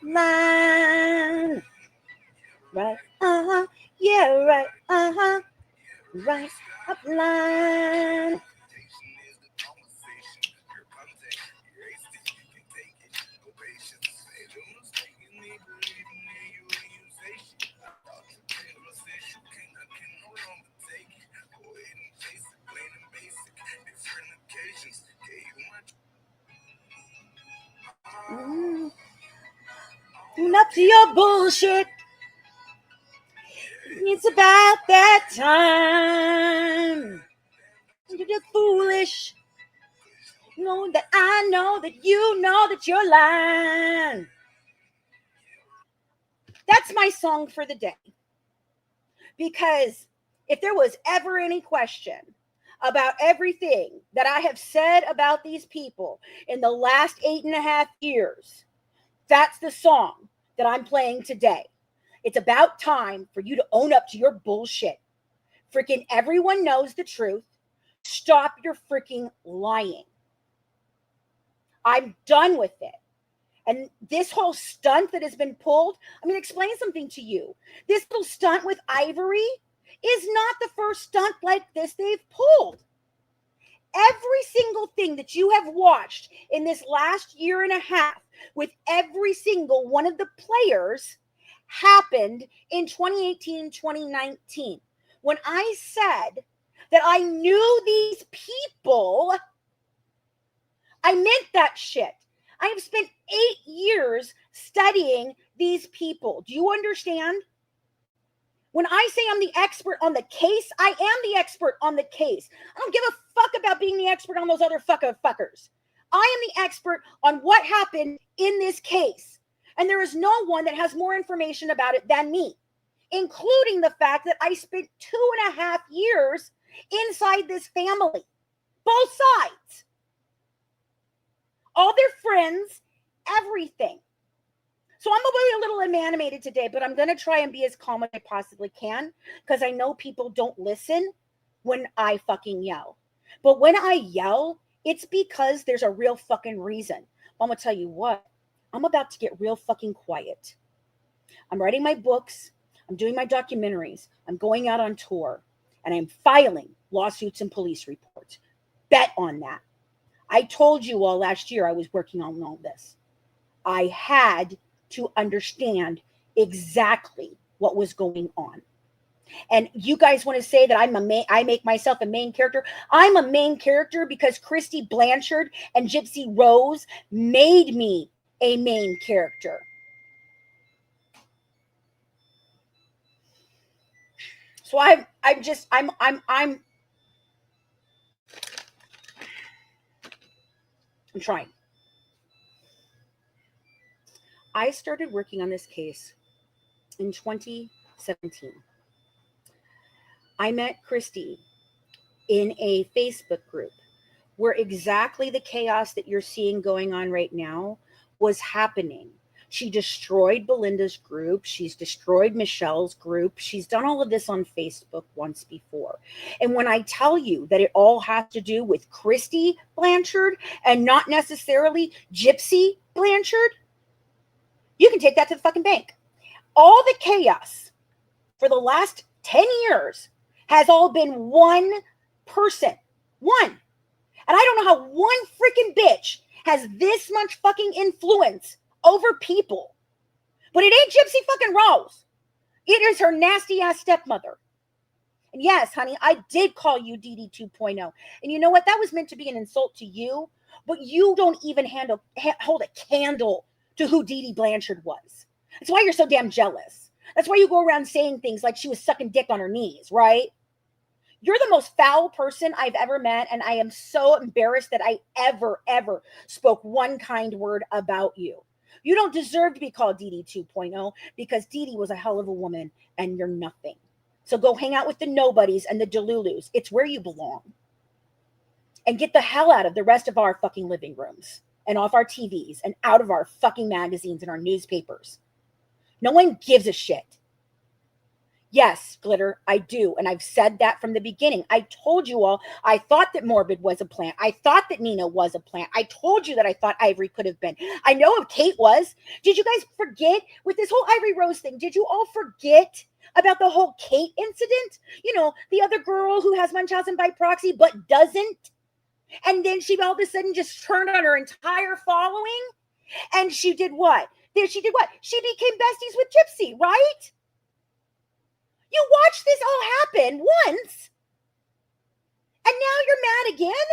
Line. Right, yeah, right, right up line. Mm. Enough to your bullshit. It's about that time. You're just foolish. Know that I know that you know that you're lying. That's my song for the day. Because if there was ever any question about everything that I have said about these people in the last 8.5 years, that's the song that I'm playing today. It's about time for you to own up to your bullshit. Freaking everyone knows the truth. Stop your freaking lying. I'm done with it. And this whole stunt that has been pulled, I'm going to explain something to you. This little stunt with Ivory is not the first stunt like this they've pulled. Every single thing that you have watched in this last 1.5 years with every single one of the players happened in 2018, 2019. When I said that I knew these people, I meant that shit. I have spent 8 years studying these people. Do you understand? When I say I'm the expert on the case, I am the expert on the case. I don't give a fuck about being the expert on those other fuckers. I am the expert on what happened in this case. And there is no one that has more information about it than me, including the fact that I spent 2.5 years inside this family. Both sides. All their friends, everything. So I'm going to be a little animated today, but I'm going to try and be as calm as I possibly can because I know people don't listen when I fucking yell. But when I yell, it's because there's a real fucking reason. I'm going to tell you what, I'm about to get real fucking quiet. I'm writing my books. I'm doing my documentaries. I'm going out on tour, and I'm filing lawsuits and police reports. Bet on that. I told you all last year I was working on all this. I had to understand exactly what was going on. And you guys want to say that I make myself a main character? I'm a main character because Dee Dee Blanchard and Gypsy Rose made me a main character. So I'm trying. I started working on this case in 2017. I met Christy in a Facebook group where exactly the chaos that you're seeing going on right now was happening. She destroyed Belinda's group. She's destroyed Michelle's group. She's done all of this on Facebook once before. And when I tell you that it all has to do with Dee Blanchard and not necessarily Gypsy Blanchard, you can take that to the fucking bank. All the chaos for the last 10 years has all been one person. One. And I don't know how one freaking bitch has this much fucking influence over people. But it ain't Gypsy fucking Rose. It is her nasty ass stepmother. And yes, honey, I did call you Dee Dee 2.0. And you know what? That was meant to be an insult to you. But you don't even hold a candle to who Dee Dee Blanchard was. That's why you're so damn jealous. That's why you go around saying things like she was sucking dick on her knees, right? You're the most foul person I've ever met, and I am so embarrassed that I ever spoke one kind word about you. You don't deserve to be called Dee Dee 2.0 because Dee Dee was a hell of a woman, and you're nothing. So go hang out with the nobodies and the Delulus. It's where you belong. And get the hell out of the rest of our fucking living rooms and off our TVs and out of our fucking magazines and our newspapers. No one gives a shit. Yes, Glitter, I do. And I've said that from the beginning. I told you all, I thought that Morbid was a plant. I thought that Nina was a plant. I told you that I thought Ivory could have been. I know if Kate was. Did you guys forget with this whole Ivory Rose thing? Did you all forget about the whole Kate incident? You know, the other girl who has Munchausen by proxy but doesn't. And then she all of a sudden just turned on her entire following. And she did what? She did what? She became besties with Gypsy, right? You watched this all happen once, and now you're mad again?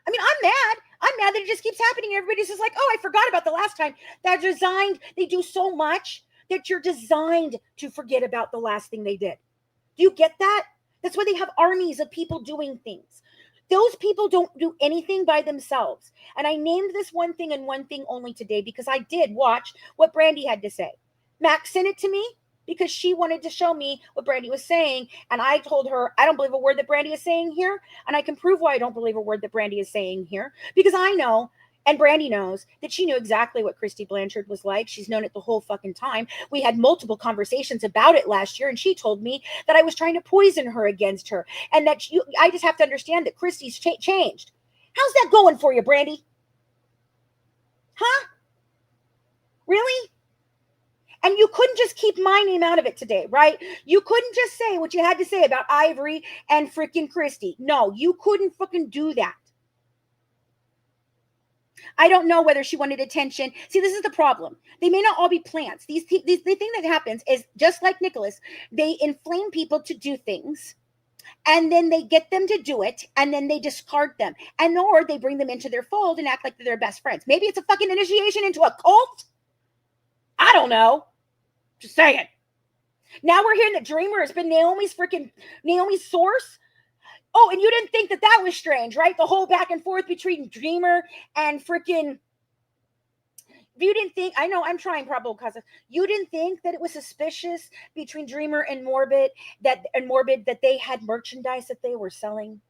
I mean, I'm mad. I'm mad that it just keeps happening. Everybody's just like, oh, I forgot about the last time. They're designed, they do so much that you're designed to forget about the last thing they did. Do you get that? That's why they have armies of people doing things. Those people don't do anything by themselves. And I named this one thing and one thing only today because I did watch what Brandy had to say. Max sent it to me because she wanted to show me what Brandy was saying. And I told her, I don't believe a word that Brandy is saying here. And I can prove why I don't believe a word that Brandy is saying here. Because I know, and Brandy knows, that she knew exactly what Dee Blanchard was like. She's known it the whole fucking time. We had multiple conversations about it last year. And she told me that I was trying to poison her against her. And that I just have to understand that Christy's changed. How's that going for you, Brandy? Huh? Really? And you couldn't just keep my name out of it today, right? You couldn't just say what you had to say about Ivory and freaking Christy. No, you couldn't fucking do that. I don't know whether she wanted attention. See, this is the problem. They may not all be plants. The thing that happens is just like Nicholas, they inflame people to do things. And then they get them to do it, and then they discard them. And or they bring them into their fold and act like they're their best friends. Maybe it's a fucking initiation into a cult. I don't know. Just saying. Now we're hearing that Dreamer has been Naomi's source. Oh, and you didn't think that was strange, right? The whole back and forth between Dreamer and freaking. You didn't think, I know I'm trying probable cause. You didn't think that it was suspicious between Dreamer and Morbid that they had merchandise that they were selling?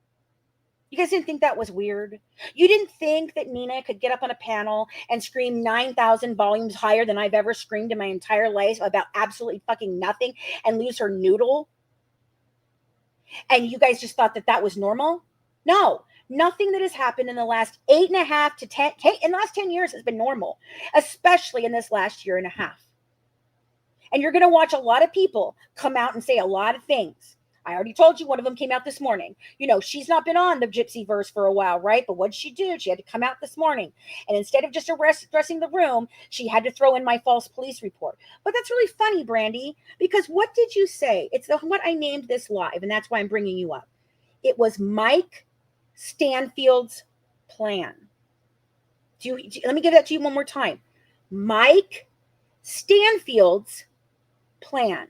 You guys didn't think that was weird? You didn't think that Nina could get up on a panel and scream 9,000 volumes higher than I've ever screamed in my entire life about absolutely fucking nothing and lose her noodle? And you guys just thought that was normal? No, nothing that has happened in the last 8.5 to 10, in the last 10 years has been normal, especially in this last year and a half. And you're going to watch a lot of people come out and say a lot of things. I already told you one of them came out this morning. You know, she's not been on the Gypsy verse for a while, right? But what did she do? She had to come out this morning. And instead of just addressing the room, she had to throw in my false police report. But that's really funny, Brandy, because what did you say? It's what I named this live, and that's why I'm bringing you up. It was Mike Stanfield's plan. Let me give that to you one more time. Mike Stanfield's plan.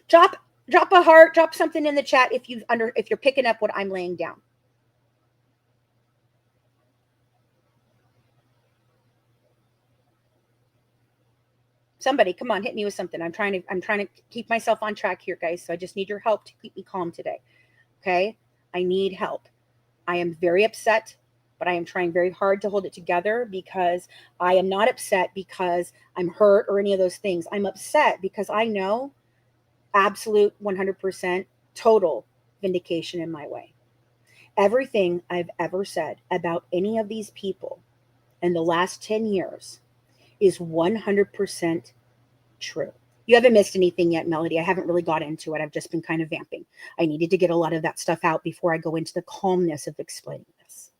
Drop a heart, drop something in the chat if you're picking up what I'm laying down. Somebody, come on, hit me with something. I'm trying to keep myself on track here, guys. So I just need your help to keep me calm today. Okay? I need help. I am very upset, but I am trying very hard to hold it together because I am not upset because I'm hurt or any of those things. I'm upset because I know absolute 100% total vindication in my way. Everything I've ever said about any of these people in the last 10 years is 100% true. You haven't missed anything yet, Melody. I haven't really got into it. I've just been kind of vamping. I needed to get a lot of that stuff out before I go into the calmness of explaining this.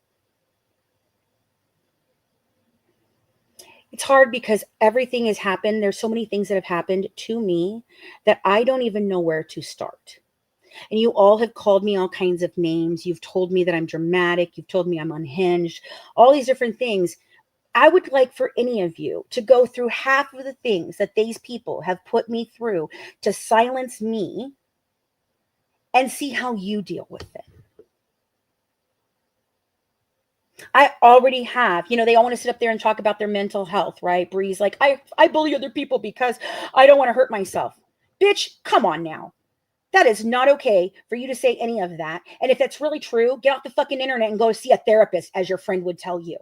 It's hard because everything has happened. There's so many things that have happened to me that I don't even know where to start. And you all have called me all kinds of names. You've told me that I'm dramatic. You've told me I'm unhinged. All these different things. I would like for any of you to go through half of the things that these people have put me through to silence me and see how you deal with it. I already have, they all want to sit up there and talk about their mental health, right? Bree's like, I bully other people because I don't want to hurt myself. Bitch, come on now. That is not okay for you to say any of that. And if that's really true, get off the fucking internet and go see a therapist, as your friend would tell you.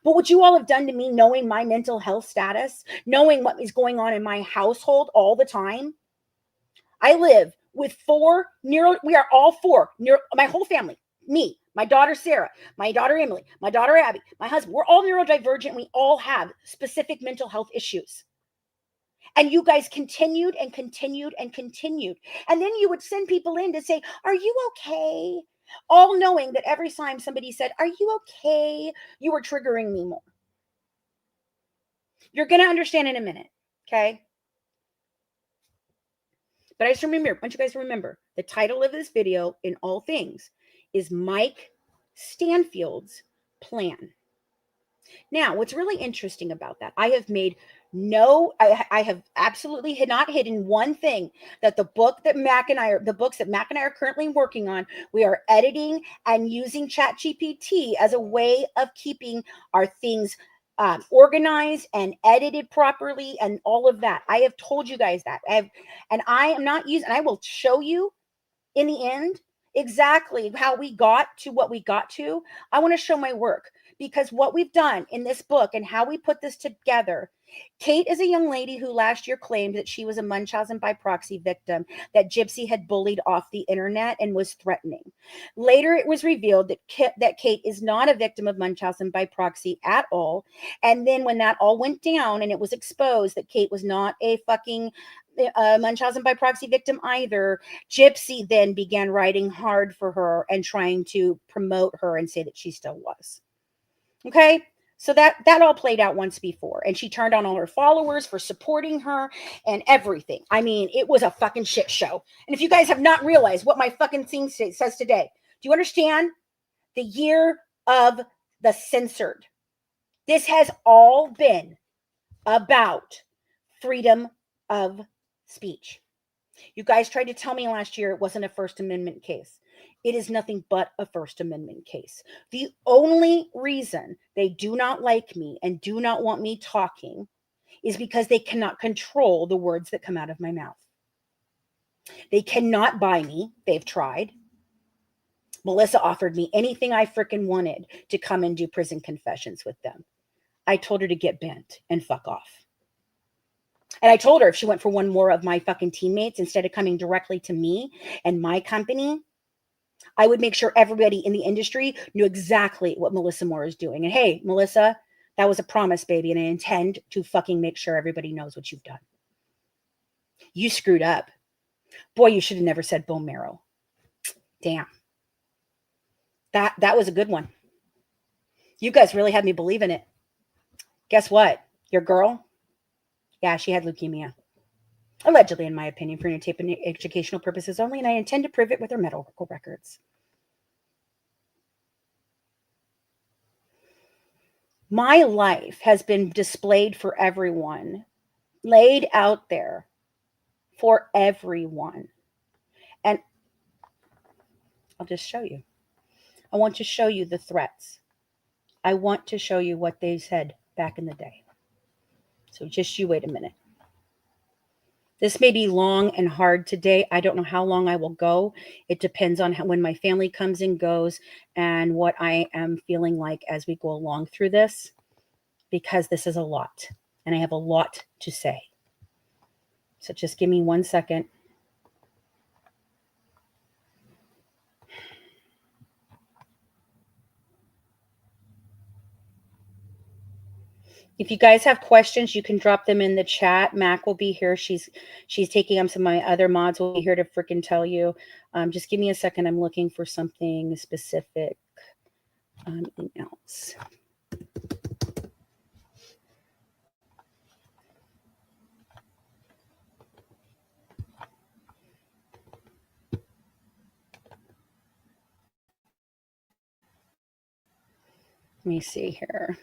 But what you all have done to me, knowing my mental health status, knowing what is going on in my household all the time, I live with we are all four, my whole family, me, my daughter Sarah, my daughter Emily, my daughter Abby, my husband, we're all neurodivergent. We all have specific mental health issues. And you guys continued and continued and continued. And then you would send people in to say, are you okay? All knowing that every time somebody said, are you okay? You were triggering me more. You're going to understand in a minute. Okay. But I just remember, I want you guys to remember, the title of this video in all things is Mike Stanfield's Plan. Now, what's really interesting about that, I have absolutely not hidden one thing, that the books that Mac and I are currently working on, we are editing and using ChatGPT as a way of keeping our things organized and edited properly and all of that. I have told you guys that. And I will show you in the end exactly how we got to what we got to. I want to show my work, because what we've done in this book and how we put this together. Kate is a young lady who last year claimed that she was a Munchausen by proxy victim that Gypsy had bullied off the internet and was threatening. Later, it was revealed that Kate is not a victim of Munchausen by proxy at all. And then when that all went down and it was exposed that Kate was not a fucking Munchausen by proxy victim either, Gypsy then began writing hard for her and trying to promote her and say that she still was. Okay, so that all played out once before, and she turned on all her followers for supporting her and everything. I mean, it was a fucking shit show. And if you guys have not realized what my fucking thing says today, do you understand? The year of the censored. This has all been about freedom of speech. You guys tried to tell me last year it wasn't a First Amendment case. It is nothing but a First Amendment case. The only reason they do not like me and do not want me talking is because they cannot control the words that come out of my mouth. They cannot buy me. They've tried. Melissa offered me anything I freaking wanted to come and do prison confessions with them. I told her to get bent and fuck off. And I told her if she went for one more of my fucking teammates instead of coming directly to me and my company, I would make sure everybody in the industry knew exactly what Melissa Moore is doing. And hey, Melissa, that was a promise, baby. And I intend to fucking make sure everybody knows what you've done. You screwed up. Boy, you should have never said bone marrow. Damn. That was a good one. You guys really had me believe in it. Guess what? Your girl, yeah, she had leukemia. Allegedly, in my opinion, for educational purposes only, and I intend to prove it with her medical records. My life has been displayed for everyone, laid out there for everyone. And I'll just show you. I want to show you the threats. I want to show you what they said back in the day. So just you wait a minute. This may be long and hard today. I don't know how long I will go. It depends on when my family comes and goes and what I am feeling like as we go along through this, because this is a lot and I have a lot to say. So just give me 1 second. If you guys have questions, you can drop them in the chat. Mac will be here. She's taking them. Some of my other mods will be here to freaking tell you. Just give me a second. I'm looking for something specific. Anything else? Let me see here.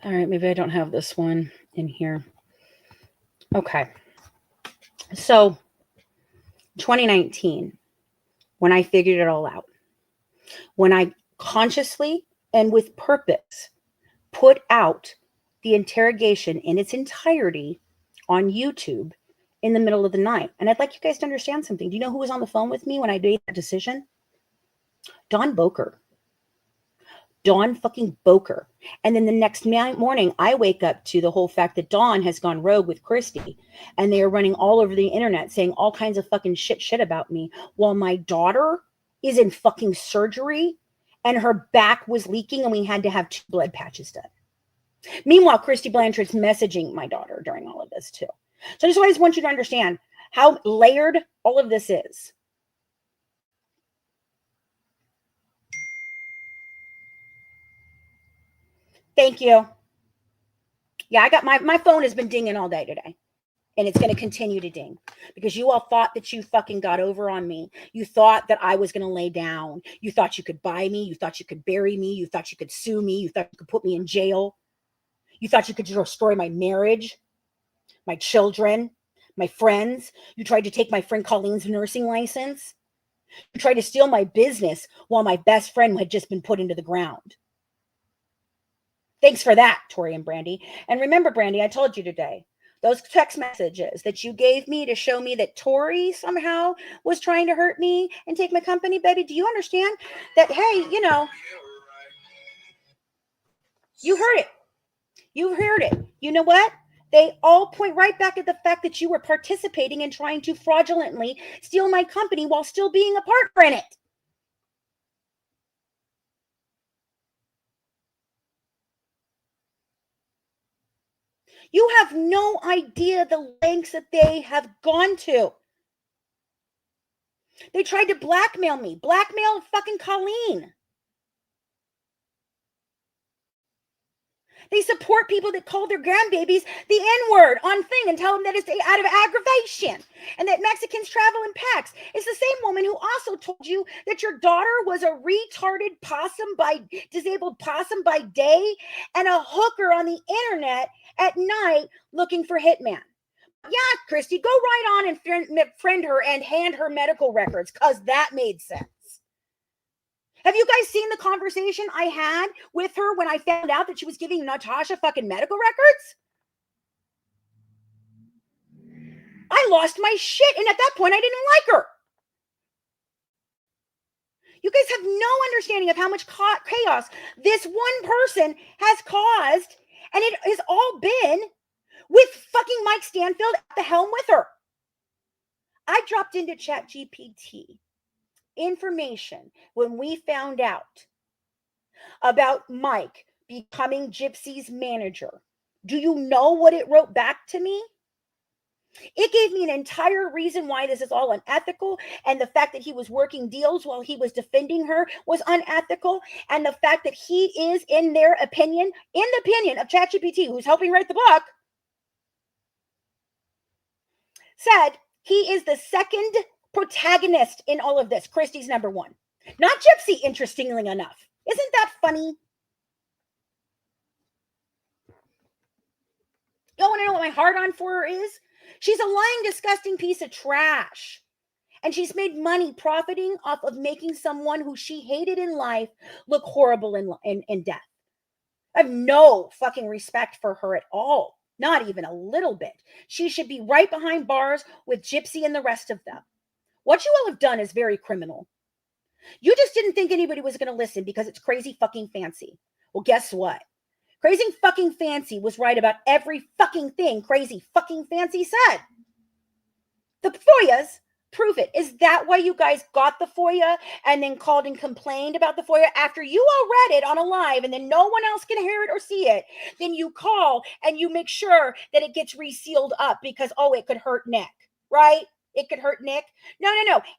All right, maybe I don't have this one in here. Okay. So 2019, when I figured it all out, when I consciously and with purpose put out the interrogation in its entirety on YouTube in the middle of the night. And I'd like you guys to understand something. Do you know who was on the phone with me when I made that decision? Dawn Boker. Dawn fucking Boker. And then the next morning, I wake up to the whole fact that Dawn has gone rogue with Christy, and they are running all over the internet saying all kinds of fucking shit about me, while my daughter is in fucking surgery and her back was leaking and we had to have 2 blood patches done. Meanwhile, Christy Blanchard's messaging my daughter during all of this too. So I just always want you to understand how layered all of this is. Thank you. Yeah, I got my phone has been dinging all day today. And it's going to continue to ding because you all thought that you fucking got over on me. You thought that I was going to lay down. You thought you could buy me. You thought you could bury me. You thought you could sue me. You thought you could put me in jail. You thought you could destroy my marriage, my children, my friends. You tried to take my friend Colleen's nursing license. You tried to steal my business while my best friend had just been put into the ground. Thanks for that, Tori and Brandy. And remember, Brandy, I told you today, those text messages that you gave me to show me that Tori somehow was trying to hurt me and take my company, baby, do you understand that, hey, you know, you heard it. You heard it. You know what? They all point right back at the fact that you were participating in trying to fraudulently steal my company while still being a partner in it. You have no idea the lengths that they have gone to. They tried to blackmail me, blackmail fucking Colleen. They support people that call their grandbabies the N-word on thing and tell them that it's out of aggravation and that Mexicans travel in packs. It's the same woman who also told you that your daughter was a retarded disabled possum by day and a hooker on the internet at night looking for hitman. Yeah, Christy, go right on and friend her and hand her medical records because that made sense. Have you guys seen the conversation I had with her when I found out that she was giving Natasha fucking medical records? I lost my shit, and at that point, I didn't like her. You guys have no understanding of how much chaos this one person has caused, and it has all been with fucking Mike Stanfield at the helm with her. I dropped into ChatGPT information when we found out about Mike becoming Gypsy's manager. Do you know what it wrote back to me? It gave me an entire reason why this is all unethical, and the fact that he was working deals while he was defending her was unethical, and the fact that he is, in their opinion, in the opinion of ChatGPT, who's helping write the book, said he is the second protagonist in all of this. Christy's number one. Not Gypsy, interestingly enough. Isn't that funny? You want to know what my hard-on for her is? She's a lying, disgusting piece of trash. And she's made money profiting off of making someone who she hated in life look horrible in death. I have no fucking respect for her at all. Not even a little bit. She should be right behind bars with Gypsy and the rest of them. What you all have done is very criminal. You just didn't think anybody was going to listen because it's crazy fucking fancy. Well, guess what? Crazy fucking fancy was right about every fucking thing Crazy fucking fancy said. The FOIAs prove it. Is that why you guys got the FOIA and then called and complained about the FOIA after you all read it on a live and then no one else can hear it or see it? Then you call and you make sure that it gets resealed up because, oh, it could hurt Nick, right? It could hurt Nick. No.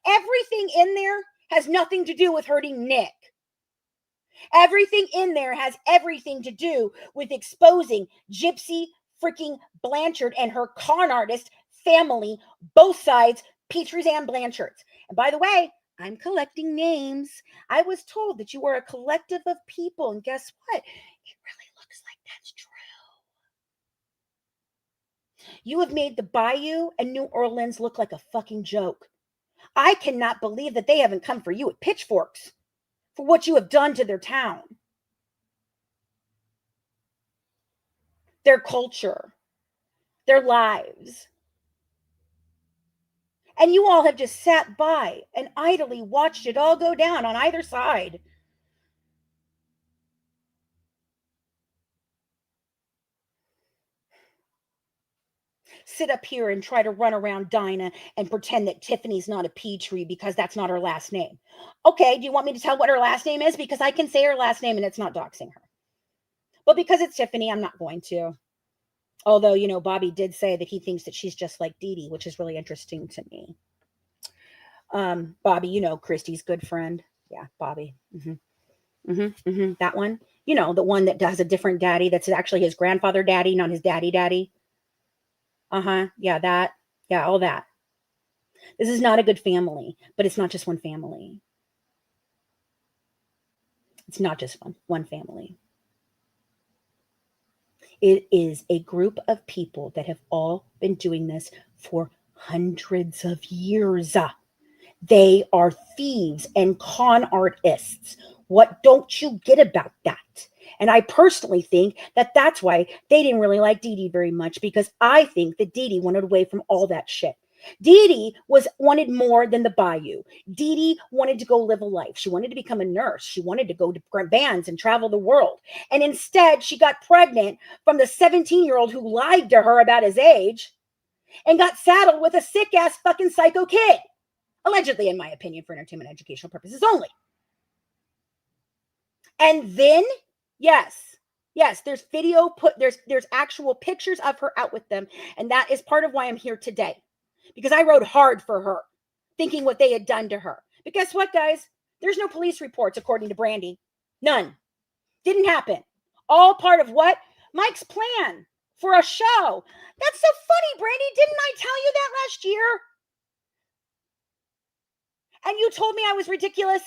Everything in there has nothing to do with hurting Nick. Everything in there has everything to do with exposing Gypsy freaking Blanchard and her con artist family, both sides, Petrie's and Blanchard's. And by the way, I'm collecting names. I was told that you are a collective of people. And guess what? It really looks like that's true. You have made the Bayou and New Orleans look like a fucking joke. I cannot believe that they haven't come for you at pitchforks for what you have done to their town. their culture, their lives. And you all have just sat by and idly watched it all go down on either side. Sit up here and try to run around Dinah and pretend that Tiffany's not a Peachtree because that's not her last name. Okay, do you want me to tell what her last name is? Because I can say her last name and it's not doxing her. But because it's Tiffany, I'm not going to. Although, you know, Bobby did say that he thinks that she's just like Dee Dee, which is really interesting to me. Bobby, you know, Christy's good friend. Yeah, Bobby. That one. You know, the one that has a different daddy. That's actually his grandfather daddy, not his daddy. Yeah, that. Yeah, all that. This is not a good family, but it's not just one family. It's not just one family. It is a group of people that have all been doing this for hundreds of years. They are thieves and con artists. What don't you get about that? And I personally think that that's why they didn't really like Dee Dee very much, because I think that Dee Dee wanted away from all that shit. Dee Dee wanted more than the Bayou. Dee Dee wanted to go live a life. She wanted to become a nurse. She wanted to go to bands and travel the world. And instead, she got pregnant from the 17-year-old who lied to her about his age and got saddled with a sick-ass fucking psycho kid. Allegedly, in my opinion, for entertainment and educational purposes only. And then, yes, there's video there's actual pictures of her out with them. And that is part of why I'm here today. Because I rode hard for her, thinking what they had done to her. But guess what, guys? There's no police reports, according to Brandy. None. Didn't happen. All part of what? Mike's plan for a show. That's so funny, Brandy. Didn't I tell you that last year? And you told me I was ridiculous.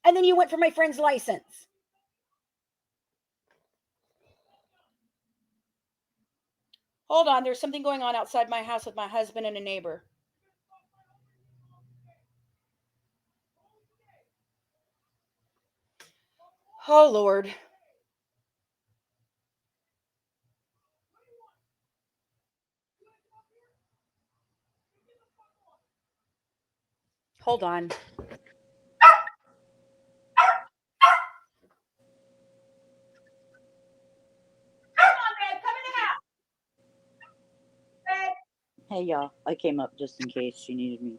And then you went for my friend's license. Hold on. There's something going on outside my house with my husband and a neighbor. Oh, Lord. Hold on. Hey, y'all. I came up just in case she needed me. You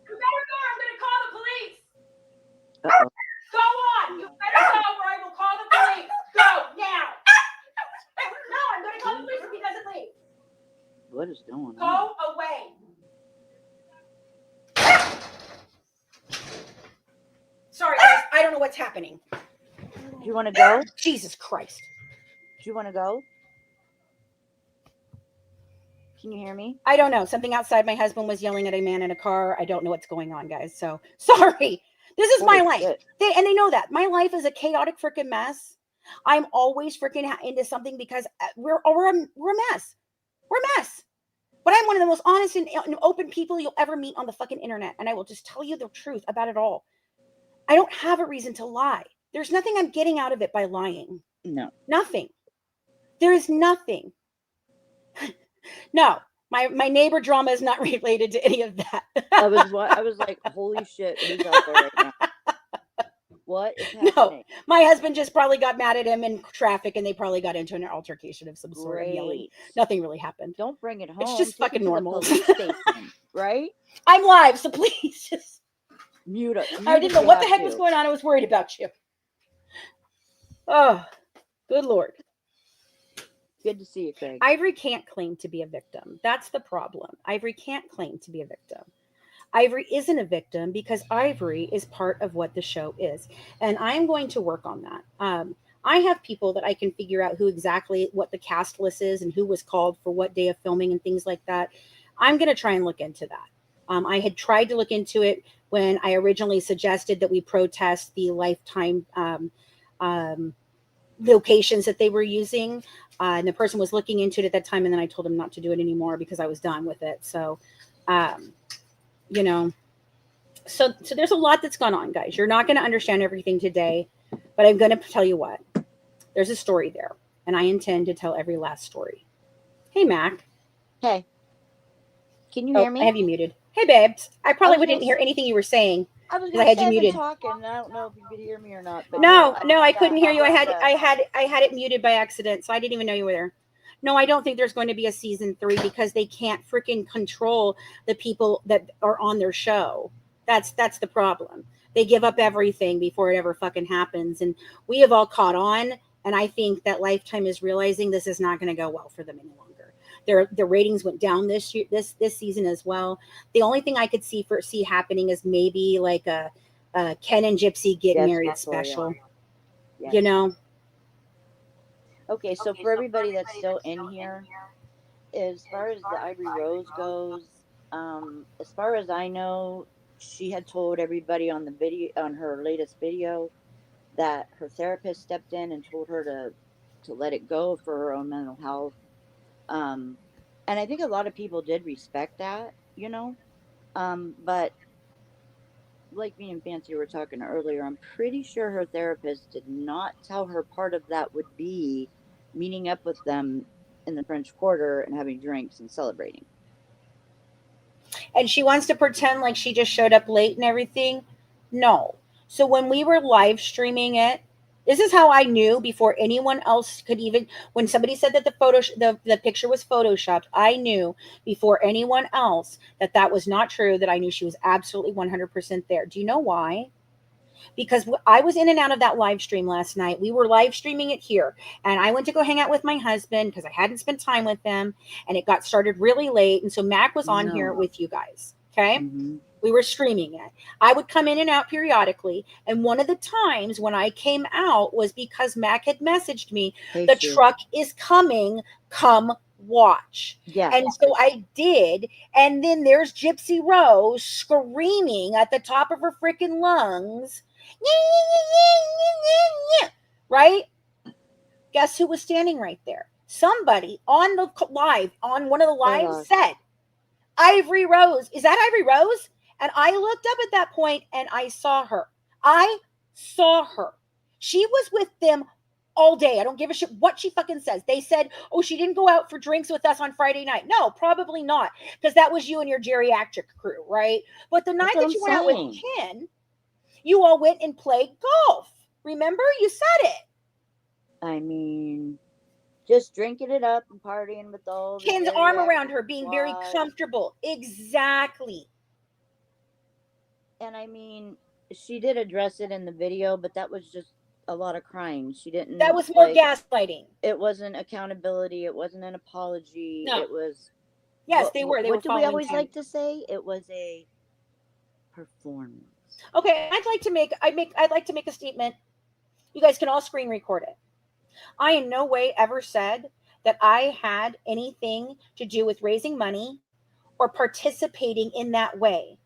better go. I'm going to call the police. Uh-oh. Go on. You better go or I will call the police. Go now. No, I'm going to call the police if he doesn't leave. What is going on? Go away. Sorry, guys. I don't know what's happening. Do you want to go? Jesus Christ. Do you want to go? Can you hear me? I don't know. Something outside. My husband was yelling at a man in a car. I don't know what's going on, guys. So sorry. This is my life. And they know that. My life is a chaotic freaking mess. I'm always freaking into something because we're a mess. We're a mess. But I'm one of the most honest and open people you'll ever meet on the fucking internet. And I will just tell you the truth about it all. I don't have a reason to lie. There's nothing I'm getting out of it by lying. No. Nothing. There is nothing. No, my neighbor drama is not related to any of that. I was like, holy shit, who's out there right now? What is happening? No, my husband just probably got mad at him in traffic and they probably got into an altercation of some sort of yelling. Nothing really happened. Don't bring it home. It's just fucking normal. Station, right? I'm live, so please just mute up. I didn't know what the heck was going on. I was worried about you. Oh, good Lord. Good to see you, Craig. Ivory can't claim to be a victim. That's the problem. Ivory can't claim to be a victim. Ivory isn't a victim because Ivory is part of what the show is. And I am going to work on that. I have people that I can figure out who exactly what the cast list is and who was called for what day of filming and things like that. I'm going to try and look into that. I had tried to look into it when I originally suggested that we protest the Lifetime locations that they were using. And the person was looking into it at that time. And then I told him not to do it anymore because I was done with it. So, you know, so there's a lot that's gone on, guys. You're not going to understand everything today, but I'm going to tell you what, there's a story there. and I intend to tell every last story. Hey, Mac. Hey, can you Oh, hear I me? have you muted. Hey, babes. I probably was wouldn't gonna hear s- anything you were saying I was because I gonna had say you I've been muted. talking, and I don't know if you could hear me or not. But No, I no, did I that. couldn't hear you. I did that. I had it muted by accident, so I didn't even know you were there. No, I don't think there's going to be a season 3 because they can't freaking control the people that are on their show. That's the problem. They give up everything before it ever fucking happens, and we have all caught on. And I think that Lifetime is realizing this is not going to go well for them any longer. Their ratings went down this year, this season as well. The only thing I could see happening is maybe like a Ken and Gypsy get Yes, married special, yeah. special. Yes. You know, Okay, so for everybody that's still in here, as far as the Ivory Rose goes, as far as I know, she had told everybody on the video, on her latest video, that her therapist stepped in and told her to let it go for her own mental health. Um, and I think a lot of people did respect that, you know. But like me and Fancy were talking earlier, I'm pretty sure her therapist did not tell her part of that would be meeting up with them in the French Quarter and having drinks and celebrating. and she wants to pretend like she just showed up late and everything. No. So when we were live streaming it, this is how I knew before anyone else could even. When somebody said that the picture was photoshopped, I knew before anyone else that that was not true. That I knew she was absolutely 100% there. Do you know why? Because I was in and out of that live stream last night. We were live streaming it here, and I went to go hang out with my husband because I hadn't spent time with him, and it got started really late. And so Mac was on here No. with you guys. Okay. Mm-hmm. We were streaming it. I would come in and out periodically. And one of the times when I came out was because Mac had messaged me, Hey, the Sue. truck is coming, come watch. Yeah. And so I did. And then there's Gypsy Rose screaming at the top of her freaking lungs. Right? Guess who was standing right there? Somebody on the live, on one of the Oh lives gosh. said, Ivory Rose. Is that Ivory Rose? And I looked up at that point and I saw her. I saw her. She was with them all day. I don't give a shit what she fucking says. They said, oh, she didn't go out for drinks with us on Friday night. No, probably not. Because that was you and your geriatric crew, right? But the night That's what that I'm you went out with saying. Ken, you all went and played golf. Remember? You said it. I mean, just drinking it up and partying with all the Ken's arm around geriatric her, being very squad. comfortable. Exactly. And I mean, she did address it in the video, but that was just a lot of crying. She That didn't was more gaslighting. it wasn't accountability, it wasn't an apology. No. It was Yes, they were. They were what do we following always Ken. like to say? It was a performance. Okay, I'd like to make a statement. You guys can all screen record it. I in no way ever said that I had anything to do with raising money or participating in that way.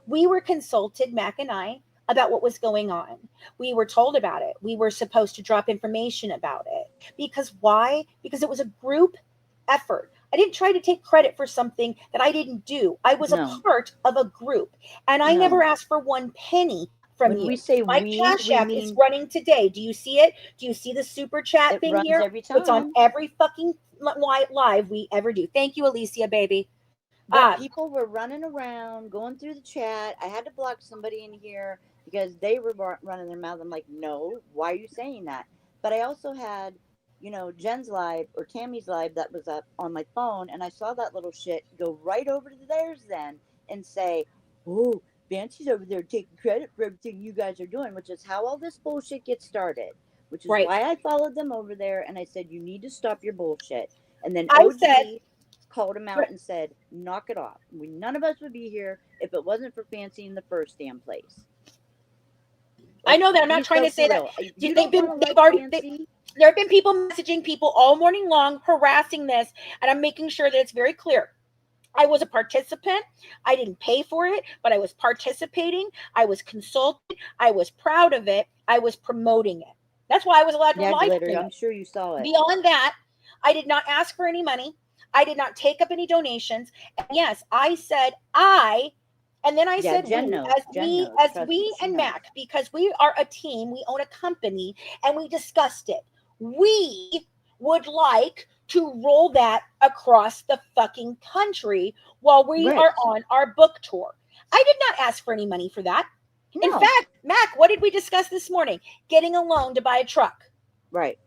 We were consulted, Mac and I, about what was going on. We were told about it. We were supposed to drop information about it. Because why? Because it was a group effort. I didn't try to take credit for something that I didn't do. I was a No. part of a group, and I never No. asked for one penny from When you. we say My we Cash App is mean running today. Do you see it? Do you see the super chat it thing runs here? every It's on time. every fucking live we ever do. Thank you, Alicia, baby. But people were running around, going through the chat. I had to block somebody in here because they were running their mouth. I'm like, no, why are you saying that? But I also had, Jen's live or Tammy's live that was up on my phone, and I saw that little shit go right over to theirs then and say, oh, Fancy's over there taking credit for everything you guys are doing, which is how all this bullshit gets started, which is right. why I followed them over there and I said, you need to stop your bullshit. And then I said, OG called him out and said, knock it off. None of us would be here if it wasn't for Fancy in the first damn place. I know that. I'm not trying to say that. You don't want to like Fancy. There have been people messaging people all morning long, harassing this, and I'm making sure that it's very clear. I was a participant. I didn't pay for it, but I was participating. I was consulted. I was proud of it. I was promoting it. That's why I was allowed to live Glitter, stream I'm it. sure you saw it. Beyond that, I did not ask for any money. I did not take up any donations. And yes, I said and then I said Jen we, knows. as we and Mac, because we are a team, we own a company, and we discussed it. We would like to roll that across the fucking country while we Right. are on our book tour. I did not ask for any money for that. In No. fact, Mac, what did we discuss this morning? Getting a loan to buy a truck. Right.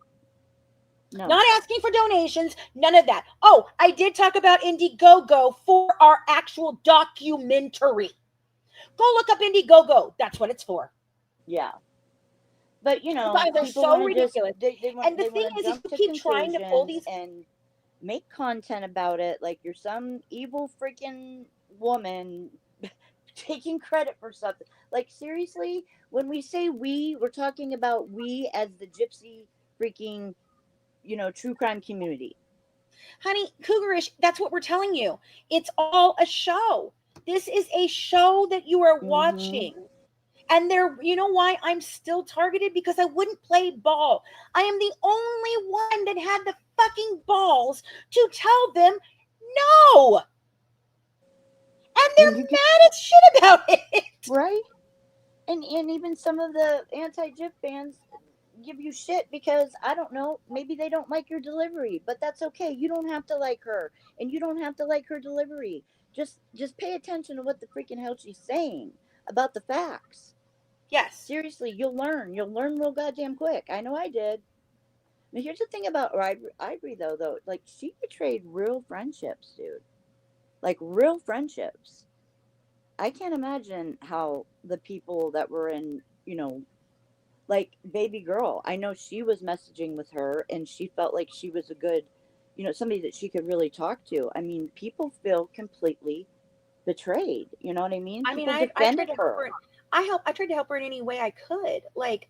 No. Not asking for donations, none of that. Oh, I did talk about Indiegogo for our actual documentary. Go look up Indiegogo. That's what it's for. Yeah. But you know, Guys are people so want to just ridiculous. they And the want thing to is, jump you to keep trying to pull conclusions these. and make content about it like you're some evil freaking woman taking credit for something. Like seriously, when we say we're talking about we as the gypsy freaking, true crime community. Honey, Cougarish, that's what we're telling you. It's all a show. This is a show that you are Mm-hmm. watching. And you know why I'm still targeted? Because I wouldn't play ball. I am the only one that had the fucking balls to tell them no. And they're mad as shit about it. Right? And even some of the anti-Jip fans give you shit because I don't know, maybe they don't like your delivery, but that's okay. You don't have to like her, and you don't have to like her delivery. Just pay attention to what the freaking hell she's saying about the facts. Yes. Seriously, you'll learn. You'll learn real goddamn quick. I know I did. Now here's the thing about Ivory though. Like she betrayed real friendships, dude. Like real friendships. I can't imagine how the people that were in, like baby girl, I know she was messaging with her and she felt like she was a good, somebody that she could really talk to. I mean, people feel completely betrayed. You know what I mean? I mean, People I tried defended to help her. her. I tried to help her in any way I could. Like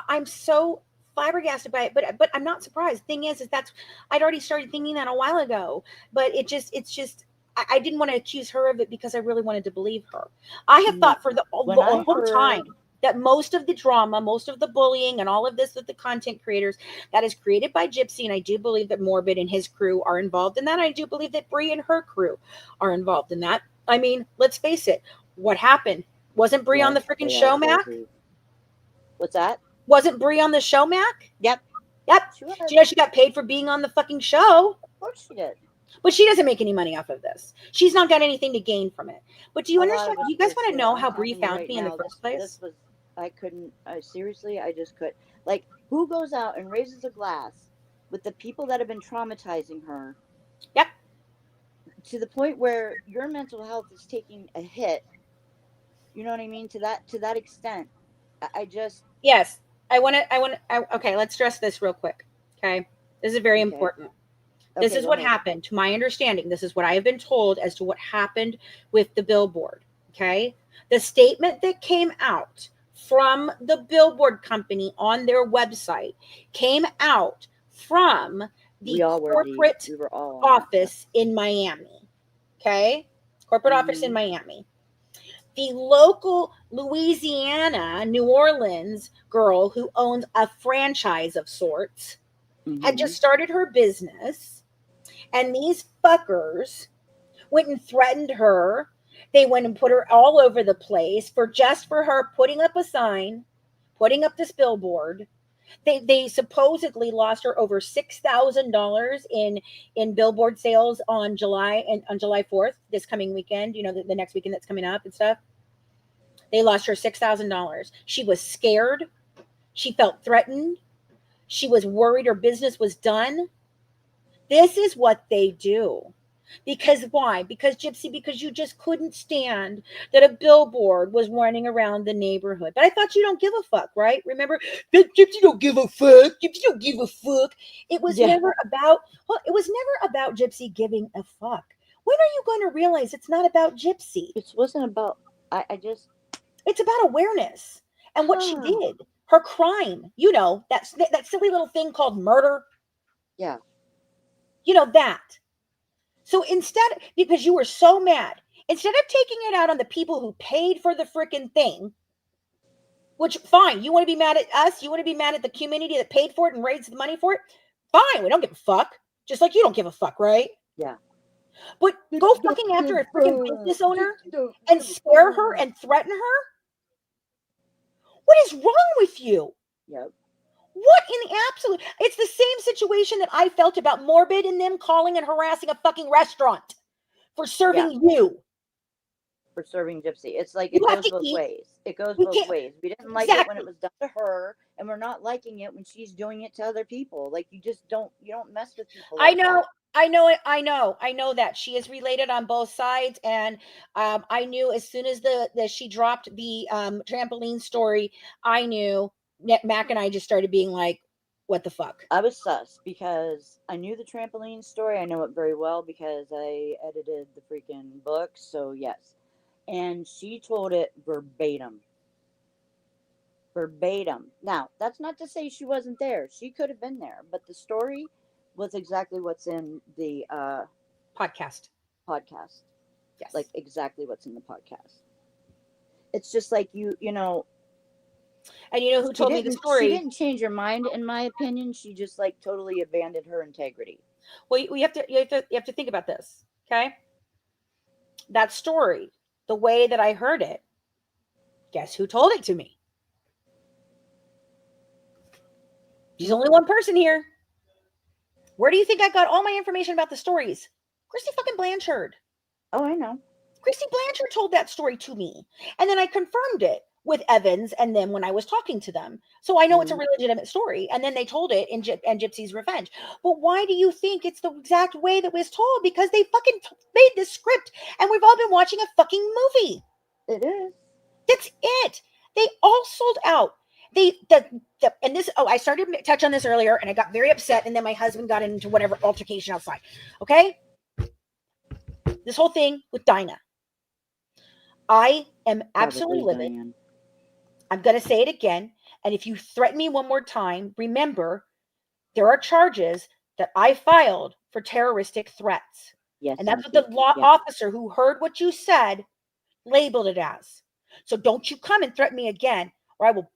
I'm so flabbergasted by it, but I'm not surprised. Thing is that's I'd already started thinking that a while ago, but it's just I didn't want to accuse her of it because I really wanted to believe her. I have No. thought for the When I whole heard, time that most of the drama, most of the bullying, and all of this with the content creators that is created by Gypsy, and I do believe that Morbid and his crew are involved in that. I do believe that Bree and her crew are involved in that. I mean, let's face it. What happened? Wasn't Bree on yes, the freaking they show, are Mac? guilty. What's that? Wasn't Bree on the show, Mac? Yep. Yep. She was. Do you know she got paid for being on the fucking show? Of course she did. But she doesn't make any money off of this. She's not got anything to gain from it. But do you A lot understand? of Do it you guys is want to too. know I'm how Bree telling you found right me in the now, first this place? was, I couldn't, seriously, I just could. Like, who goes out and raises a glass with the people that have been traumatizing her? Yep. To the point where your mental health is taking a hit. You know what I mean? To that extent. I just, Yes. Okay, let's stress this real quick. Okay. This is very okay. important. This Okay, is go what ahead. happened. To my understanding, this is what I have been told as to what happened with the billboard. Okay. The statement that came out from the billboard company on their website came out from the We all were corporate we were all on that show. office in Miami. Okay. Corporate office in Mm-hmm. Miami. The local Louisiana, New Orleans girl who owns a franchise of sorts had Mm-hmm. just started her business, and these fuckers went and threatened her. They went and put her all over the place for her putting up a sign, putting up this billboard. They supposedly lost her over $6,000 in billboard sales on July 4th, this coming weekend. You know, the next weekend that's coming up and stuff. They lost her $6,000. She was scared. She felt threatened. She was worried her business was done. This is what they do. Because why? Because Gypsy, because you just couldn't stand that a billboard was running around the neighborhood. But I thought you don't give a fuck, right? Remember, Gypsy don't give a fuck. Gypsy don't give a fuck. It was Yeah. never about. Well, it was never about Gypsy giving a fuck. When are you going to realize it's not about Gypsy? It wasn't about, I just, It's about awareness and what she did. Her crime. You know, that silly little thing called murder. yeah. You know that. So instead, because you were so mad, instead of taking it out on the people who paid for the freaking thing, which fine, you want to be mad at us, you want to be mad at the community that paid for it and raised the money for it, fine, we don't give a fuck. Just like you don't give a fuck, right? Yeah. But go fucking after a freaking business owner and scare her and threaten her? What is wrong with you? Yep. What in the absolute? It's the same situation that I felt about Morbid and them calling and harassing a fucking restaurant for serving you. For serving Gypsy. It's like You it have goes to both eat. ways. It goes We both can't. ways. We didn't like it when it Exactly. was done to her, and we're not liking it when she's doing it to other people. Like you just don't mess with people I like know. that. I know it. I know that she is related on both sides, and I knew as soon as the she dropped the trampoline story, I knew Mac and I just started being like, "What the fuck?" I was sus because I knew the trampoline story. I know it very well because I edited the freaking book. So yes, and she told it verbatim. Verbatim. Now, that's not to say she wasn't there. She could have been there, but the story was exactly what's in the Podcast. podcast. Yes. Like exactly what's in the podcast. It's just like you know, And you know who told me the she story? didn't change her mind in my opinion. She just like totally abandoned her integrity. Well, you have to think about this, okay? That story, the way that I heard it, guess who told it to me? There's only one person here. Where do you think I got all my information about the stories? Christy fucking Blanchard. Oh, I know. Christy Blanchard told that story to me. And then I confirmed it with Evans and then when I was talking to them. So I know it's a Mm-hmm. really legitimate story. And then they told it in Gypsy's Revenge. But why do you think it's the exact way that was told? Because they fucking made this script and we've all been watching a fucking movie. It is. That's it. They all sold out. And this, I started to touch on this earlier and I got very upset. And then my husband got into whatever altercation outside. Okay. This whole thing with Dinah. I am absolutely Probably livid. Diane. I'm going to say it again. And if you threaten me one more time, remember there are charges that I filed for terroristic threats. Yes, And that's what the law officer who heard what you said labeled it as. So don't you come and threaten me again, or I will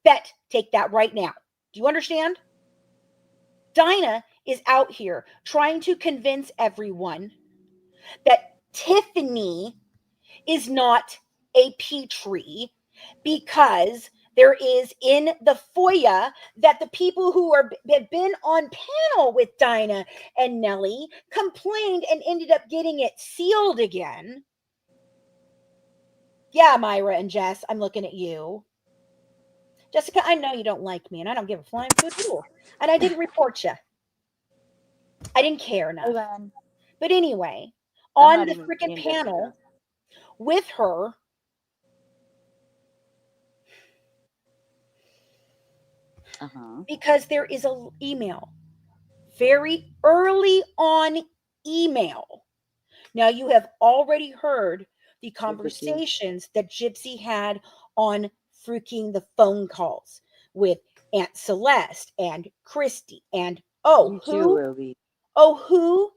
take that right now. Do you understand? Dinah is out here trying to convince everyone that Tiffany is not a Petrie because there is in the FOIA that the people who have been on panel with Dinah and Nellie complained and ended up getting it sealed again. Yeah, Myra and Jess, I'm looking at you. Jessica, I know you don't like me, and I don't give a flying foot. And I didn't report you. I didn't care enough. Hey, but anyway, I'm on not the even freaking being panel Jessica. with her, because there is an email, very early on email. Now, you have already heard the conversations that Gypsy had on freaking the phone calls with Aunt Celeste and Christy and You too, Ruby. who?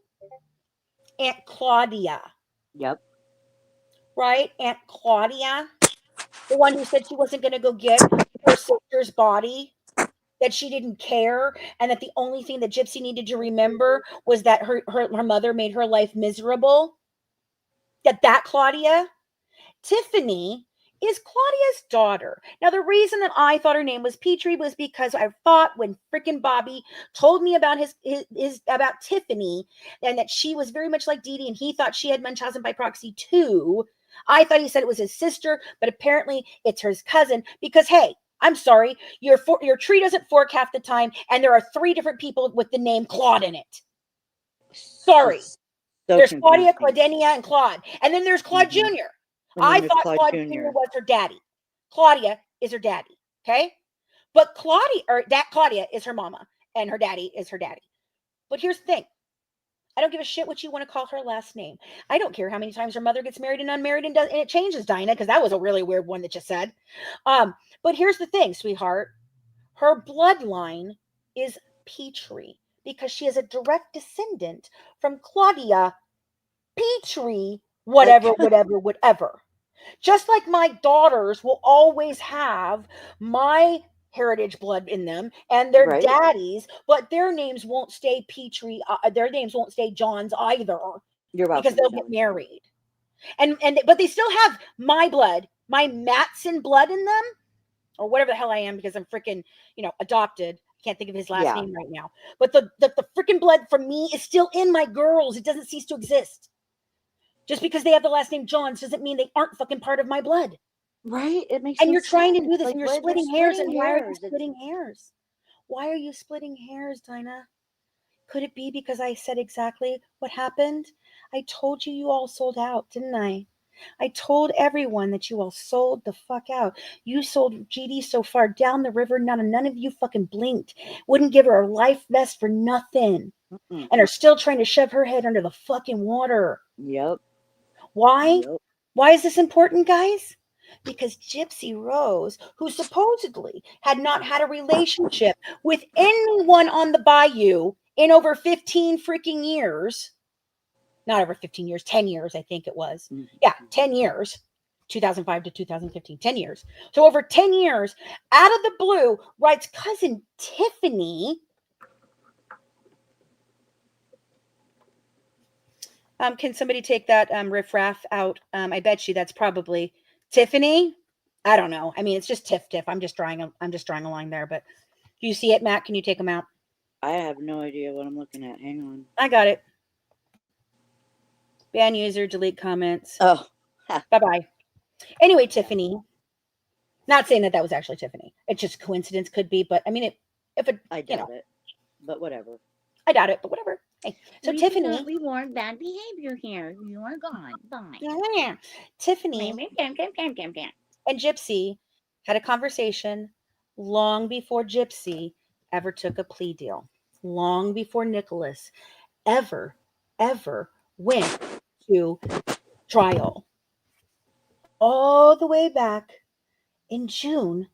Aunt Claudia. Yep. Right? Aunt Claudia, the one who said she wasn't going to go get her sister's body, that she didn't care, and that the only thing that Gypsy needed to remember was that her mother made her life miserable. That Claudia, Tiffany is Claudia's daughter. Now, the reason that I thought her name was Petrie was because I thought when freaking Bobby told me about his about Tiffany and that she was very much like Dee Dee and he thought she had Munchausen by proxy too, I thought he said it was his sister, but apparently it's her cousin because, hey, I'm sorry, your tree doesn't fork half the time, and there are 3 different people with the name Claude in it. Sorry. So there's confusing. Claudia, Claudenia, and Claude. And then there's Claude Jr. I thought Claude Jr. was her daddy. Claudia is her daddy. Okay? But Claudia is her mama, and her daddy is her daddy. But here's the thing. I don't give a shit what you want to call her last name. I don't care how many times her mother gets married and unmarried and it changes, Dinah, because that was a really weird one that you said. But here's the thing, sweetheart. Her bloodline is Petrie because she is a direct descendant from Claudia Petrie, whatever. Just like my daughters will always have my heritage blood in them and their daddies, but their names won't stay Petrie. Their names won't stay Johns either. Because they'll get married. But they still have my blood, my Matson blood in them, or whatever the hell I am, because I'm freaking, adopted Can't think of his last name right now. But the freaking blood from me is still in my girls. It doesn't cease to exist. Just because they have the last name Johns doesn't mean they aren't fucking part of my blood. Right? It makes And no you're trying to sense. do this Like, and you're what? splitting hairs. And why are you It's- splitting hairs? Why are you splitting hairs, Dinah? Could it be because I said exactly what happened? I told you you all sold out, didn't I? I told everyone that you all sold the fuck out. You sold GD so far down the river, none of you fucking blinked. Wouldn't give her a life vest for nothing. And are still trying to shove her head under the fucking water. Yep. Why? Yep. Why is this important, guys? Because Gypsy Rose, who supposedly had not had a relationship with anyone on the bayou in over 15 freaking years, not over 15 years, 10 years, I think it was. Yeah, 10 years, 2005 to 2015, 10 years. So over 10 years, out of the blue, writes cousin Tiffany. Can somebody take that riffraff out? I bet you that's probably Tiffany. I don't know. I mean, it's just Tiff. I'm just drawing a line there. But do you see it, Matt? Can you take them out? I have no idea what I'm looking at. Hang on. I got it. Ban user, delete comments. Oh. Bye-bye. Anyway, Tiffany. Not saying that was actually Tiffany. It's just coincidence, could be. But I mean, I doubt it. But whatever. I doubt it, but whatever. Hey, so Tiffany, we want bad behavior here. You are gone. Bye. Yeah. Tiffany and Gypsy had a conversation long before Gypsy ever took a plea deal. Long before Nicholas ever went to trial. All the way back in June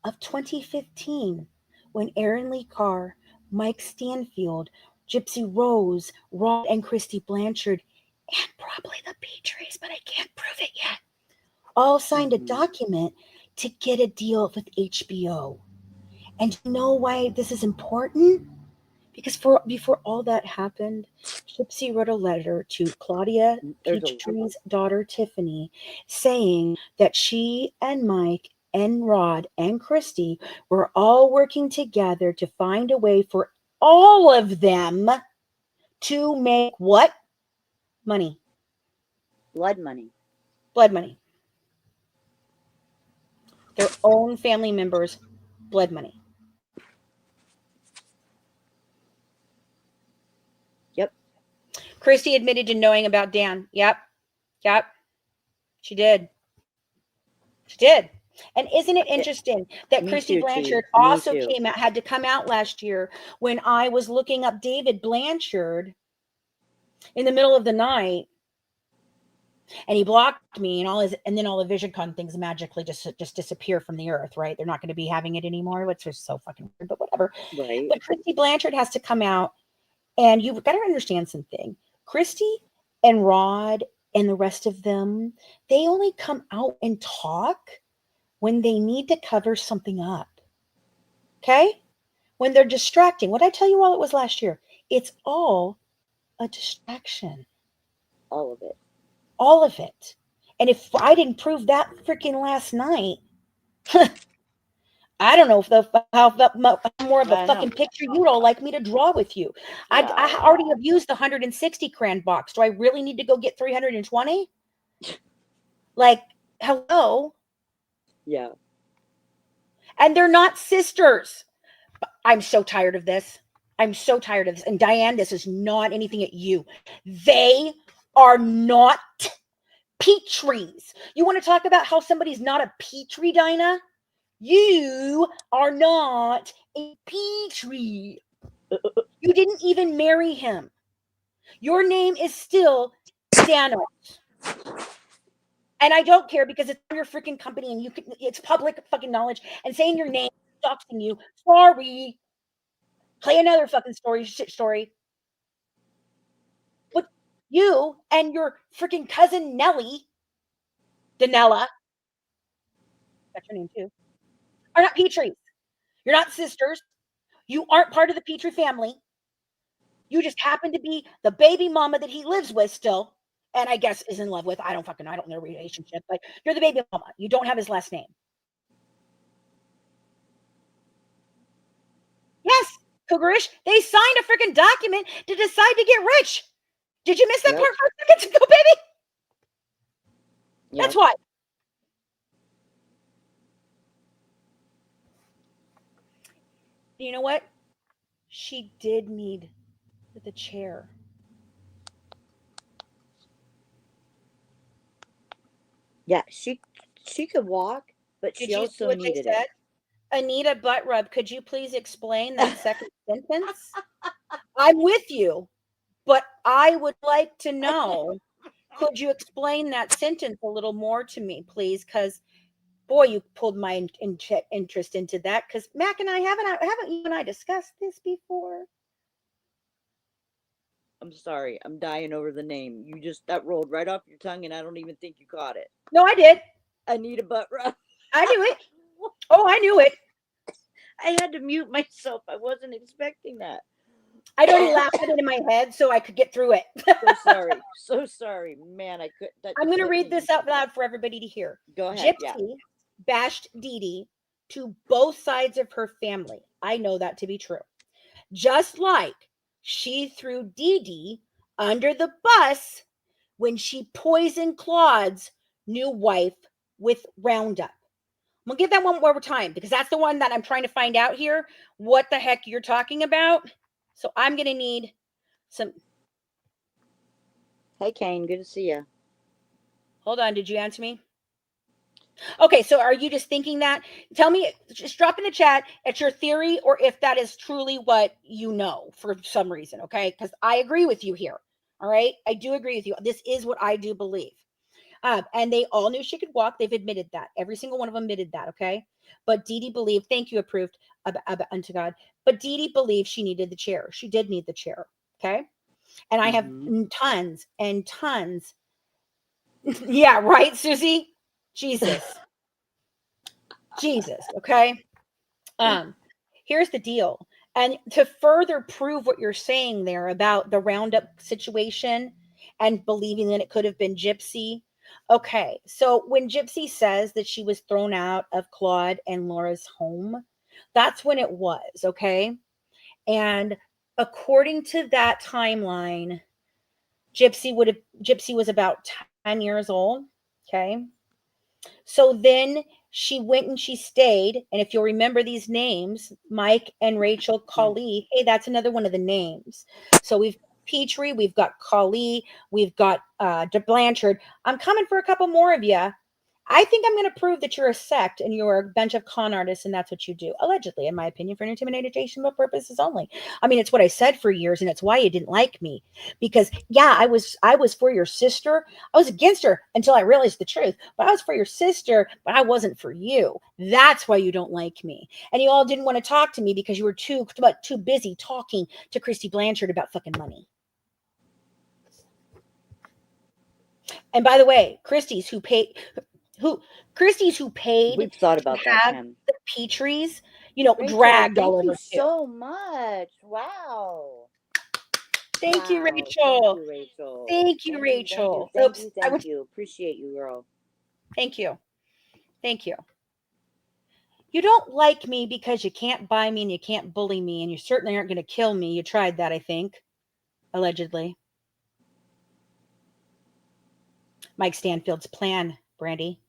of 2015, when Aaron Lee Carr, Mike Stanfield, Gypsy Rose, Rod and Christy Blanchard, and probably the Petries, but I can't prove it yet, all signed a document to get a deal with HBO. And you know why this is important? Because before all that happened, Gypsy wrote a letter to Claudia Peachtree's daughter, Tiffany, saying that she and Mike and Rod and Christy were all working together to find a way for all of them to make what? Money. Blood money. Blood money. Their own family members' blood money. Yep. Christy admitted to knowing about Dan. Yep. She did. And isn't it interesting that Christy Blanchard also had to come out last year when I was looking up David Blanchard in the middle of the night, and he blocked me, and then all the VisionCon things magically just disappear from the earth, right? They're not going to be having it anymore, which is so fucking weird, but whatever. Right. But Christy Blanchard has to come out, and you've got to understand something. Christy and Rod and the rest of them, they only come out and talk when they need to cover something up. Okay? When they're distracting. What I tell you all it was last year? It's all a distraction. All of it. All of it. And if I didn't prove that freaking last night, I don't know how more of a fucking picture you'd all like me to draw with you. Yeah. I already have used the 160 crayon box. Do I really need to go get 320? Like, hello? Yeah. And they're not sisters. I'm so tired of this. And Diane, this is not anything at you. They are not Petries. You want to talk about how somebody's not a Petrie, Dinah? You are not a Petrie. You didn't even marry him. Your name is still Stanos. And I don't care because it's your freaking company and it's public fucking knowledge, and saying your name is doxing you. Sorry. Play another fucking shit story. But you and your freaking cousin Nellie, Danella, that's your name too, are not Petries. You're not sisters. You aren't part of the Petrie family. You just happen to be the baby mama that he lives with still, and I guess is in love with. I don't know their relationship, but you're the baby mama. You don't have his last name. Yes. Cougarish. They signed a freaking document to decide to get rich. Did you miss that Yep. part for a second ago, baby? Yep. That's why. You know what? She did need the chair. Yeah, she could walk, but Did she you see also what they needed said? it. Anita Butt Rub, could you please explain that second sentence? I'm with you, but I would like to know, could you explain that sentence a little more to me, please? Because boy, you pulled my interest into that. Because Mac and I haven't you and I discussed this before? I'm sorry, I'm dying over the name. You just that rolled right off your tongue, and I don't even think you caught it. No, I did. Anita Butt Rub. I knew it. Oh, I knew it. I had to mute myself. I wasn't expecting that. I'd already laughed it in my head so I could get through it. So sorry. So sorry. Man, I could. I'm going to read this out loud for everybody to hear. Go ahead. Gypsy bashed Dee Dee to both sides of her family. I know that to be true. Just like she threw Dee Dee under the bus when she poisoned Claude's new wife with Roundup. I'm going to give that one more time because that's the one that I'm trying to find out here what the heck you're talking about. So I'm going to need some. Hey, Kane. Good to see you. Hold on. Did you answer me? Okay, so are you just thinking that? Tell me, just drop in the chat it's your theory or if that is truly what you know for some reason, okay? Because I agree with you here, all right? I do agree with you. This is what I do believe. And they all knew she could walk. They've admitted that. Every single one of them admitted that, okay? But Dee Dee believed, thank you, approved unto God. But Dee Dee believed she needed the chair. She did need the chair, okay? And I have tons and tons. Yeah, right, Susie? Jesus. Jesus, okay? Here's the deal. And to further prove what you're saying there about the Roundup situation and believing that it could have been Gypsy. Okay, so when Gypsy says that she was thrown out of Claude and Laura's home, that's when it was, okay? And according to that timeline, Gypsy was about 10 years old, okay? So then she went and she stayed. And if you'll remember these names, Mike and Rachel Colley, hey, that's another one of the names. So we've Petrie, we've got Colley, we've got Dee Blanchard. I'm coming for a couple more of you. I think I'm going to prove that you're a sect and you're a bunch of con artists and that's what you do. Allegedly, in my opinion, for intimidational purposes only. I mean, it's what I said for years and it's why you didn't like me. Because yeah, I was for your sister. I was against her until I realized the truth. But I was for your sister, but I wasn't for you. That's why you don't like me. And you all didn't want to talk to me because you were too busy talking to Dee Blanchard about fucking money. And by the way, Christie's who paid We've thought about to that, have Kim. the Petries, Rachel, dragged all thank over you so much. Wow. Thank you, Wow. Rachel. Thank you, Rachel. Thank you, Rachel. Thank Oops. you. Appreciate you, girl. Thank you. Thank you. You don't like me because you can't buy me and you can't bully me and you certainly aren't going to kill me. You tried that, I think. Allegedly. Mike Stanfield's plan, Brandy.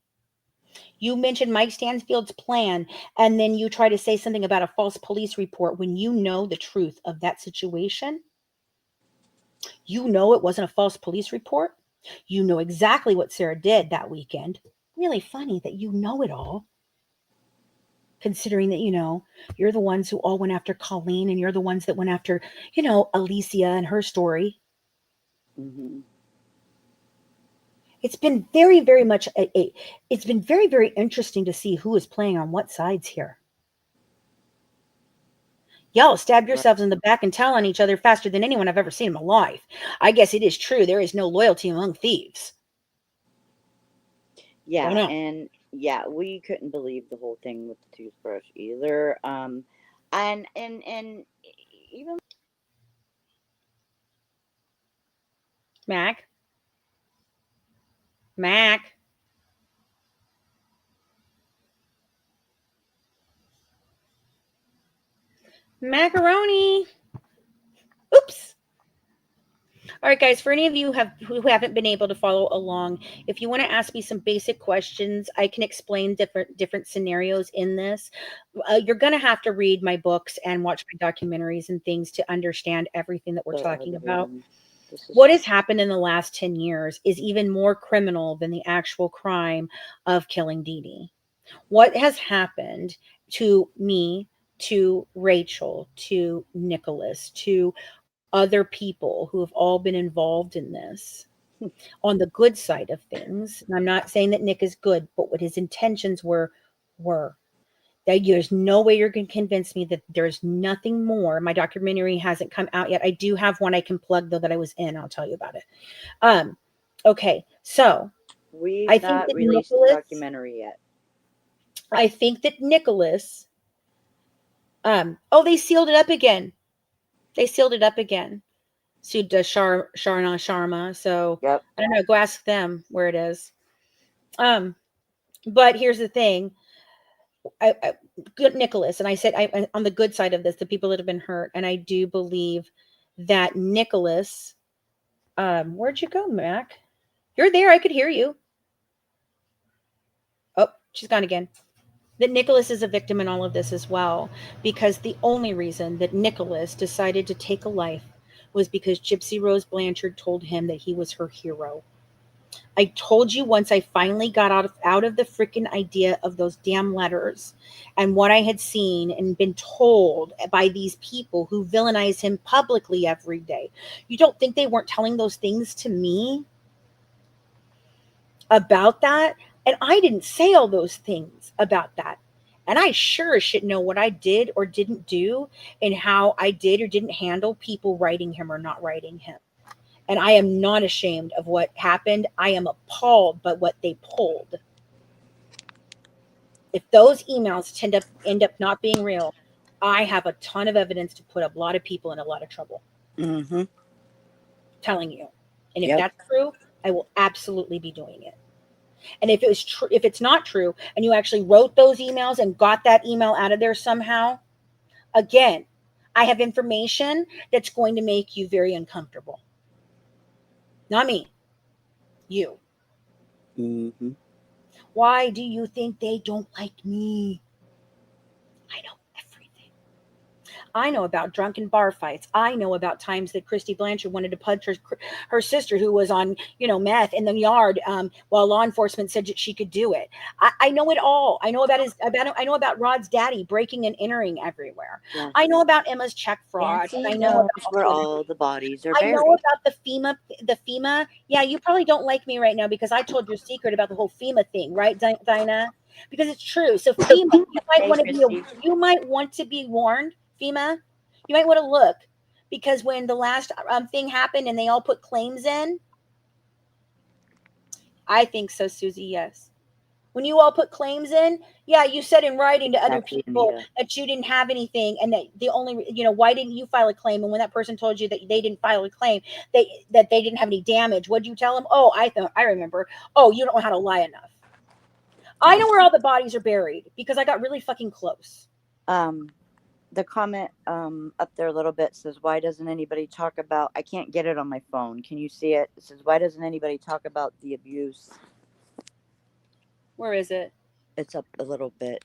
You mentioned Mike Stanfield's plan, and then you try to say something about a false police report when you know the truth of that situation. You know it wasn't a false police report. You know exactly what Sarah did that weekend. Really funny that you know it all. Considering that, you're the ones who all went after Colleen and you're the ones that went after, Alicia and her story. Mm-hmm. It's been very, very much it's been very, very interesting to see who is playing on what sides here. Y'all stab yourselves in the back and tell on each other faster than anyone I've ever seen in my life. I guess it is true. There is no loyalty among thieves. Yeah, and yeah, we couldn't believe the whole thing with the toothbrush either. And even Mac. Macaroni. Oops. All right, guys, for any of you who haven't been able to follow along, if you want to ask me some basic questions, I can explain different scenarios in this. You're going to have to read my books and watch my documentaries and things to understand everything that we're talking about. What has happened in the last 10 years is even more criminal than the actual crime of killing Dee Dee. What has happened to me, to Rachel, to Nicholas, to other people who have all been involved in this on the good side of things. And I'm not saying that Nick is good, but what his intentions were that there's no way you're going to convince me that there's nothing more. My documentary hasn't come out yet. I do have one I can plug though that I was in. I'll tell you about it. Okay, so we've not released the documentary yet. I think that Nicholas. They sealed it up again. Sued Sharna Sharma. So yep. I don't know. Go ask them where it is. But here's the thing. Good Nicholas, and I said I on the good side of this, the people that have been hurt, and I do believe that Nicholas. Where'd you go, Mac? You're there. I could hear you. Oh, she's gone again. That Nicholas is a victim in all of this as well, because the only reason that Nicholas decided to take a life was because Gypsy Rose Blanchard told him that he was her hero. I told you once I finally got out of the freaking idea of those damn letters and what I had seen and been told by these people who villainize him publicly every day. You don't think they weren't telling those things to me about that? And I didn't say all those things about that. And I sure as shit know what I did or didn't do and how I did or didn't handle people writing him or not writing him. And I am not ashamed of what happened. I am appalled by what they pulled. If those emails end up not being real, I have a ton of evidence to put a lot of people in a lot of trouble. Mm-hmm. Telling you. And if that's true, I will absolutely be doing it. And if it was true, if it's not true, and you actually wrote those emails and got that email out of there somehow, again, I have information that's going to make you very uncomfortable. Not me. You. Mm-hmm. Why do you think they don't like me? I know everything. I know about drunken bar fights. I know about times that Christy Blanchard wanted to punch her sister who was on, meth in the yard while law enforcement said that she could do it. I know it all. I know I know about Rod's daddy breaking and entering everywhere. Yes. I know about Emma's check fraud. I know about where all the bodies are buried. I know about the FEMA. Yeah, you probably don't like me right now because I told your secret about the whole FEMA thing, right, Dinah? Because it's true. So FEMA, you might want to be warned. FEMA, you might want to look, because when the last thing happened and they all put claims in, I think so, Susie, yes. When you all put claims in, yeah, you said in writing to other people that you didn't have anything, and that the only, why didn't you file a claim? And when that person told you that they didn't file a claim, that they didn't have any damage, what did you tell them? Oh, I remember. Oh, you don't know how to lie enough. I know where all the bodies are buried because I got really fucking close. The comment up there a little bit says, why doesn't anybody talk about, I can't get it on my phone. Can you see it? It says, why doesn't anybody talk about the abuse? Where is it? It's up a little bit.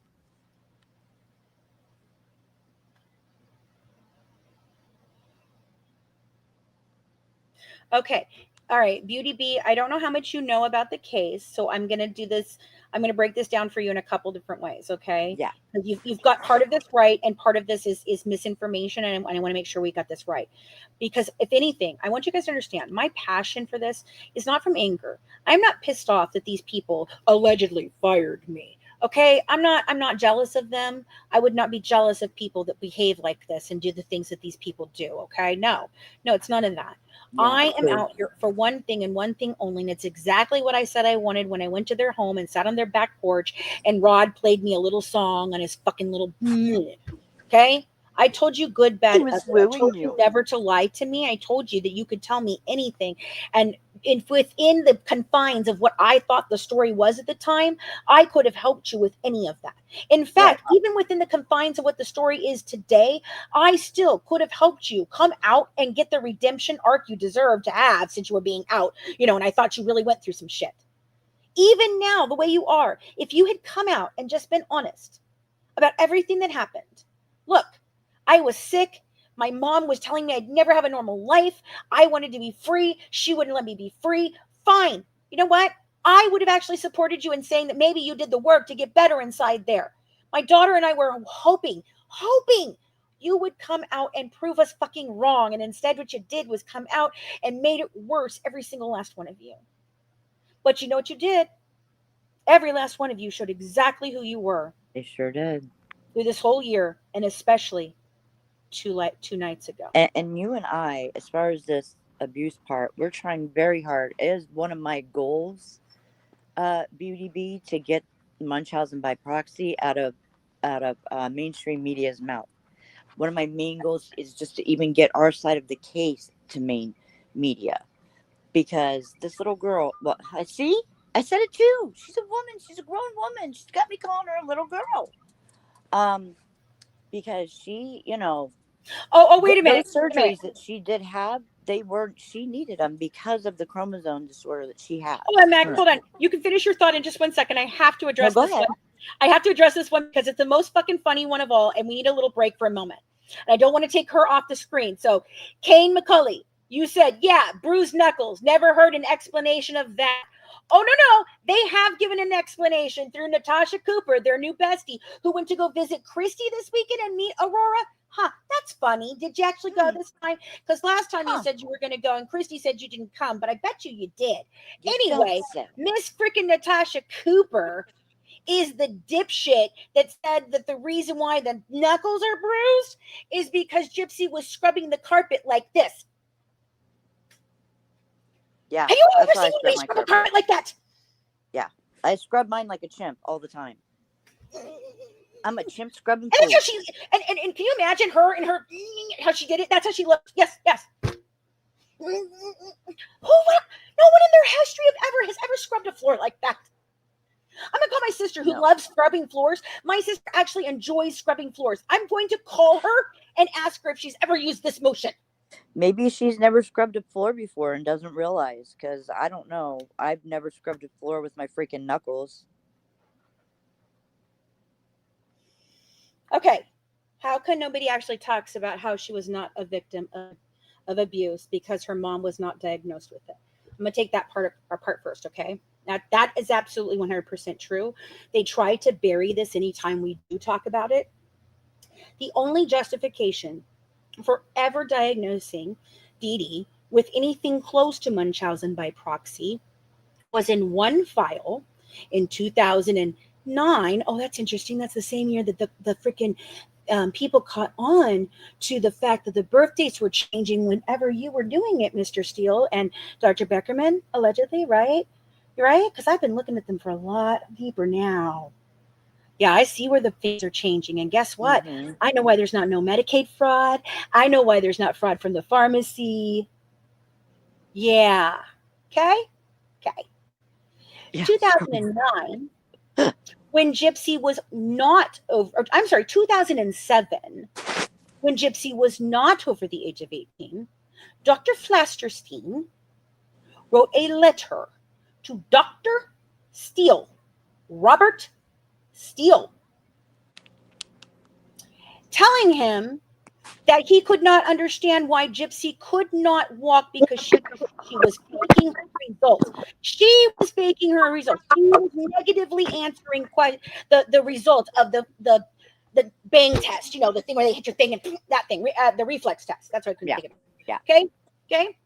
Okay. All right. Beauty Bee, I don't know how much you know about the case, so I'm going to do this. I'm going to break this down for you in a couple different ways, okay? Yeah. You've got part of this right, and part of this is misinformation, and I want to make sure we got this right. Because if anything, I want you guys to understand, my passion for this is not from anger. I'm not pissed off that these people allegedly fired me. Okay, I'm not jealous of them. I would not be jealous of people that behave like this and do the things that these people do. Okay, no, it's none of that. Yeah, I am out here for one thing and one thing only, and it's exactly what I said I wanted when I went to their home and sat on their back porch, and Rod played me a little song on his fucking little. Okay, I told you good, bad. I told you never to lie to me. I told you that you could tell me anything, and within the confines of what I thought the story was at the time, I could have helped you with any of that. In fact, even within the confines of what the story is today, I still could have helped you come out and get the redemption arc you deserve to have since you were being out, and I thought you really went through some shit. Even now, the way you are, if you had come out and just been honest about everything that happened. Look, I was sick. My mom was telling me I'd never have a normal life. I wanted to be free. She wouldn't let me be free. Fine. You know what? I would have actually supported you in saying that maybe you did the work to get better inside there. My daughter and I were hoping you would come out and prove us fucking wrong. And instead, what you did was come out and made it worse, every single last one of you. But you know what you did? Every last one of you showed exactly who you were. They sure did. Through this whole year, and especially two nights ago. And you and I, as far as this abuse part, we're trying very hard. It is one of my goals, Beauty B, to get Munchausen by proxy out of mainstream media's mouth. One of my main goals is just to even get our side of the case to main media, because this little girl. Well, I said it too. She's a woman. She's a grown woman. She's got me calling her a little girl. Because she, wait a minute. Those surgeries that she did have, she needed them because of the chromosome disorder that she had. Oh, Mag, hold on. You can finish your thought in just 1 second. I have to address this one. I have to address this one because it's the most fucking funny one of all, and we need a little break for a moment. And I don't want to take her off the screen. So, Kane McCulley, you said, yeah, bruised knuckles. Never heard an explanation of that. Oh, no. They have given an explanation through Natasha Cooper, their new bestie, who went to go visit Christy this weekend and meet Aurora. That's funny. Did you actually go this time? Because last time you said you were going to go and Christy said you didn't come, but I bet you did. Anyway, Miss freaking Natasha Cooper is the dipshit that said that the reason why the knuckles are bruised is because Gypsy was scrubbing the carpet like this. Yeah. Have you ever seen me scrub a carpet like that? Yeah. I scrub mine like a chimp all the time. I'm a chimp scrubbing. And then and can you imagine her and her how she did it? That's how she looked. Yes. No one in their history has ever scrubbed a floor like that. I'm gonna call my sister who loves scrubbing floors. My sister actually enjoys scrubbing floors. I'm going to call her and ask her if she's ever used this motion. Maybe she's never scrubbed a floor before and doesn't realize, because I don't know. I've never scrubbed a floor with my freaking knuckles. Okay. How come nobody actually talks about how she was not a victim of abuse because her mom was not diagnosed with it? I'm going to take that part first, okay? Now, that is absolutely 100% true. They try to bury this anytime we do talk about it. The only justification for ever diagnosing Dee Dee with anything close to Munchausen by proxy was in one file in 2009. Oh, that's interesting. That's the same year that the freaking people caught on to the fact that the birth dates were changing whenever you were doing it, Mr. Steele and Dr. Beckerman, allegedly, right? You're right? Because I've been looking at them for a lot deeper now. Yeah, I see where the things are changing. And guess what? Mm-hmm. I know why there's not no Medicaid fraud. I know why there's not fraud from the pharmacy. Yeah. Okay? Yeah. 2009, when Gypsy was not over, 2007, when Gypsy was not over the age of 18, Dr. Flasterstein wrote a letter to Dr. Steele, Robert Steele, telling him that he could not understand why Gypsy could not walk because she was faking her results. She was faking her results. She was negatively answering the results of the bang test, the thing where they hit your thing and that thing, the reflex test. That's what I couldn't think of. Yeah. Okay.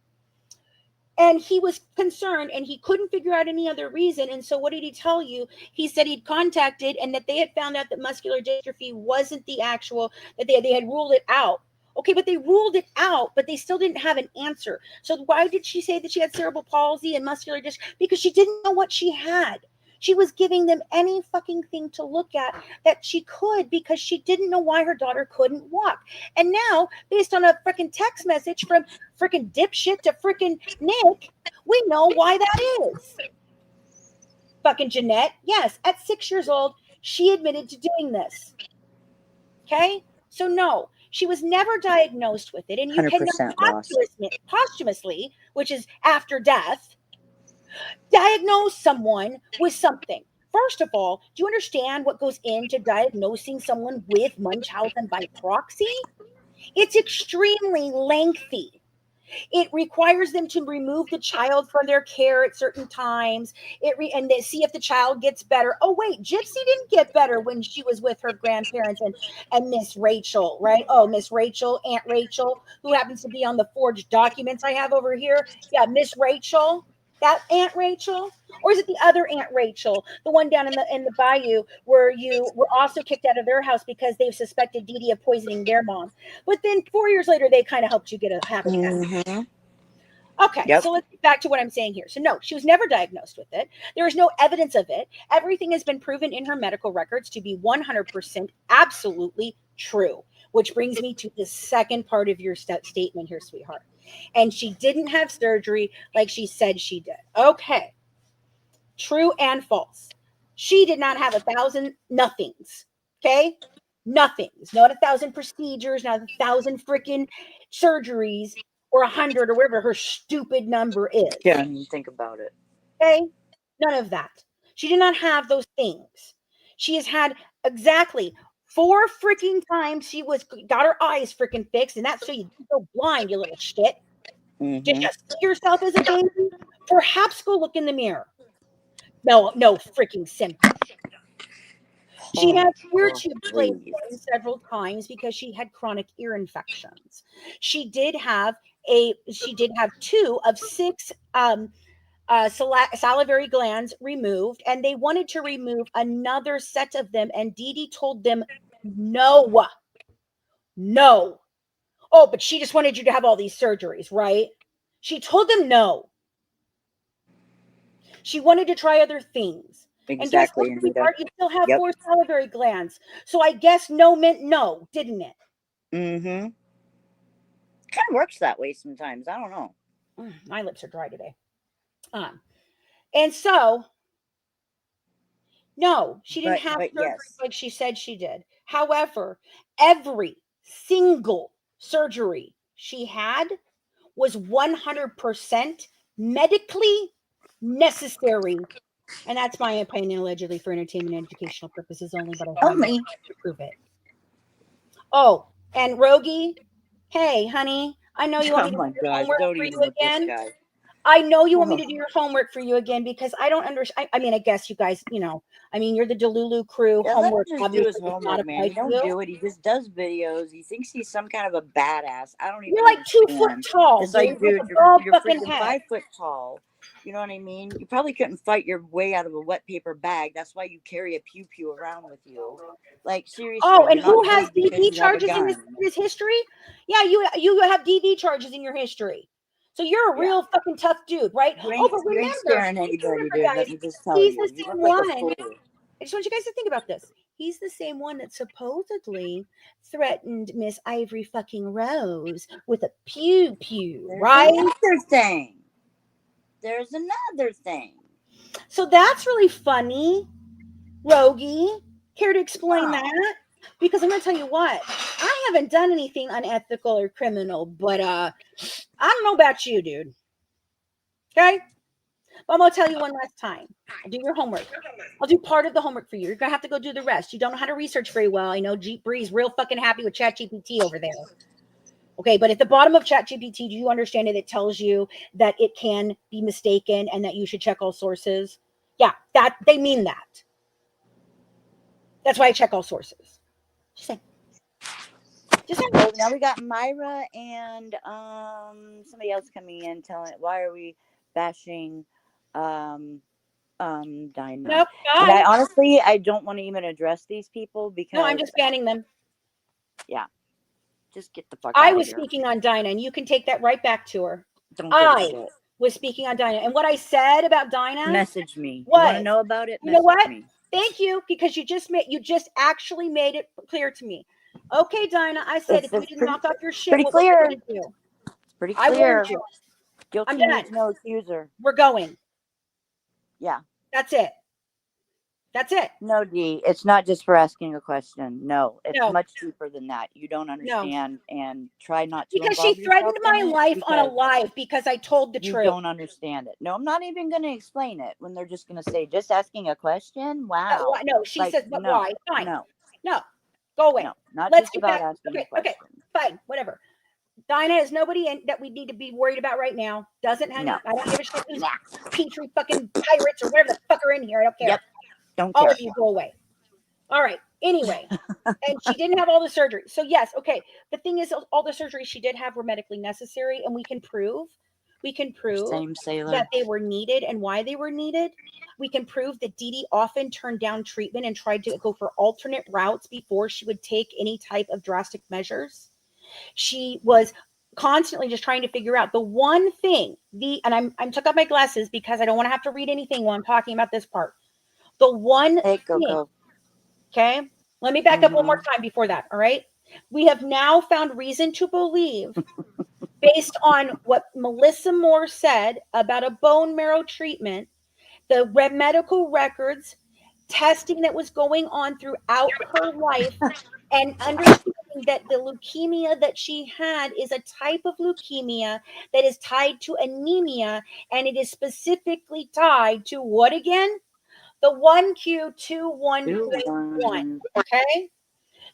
And he was concerned and he couldn't figure out any other reason. And so what did he tell you? He said he'd contacted and that they had found out that muscular dystrophy wasn't the actual, that they had ruled it out. Okay, but they ruled it out, but they still didn't have an answer. So why did she say that she had cerebral palsy and muscular dystrophy? Because she didn't know what she had. She was giving them any fucking thing to look at that she could because she didn't know why her daughter couldn't walk. And now, based on a freaking text message from freaking dipshit to freaking Nick, we know why that is. Fucking Jeanette, yes, at 6 years old, she admitted to doing this. Okay? So, no, she was never diagnosed with it. And you cannot 100% Ross. posthumously, which is after death, diagnose someone with something. First of all, do you understand what goes into diagnosing someone with Munchausen by proxy? It's extremely lengthy. It requires them to remove the child from their care at certain times. And they see if the child gets better. Oh wait, Gypsy didn't get better when she was with her grandparents and Miss Rachel, right? Oh, Miss Rachel, Aunt Rachel, who happens to be on the forged documents I have over here. Yeah, Miss Rachel. That Aunt Rachel, or is it the other Aunt Rachel, the one down in the bayou where you were also kicked out of their house because they suspected Dee Dee of poisoning their mom? But then 4 years later, they kind of helped you get a habitat. Mm-hmm. Okay, Yep. so let's get back to what I'm saying here. So no, she was never diagnosed with it. There is no evidence of it. Everything has been proven in her medical records to be 100% absolutely true, which brings me to the second part of your statement here, sweetheart. And she didn't have surgery like she said she did. Okay, true and false. She did not have 1,000 nothings. Okay, nothings. Not 1,000 procedures, not 1,000 freaking surgeries, or 100 or whatever her stupid number is. Yeah, I mean, think about it. Okay, none of that. She did not have those things. She has had exactly 4 freaking times she got her eyes freaking fixed, and that's so you don't go blind, you little shit. Mm-hmm. Did you see yourself as a baby? Perhaps go look in the mirror. No freaking symptoms. She had ear tubes placed in several times because she had chronic ear infections. She did have 2 of 6 salivary glands removed, and they wanted to remove another set of them, and Dee Dee told them no. Oh, but she just wanted you to have all these surgeries, right? She told them no. She wanted to try other things. Exactly. And guess what, sweetheart? You still have Yep. 4 salivary glands. So I guess no meant no, didn't it? Mm-hmm. Kind of works that way sometimes. I don't know. My lips are dry today. And so, no, she didn't have surgery like she said she did. However, every single surgery she had was 100% medically necessary. And that's my opinion, allegedly for entertainment and educational purposes only, but I have to prove it. Oh, and Rogie, hey, honey, I know you want me to do your homework for you again. I know you want me to do your homework for you again because I don't understand. I mean, I guess you guys, you're the Delulu crew. Yeah, homework, let him just do his homework, man. He don't do it. He just does videos. He thinks he's some kind of a badass. I don't even. You're like 2 foot tall. It's like, dude, you're freaking 5 foot tall. You know what I mean? You probably couldn't fight your way out of a wet paper bag. That's why you carry a pew pew around with you. Like, seriously. Oh, and who has DD charges in his history? Yeah, you have DD charges in your history. So you're a real fucking tough dude, right? You but remember, ain't scaring anybody, dude. guys, let me just tell he's you. The same one. I just want you guys to think about this. He's the same one that supposedly threatened Miss Ivory fucking Rose with a pew pew, right? There's another thing. So that's really funny, Rogie. Care to explain that? Because I'm going to tell you what, I haven't done anything unethical or criminal, but I don't know about you, dude. Okay? But I'm going to tell you one last time. I'll do your homework. I'll do part of the homework for you. You're going to have to go do the rest. You don't know how to research very well. I know Jeep Bree's real fucking happy with ChatGPT over there. Okay, but at the bottom of ChatGPT, do you understand it? It tells you that it can be mistaken and that you should check all sources. Yeah, that they mean that. That's why I check all sources. Just saying. Well, now we got Myra and somebody else coming in telling why are we bashing Dinah? Nope. And I don't want to even address these people because I'm just banning them. Yeah. Just get the fuck out of here. I was speaking on Dinah, and you can take that right back to her. Don't give a shit. was speaking on Dinah. And what I said about Dinah, Message me. You What? want to know about it? You know Message what? me. thank you, because you just actually made it clear to me. Okay, Dinah, I said if you It's didn't knock off your shit, pretty what was clear. I going to do? It's pretty I clear. warned you. Guilty I'm done. needs no accuser. We're going. Yeah. That's it. That's it. No, Dee, it's not just for asking a question. No, it's No. much deeper than that. You don't understand, and try not to Because she involve threatened yourself my in it life on a because live because I told the you truth. don't understand it. No, I'm not even going to explain it when they're just going to say, just asking a question. Wow. No, she Like, says, but no, why? Fine. no, No, go away. no, not Let's just get about back. asking a Okay, question. fine, whatever. Dinah is nobody that we need to be worried about right now. Doesn't have No. I don't give a shit who's Petri fucking pirates or whatever the fuck are in here. I don't care. Yep. Don't All care. of you go away. All right. Anyway, and she didn't have all the surgery. So yes, okay. The thing is, all the surgeries she did have were medically necessary, and we can prove Same sailor. that they were needed and why they were needed. We can prove that Dee Dee often turned down treatment and tried to go for alternate routes before she would take any type of drastic measures. She was constantly just trying to figure out the one thing. And I took off my glasses because I don't want to have to read anything while I'm talking about this part. The one Hey, thing. Coco. Okay, let me back up one more time before that. All right, we have now found reason to believe, based on what Melissa Moore said about a bone marrow treatment, the medical records, testing that was going on throughout her life, and understanding that the leukemia that she had is a type of leukemia that is tied to anemia, and it is specifically tied to what again? The 1Q21.1. Okay?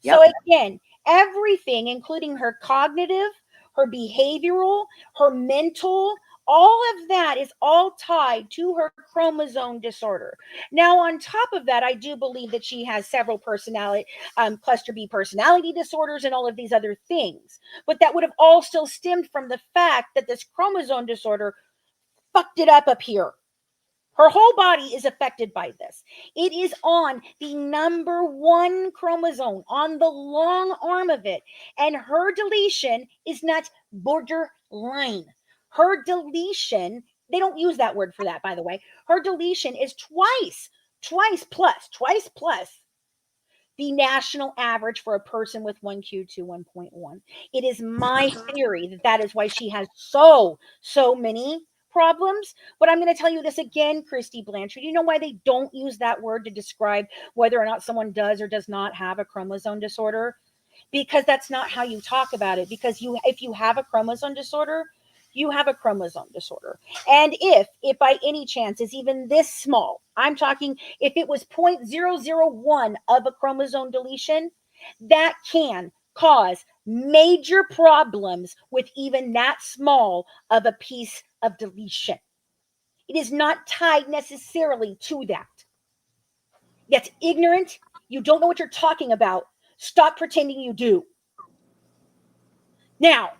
Yep. So again, everything, including her cognitive, her behavioral, her mental, all of that is all tied to her chromosome disorder. Now, on top of that, I do believe that she has several personality, cluster B personality disorders and all of these other things. But that would have all still stemmed from the fact that this chromosome disorder fucked it up here. Her whole body is affected by this. It is on the number 1 chromosome, on the long arm of it. And her deletion is not borderline. Her deletion, they don't use that word for that, by the way. Her deletion is twice plus the national average for a person with 1Q21.1. It is my theory that that is why she has so many problems. But I'm going to tell you this again, Christy Blanchard. You know why they don't use that word to describe whether or not someone does or does not have a chromosome disorder? Because that's not how you talk about it. Because if you have a chromosome disorder, you have a chromosome disorder. And if by any chance is even this small, I'm talking if it was 0.001 of a chromosome deletion, that can cause major problems with even that small of a piece of deletion. It is not tied necessarily to that. That's ignorant. You don't know what you're talking about. Stop pretending you do. Now,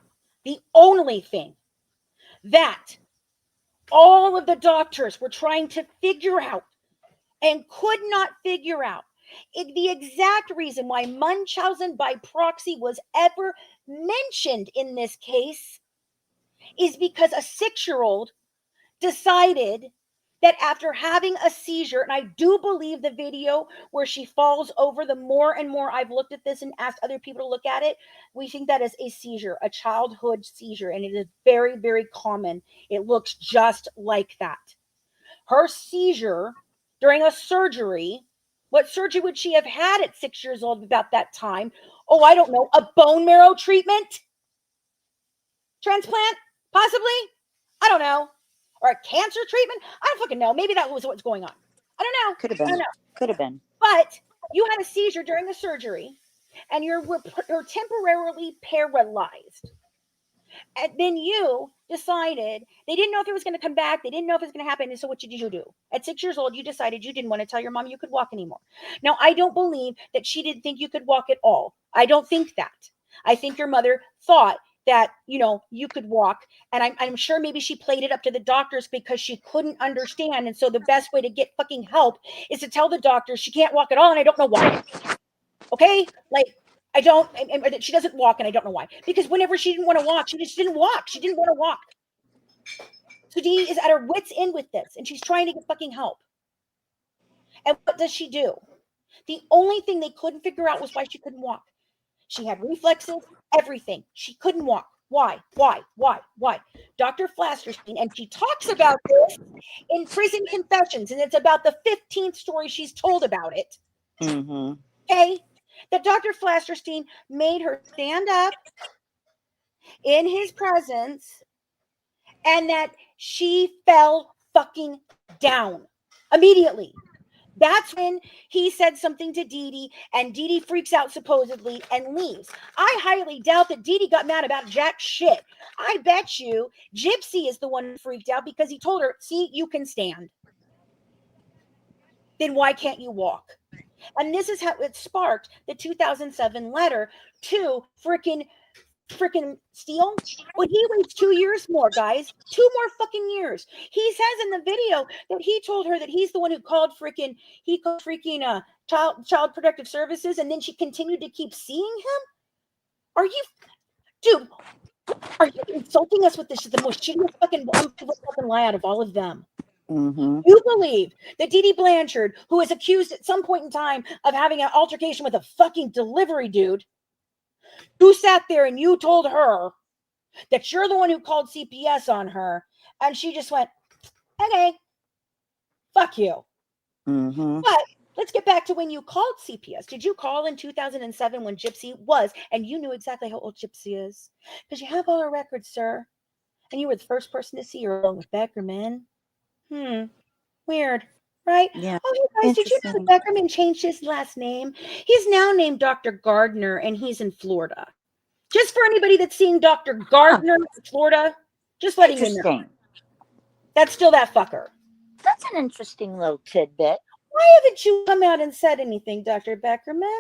the only thing that all of the doctors were trying to figure out and could not figure out the exact reason why Munchausen by proxy was ever mentioned in this case is because a 6-year-old decided that after having a seizure, and I do believe the video where she falls over, the more and more I've looked at this and asked other people to look at it, we think that is a seizure, a childhood seizure, and it is very, very common. It looks just like that. Her seizure during a surgery, what surgery would she have had at 6 years old about that time? Oh, I don't know, a bone marrow treatment? Transplant? Possibly? I don't know. Or a cancer treatment? I don't fucking know. Maybe that was what's going on. I don't know. Could have been. I don't know. Could have been. But you had a seizure during a surgery and you're temporarily paralyzed. And then you decided they didn't know if it was going to come back. They didn't know if it was going to happen. And so what did you do? At 6 years old, you decided you didn't want to tell your mom you could walk anymore. Now, I don't believe that she didn't think you could walk at all. I don't think that. I think your mother thought that, you could walk. And I'm sure maybe she played it up to the doctors because she couldn't understand. And so the best way to get fucking help is to tell the doctors she can't walk at all. And I don't know why. Okay? Like, I don't, and she doesn't walk, and I don't know why. Because whenever she didn't want to walk, she just didn't walk. She didn't want to walk. So Dee is at her wit's end with this, and she's trying to get fucking help. And what does she do? The only thing they couldn't figure out was why she couldn't walk. She had reflexes, everything. She couldn't walk. Why? Dr. Flasterstein, and she talks about this in Prison Confessions, and it's about the 15th story she's told about it. Mm-hmm. Okay? That Dr. Flasterstein made her stand up in his presence, and that she fell fucking down immediately. That's when he said something to Dee Dee, and Dee Dee freaks out supposedly and leaves. I highly doubt that Dee Dee got mad about jack shit. I bet you Gypsy is the one who freaked out because he told her, see, you can stand. Then why can't you walk? And this is how it sparked the 2007 letter to freaking Steele. Well, he waits 2 years more, guys. 2 more fucking years. He says in the video that he told her that he's the one who called child protective services, and then she continued to keep seeing him. Are you, dude? Are you insulting us with this? The most shittiest fucking lie out of all of them. Mm-hmm. You believe that Dee Dee Blanchard, who was accused at some point in time of having an altercation with a fucking delivery dude, you sat there and you told her that you're the one who called CPS on her, and she just went, okay, fuck you. Mm-hmm. But let's get back to when you called CPS. Did you call in 2007 when Gypsy was, and you knew exactly how old Gypsy is? Because you have all her records, sir. And you were the first person to see her along with Beckerman. Weird, right? Yeah. Oh, you guys, did you know that Beckerman changed his last name? He's now named Dr. Gardner, and he's in Florida. Just for anybody that's seeing Dr. Gardner in Florida, just letting you know. That's still that fucker. That's an interesting little tidbit. Why haven't you come out and said anything, Dr. Beckerman?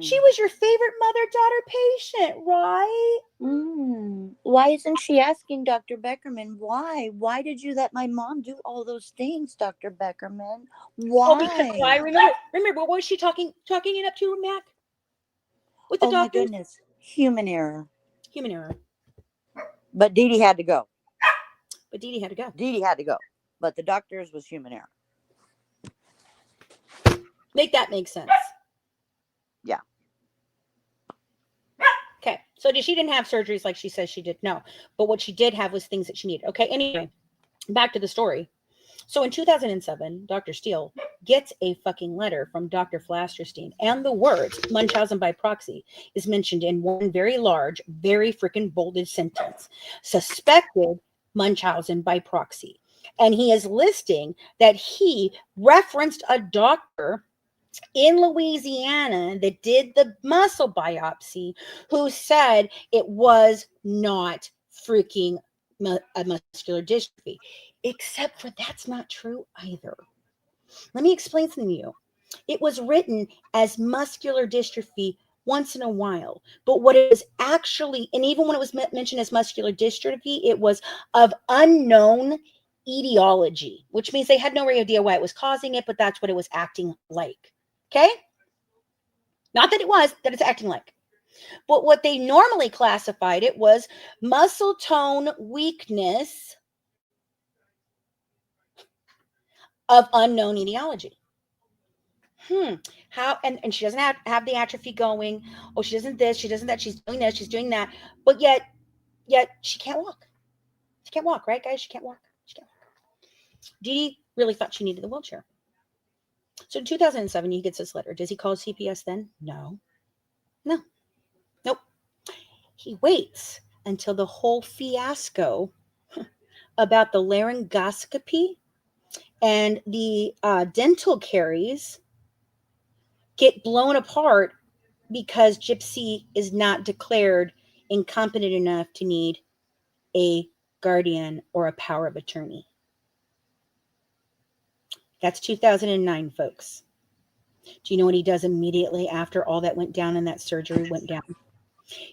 She was your favorite mother-daughter patient, right? Why isn't she asking Dr. Beckerman why? Why did you let my mom do all those things, Dr. Beckerman? Why? Oh, because why? Remember, what was she talking it up to, Mac? With the doctor? My goodness. Human error. Human error. But Dee Dee had to go. But Dee Dee had to go. Dee Dee had to go. But the doctor's was human error. Make that make sense. Yeah. Okay. So she didn't have surgeries like she says she did. No. But what she did have was things that she needed. Okay. Anyway, back to the story. So in 2007, Dr. Steele gets a fucking letter from Dr. Flasterstein, and the words Munchausen by proxy is mentioned in one very large, very freaking bolded sentence. Suspected Munchausen by proxy. And he is listing that he referenced a doctor in Louisiana that did the muscle biopsy who said it was not freaking a muscular dystrophy. Except for that's not true either. Let me explain something to you. It was written as muscular dystrophy once in a while, but what it was actually, and even when it was mentioned as muscular dystrophy, it was of unknown etiology, which means they had no idea why it was causing it, but that's what it was acting like. Okay? Not that it was, that it's acting like. But what they normally classified it was muscle tone weakness of unknown etiology. How, and she doesn't have the atrophy going. Oh, she doesn't this, she doesn't that, she's doing this, she's doing that. But yet she can't walk. She can't walk, right, guys? She can't walk. Dee Dee really thought she needed the wheelchair. So in 2007, he gets this letter. Does he call CPS then? No. Nope. He waits until the whole fiasco about the laryngoscopy and the dental caries get blown apart because Gypsy is not declared incompetent enough to need a guardian or a power of attorney. That's 2009, folks. Do you know what he does immediately after all that went down and that surgery went down?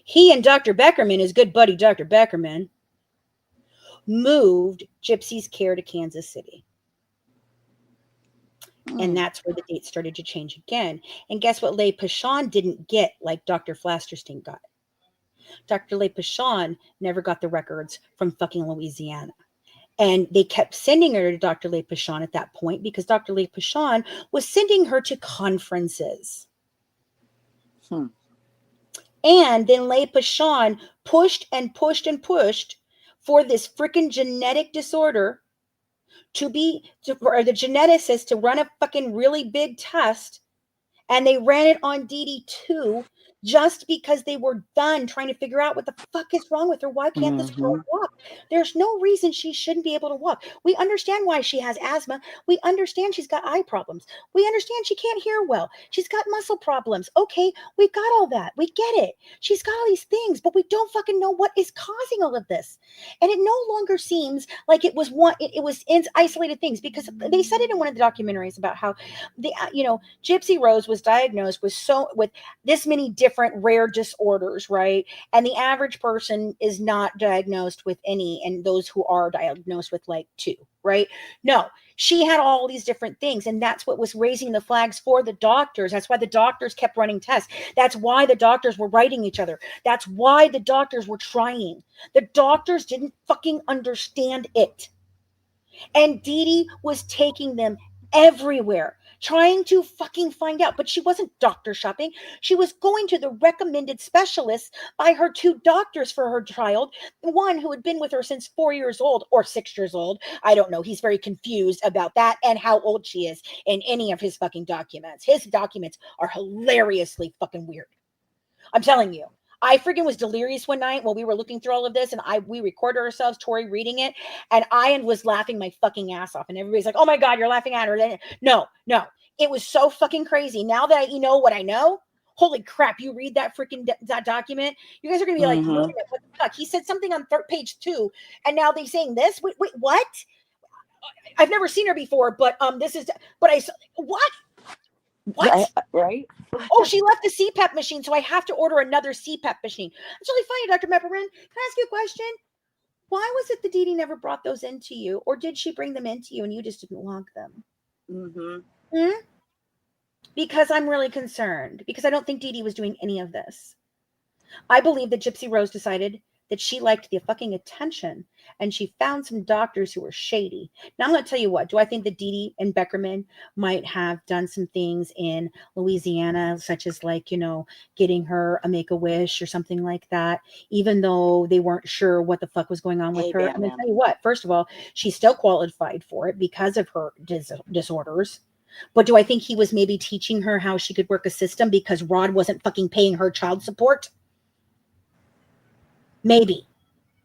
He and Dr. Beckerman, his good buddy Dr. Beckerman, moved Gypsy's care to Kansas City. And that's where the date started to change again. And guess what Leigh Pichon didn't get like Dr. Flasterstein got? Dr. Leigh Pichon never got the records from fucking Louisiana. And they kept sending her to Dr. Le Pichon at that point because Dr. Le Pichon was sending her to conferences. And then Le Pichon pushed and pushed and pushed for this freaking genetic disorder for the geneticist to run a fucking really big test. And they ran it on Dee Dee too, just because they were done trying to figure out what the fuck is wrong with her. Why can't this girl walk? There's no reason she shouldn't be able to walk. We understand why she has asthma. We understand she's got eye problems. We understand she can't hear well. She's got muscle problems. Okay, we got all that. We get it. She's got all these things, but we don't fucking know what is causing all of this. And it no longer seems like it was isolated things, because they said it in one of the documentaries about how Gypsy Rose was diagnosed with this many different rare disorders, right? And the average person is not diagnosed with any, and those who are diagnosed with like 2, right? No, she had all these different things, and that's what was raising the flags for the doctors. That's why the doctors kept running tests. That's why the doctors were writing each other. That's why the doctors were trying. The doctors didn't fucking understand it. And Dee Dee was taking them everywhere, trying to fucking find out. But she wasn't doctor shopping. She was going to the recommended specialists by her 2 doctors for her child. One who had been with her since 4 years old or 6 years old. I don't know. He's very confused about that and how old she is in any of his fucking documents. His documents are hilariously fucking weird. I'm telling you. I freaking was delirious one night while we were looking through all of this, and we recorded ourselves, Tori reading it, and I was laughing my fucking ass off, and everybody's like, oh my God, you're laughing at her. No, it was so fucking crazy. Now that you know what I know, holy crap, you read that freaking that document, you guys are going to be like, wait a minute, what the fuck? He said something on page 2, and now they're saying this? Wait, what? I've never seen her before, but what? What? Right? Oh, she left the CPAP machine, so I have to order another CPAP machine. It's really funny, Dr. Peppermint. Can I ask you a question? Why was it that Dee Dee never brought those into you? Or did she bring them into you and you just didn't want them? Because I'm really concerned. Because I don't think Dee Dee was doing any of this. I believe that Gypsy Rose decided that she liked the fucking attention, and she found some doctors who were shady. Now, I'm going to tell you what. Do I think that Dee Dee and Beckerman might have done some things in Louisiana, such as getting her a Make-A-Wish or something like that, even though they weren't sure what the fuck was going on with her? I'm going to tell you what. First of all, she's still qualified for it because of her disorders. But do I think he was maybe teaching her how she could work a system because Rod wasn't fucking paying her child support? Maybe.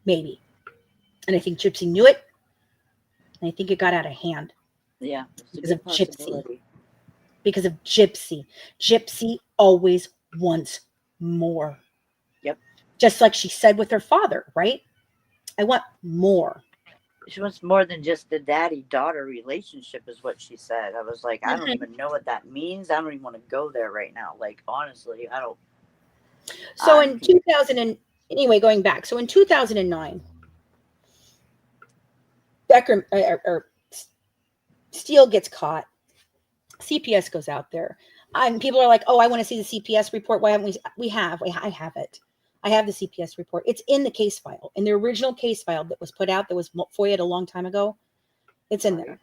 And I think Gypsy knew it. And I think it got out of hand. Yeah. Because of Gypsy. Because of Gypsy. Gypsy always wants more. Yep. Just like she said with her father, right? I want more. She wants more than just the daddy-daughter relationship is what she said. I was like, I don't even know what that means. I don't even want to go there right now. Like, honestly, I don't. So in 2000 anyway, going back. So in 2009, Steele gets caught. CPS goes out there. And people are like, oh, I want to see the CPS report. Why haven't we? I have it. I have the CPS report. It's in the case file. In the original case file that was put out, that was FOIA'd a long time ago. It's in there.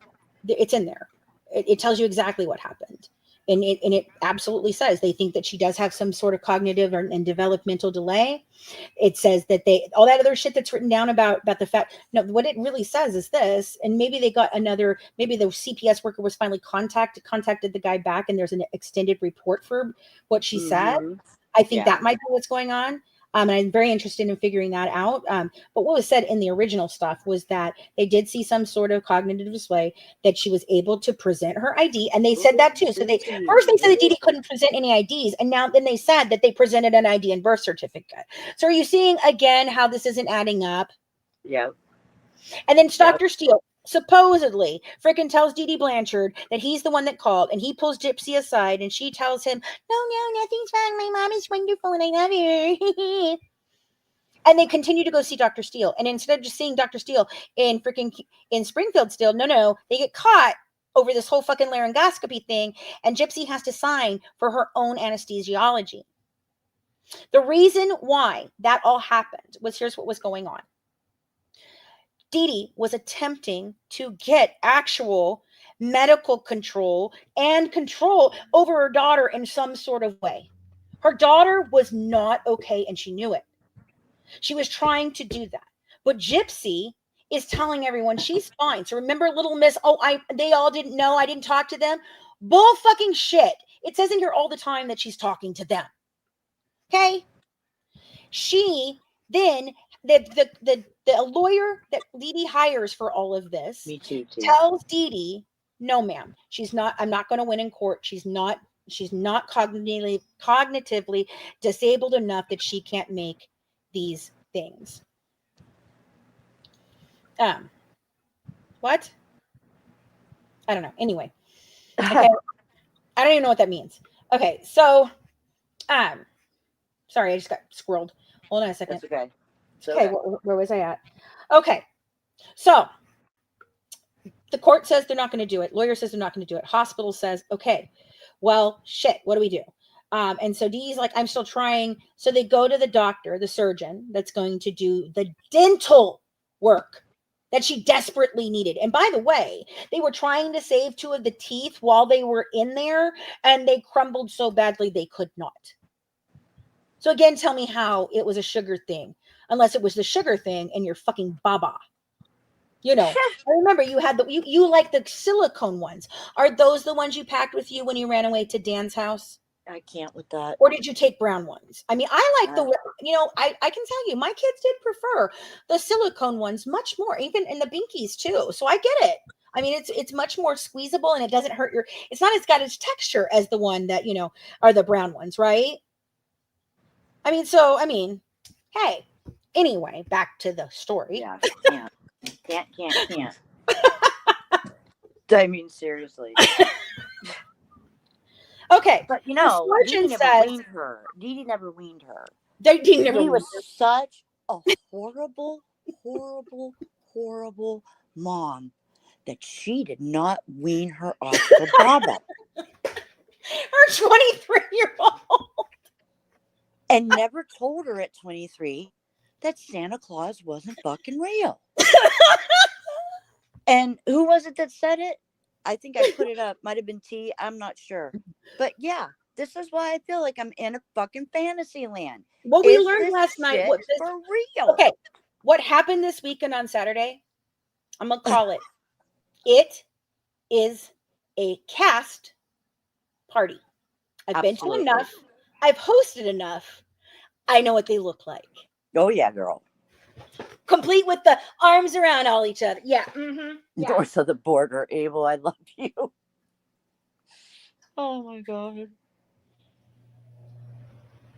It's in there. It tells you exactly what happened. And it absolutely says they think that she does have some sort of cognitive and developmental delay. It says that all that other shit that's written down about the fact. No, what it really says is this. And maybe they got maybe the CPS worker was finally contacted the guy back, and there's an extended report for what she said. I think that might be what's going on. And I'm very interested in figuring that out. But what was said in the original stuff was that they did see some sort of cognitive display, that she was able to present her ID. And they said that too. So first they said that Dee Dee couldn't present any IDs. And then they said that they presented an ID and birth certificate. So are you seeing again how this isn't adding up? Yeah. And then Dr. Steele supposedly freaking tells Dee Dee Blanchard that he's the one that called, and he pulls Gypsy aside and she tells him, no, nothing's wrong. My mom is wonderful and I love her. And they continue to go see Dr. Steele. And instead of just seeing Dr. Steele in Springfield still, no, they get caught over this whole fucking laryngoscopy thing. And Gypsy has to sign for her own anesthesiology. The reason why that all happened was, here's what was going on. Dee Dee was attempting to get actual medical control and control over her daughter in some sort of way. Her daughter was not okay, and she knew it. She was trying to do that. But Gypsy is telling everyone she's fine. So remember little miss, they all didn't know, I didn't talk to them. Bull fucking shit. It says in here all the time that she's talking to them. Okay? She then the lawyer that Dee Dee hires for all of this Me too. tells Dee Dee, no, ma'am, I'm not going to win in court. She's not cognitively disabled enough that she can't make these things. What? I don't know. Anyway. Okay. I don't even know what that means. Okay, so sorry, I just got squirreled. Hold on a second. That's okay. Okay, where was I at? Okay, so the court says they're not going to do it. Lawyer says they're not going to do it. Hospital says, okay, well, shit, what do we do? And so Dee's like, I'm still trying. So they go to the doctor, the surgeon that's going to do the dental work that she desperately needed. And by the way, they were trying to save 2 of the teeth while they were in there, and they crumbled so badly they could not. So again, tell me how it was a sugar thing, unless it was the sugar thing and you're fucking baba. You know, I remember you had you like the silicone ones. Are those the ones you packed with you when you ran away to Dan's house? I can't with that. Or did you take brown ones? I mean, I like I can tell you, my kids did prefer the silicone ones much more, even in the binkies too. So I get it. I mean, it's much more squeezable and it doesn't hurt it's not as got its texture as the one that, are the brown ones, right? Hey, anyway, back to the story. Yeah, can't. I mean, seriously. Okay, but Dee Dee never weaned her. Dee Dee was such a horrible, horrible, horrible mom that she did not wean her off the baba. Her 23-year-old. And never told her at 23 that Santa Claus wasn't fucking real. And who was it that said it? I think I put it up. Might have been T. I'm not sure. But yeah, this is why I feel like I'm in a fucking fantasy land. What we learned last night was for real. Okay, what happened this weekend on Saturday? I'm gonna call it. It is a cast party. I've been to enough. I've hosted enough. I know what they look like. Oh yeah, girl. Complete with the arms around all each other. Yeah. Mm-hmm. Yeah. North of the border, Abel. I love you. Oh my God.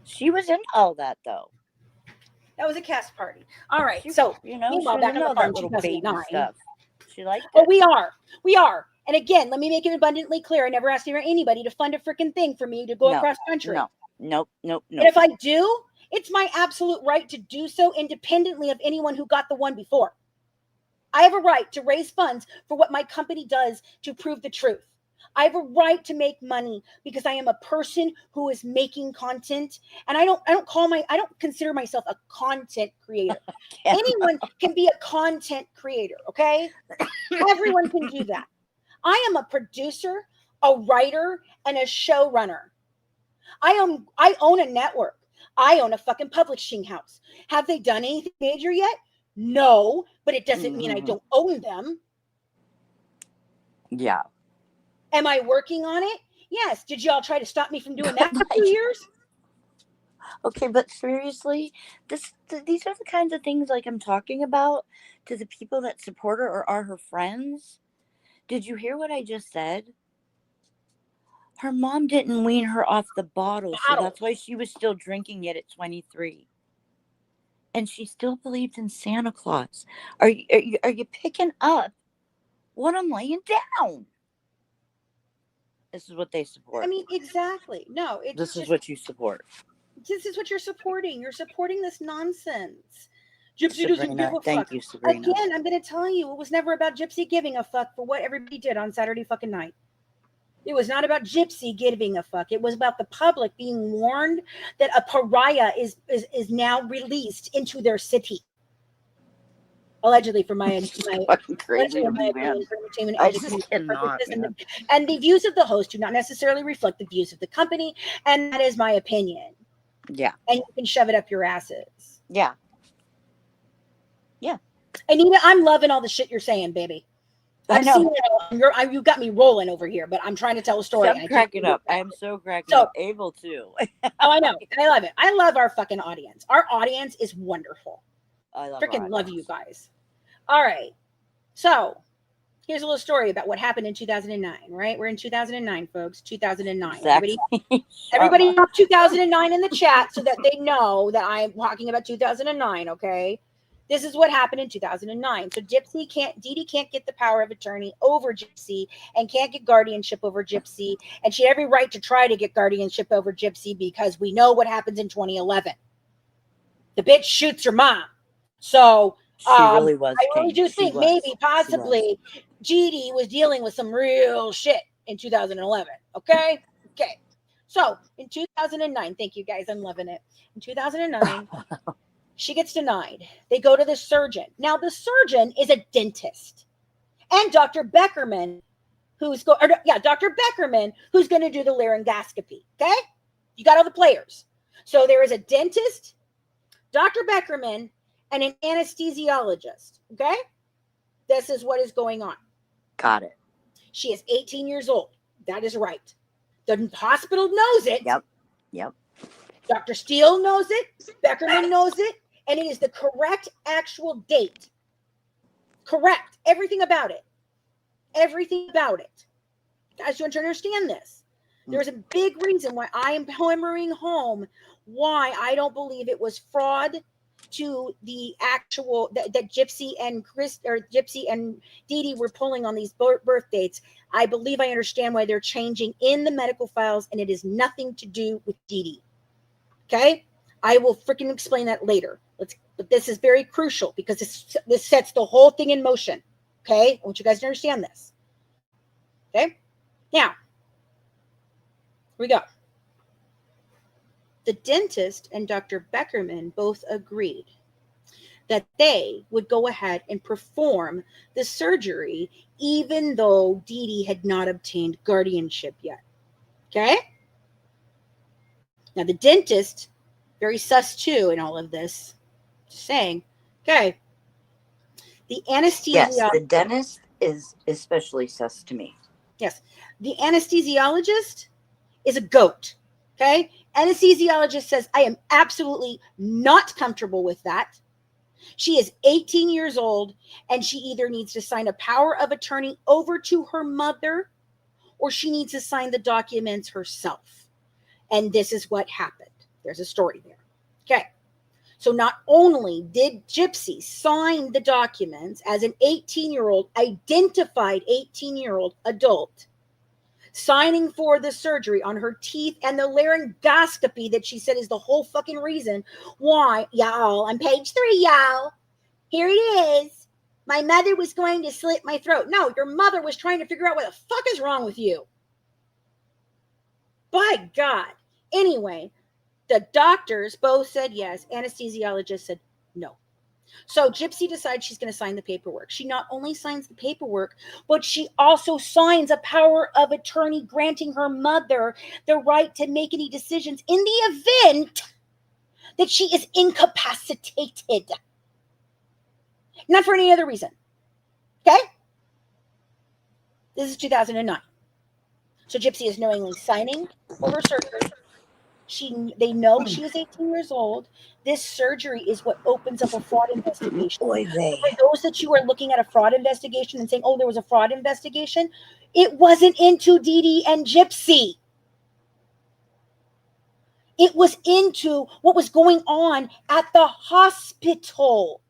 She was in all that though. That was a cast party. All right. So meanwhile, back on the farm, little baby stuff. She liked it. Oh, we are. And again, let me make it abundantly clear. I never asked anybody to fund a freaking thing for me to go across country. Nope. And if I do, it's my absolute right to do so independently of anyone who got the one before. I have a right to raise funds for what my company does to prove the truth. I have a right to make money because I am a person who is making content, and I don't consider myself a content creator. Anyone can be a content creator, okay? Everyone can do that. I am a producer, a writer, and a showrunner. I own a network. I own a fucking publishing house. Have they done anything major yet? No, but it doesn't mean I don't own them. Yeah. Am I working on it? Yes. Did y'all try to stop me from doing that for 2 years? Okay, but seriously, these are the kinds of things like I'm talking about to the people that support her or are her friends. Did you hear what I just said? Her mom didn't wean her off the bottle, so that's why she was still drinking it at 23. And she still believed in Santa Claus. Are you picking up what I'm laying down? This is what they support. I mean, exactly. No, this is what you support. This is what you're supporting. You're supporting this nonsense. Gypsy Sabrina, doesn't give a thank fuck. You, Sabrina. Again, I'm going to tell you, it was never about Gypsy giving a fuck for what everybody did on Saturday fucking night. It was not about Gypsy giving a fuck. It was about the public being warned that a pariah is now released into their city. Allegedly, for my Fucking crazy to allegedly, me, my man. opinion, for entertainment, I education just cannot, purposes, man. and the views of the host do not necessarily reflect the views of the company, and that is my opinion. Yeah. And you can shove it up your asses. Yeah. Yeah. Anita, I'm loving all the shit you're saying, baby. I I've know. seen it. You got me rolling over here, but I'm trying to tell a story. I'm cracking up. I am so cracking up. Able to. Oh, I know. I love it. I love our fucking audience. Our audience is wonderful. I love Freaking love you guys. All right. So here's a little story about what happened in 2009, right? We're in 2009, folks. 2009. Exactly. Everybody up 2009 in the chat so that they know that I'm talking about 2009, okay? This is what happened in 2009. So Dee Dee can't get the power of attorney over Gypsy and can't get guardianship over Gypsy. And she had every right to try to get guardianship over Gypsy because we know what happens in 2011. The bitch shoots her mom. So she really was. I really do think maybe, possibly, Dee Dee was dealing with some real shit in 2011. Okay? Okay. So in 2009, thank you guys. I'm loving it. In 2009, she gets denied. They go to the surgeon. Now, the surgeon is a dentist. And Dr. Beckerman, Dr. Beckerman, who's going to do the laryngoscopy. Okay? You got all the players. So there is a dentist, Dr. Beckerman, and an anesthesiologist. Okay? This is what is going on. Got it. She is 18 years old. That is right. The hospital knows it. Yep. Dr. Steele knows it. Beckerman knows it. And it is the correct actual date. Correct. Everything about it. Everything about it. Guys, you want to understand this. There's a big reason why I am hammering home why I don't believe it was fraud to the actual that Gypsy and Dee Dee were pulling on these birth dates. I believe I understand why they're changing in the medical files, and it is nothing to do with Dee Dee. Okay? I will freaking explain that later. But this is very crucial because this sets the whole thing in motion. Okay? I want you guys to understand this. Okay? Now, here we go. The dentist and Dr. Beckerman both agreed that they would go ahead and perform the surgery even though Dee Dee had not obtained guardianship yet. Okay? Now, the dentist, very sus too in all of this, just saying, okay, the anesthesiologist. Yes, the dentist is especially sus to me. Yes, the anesthesiologist is a goat. Okay? Anesthesiologist says, I am absolutely not comfortable with that. She is 18 years old, and she either needs to sign a power of attorney over to her mother, or she needs to sign the documents herself. And this is what happened. There's a story there. Okay. So not only did Gypsy sign the documents as an 18-year-old, identified 18-year-old adult, signing for the surgery on her teeth and the laryngoscopy that she said is the whole fucking reason why, y'all, on page 3, y'all, here it is. My mother was going to slit my throat. No, your mother was trying to figure out what the fuck is wrong with you. By God. Anyway, the doctors both said yes. Anesthesiologist said no. So Gypsy decides she's going to sign the paperwork. She not only signs the paperwork, but she also signs a power of attorney granting her mother the right to make any decisions in the event that she is incapacitated. Not for any other reason. Okay? This is 2009. So Gypsy is knowingly signing for her surgery. They know she is 18 years old. This surgery is what opens up a fraud investigation. For those that you are looking at a fraud investigation and saying, oh, there was a fraud investigation, it wasn't into Dee Dee and Gypsy. It was into what was going on at the hospital.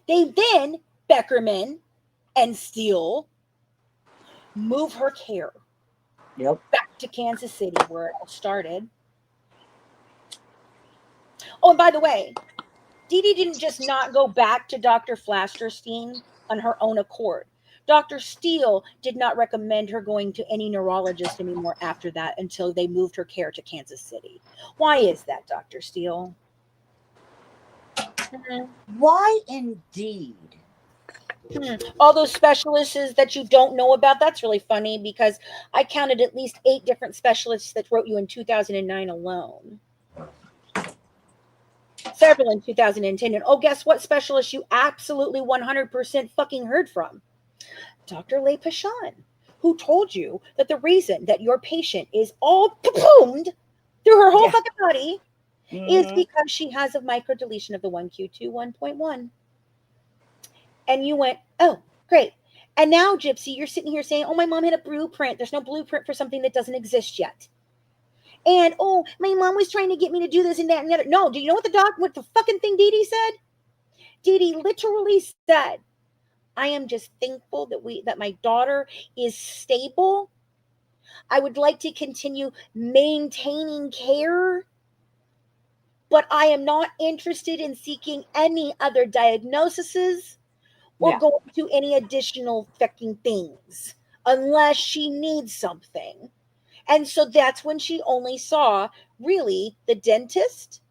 They then, Beckerman and Steele, move her care back to Kansas City, where it all started. Oh, and by the way, Dee Dee didn't just not go back to Dr. Flasterstein on her own accord. Dr. Steele did not recommend her going to any neurologist anymore after that until they moved her care to Kansas City. Why is that, Dr. Steele? Why indeed? All those specialists that you don't know about, that's really funny because I counted at least 8 different specialists that wrote you in 2009 alone. Several in 2010. And oh, guess what specialist you absolutely 100% fucking heard from? Dr. Leigh Pashan, who told you that the reason that your patient is all poomed through her whole fucking body is because she has a microdeletion of the 1q2 1.1. And you went, oh, great. And now, Gypsy, you're sitting here saying, oh, my mom had a blueprint. There's no blueprint for something that doesn't exist yet. And, oh, my mom was trying to get me to do this and that and the other. No, do you know what the fucking thing Dee Dee said? Dee Dee literally said, I am just thankful that my daughter is stable. I would like to continue maintaining care, but I am not interested in seeking any other diagnoses or going to any additional fucking things unless she needs something. And so that's when she only saw really the dentist,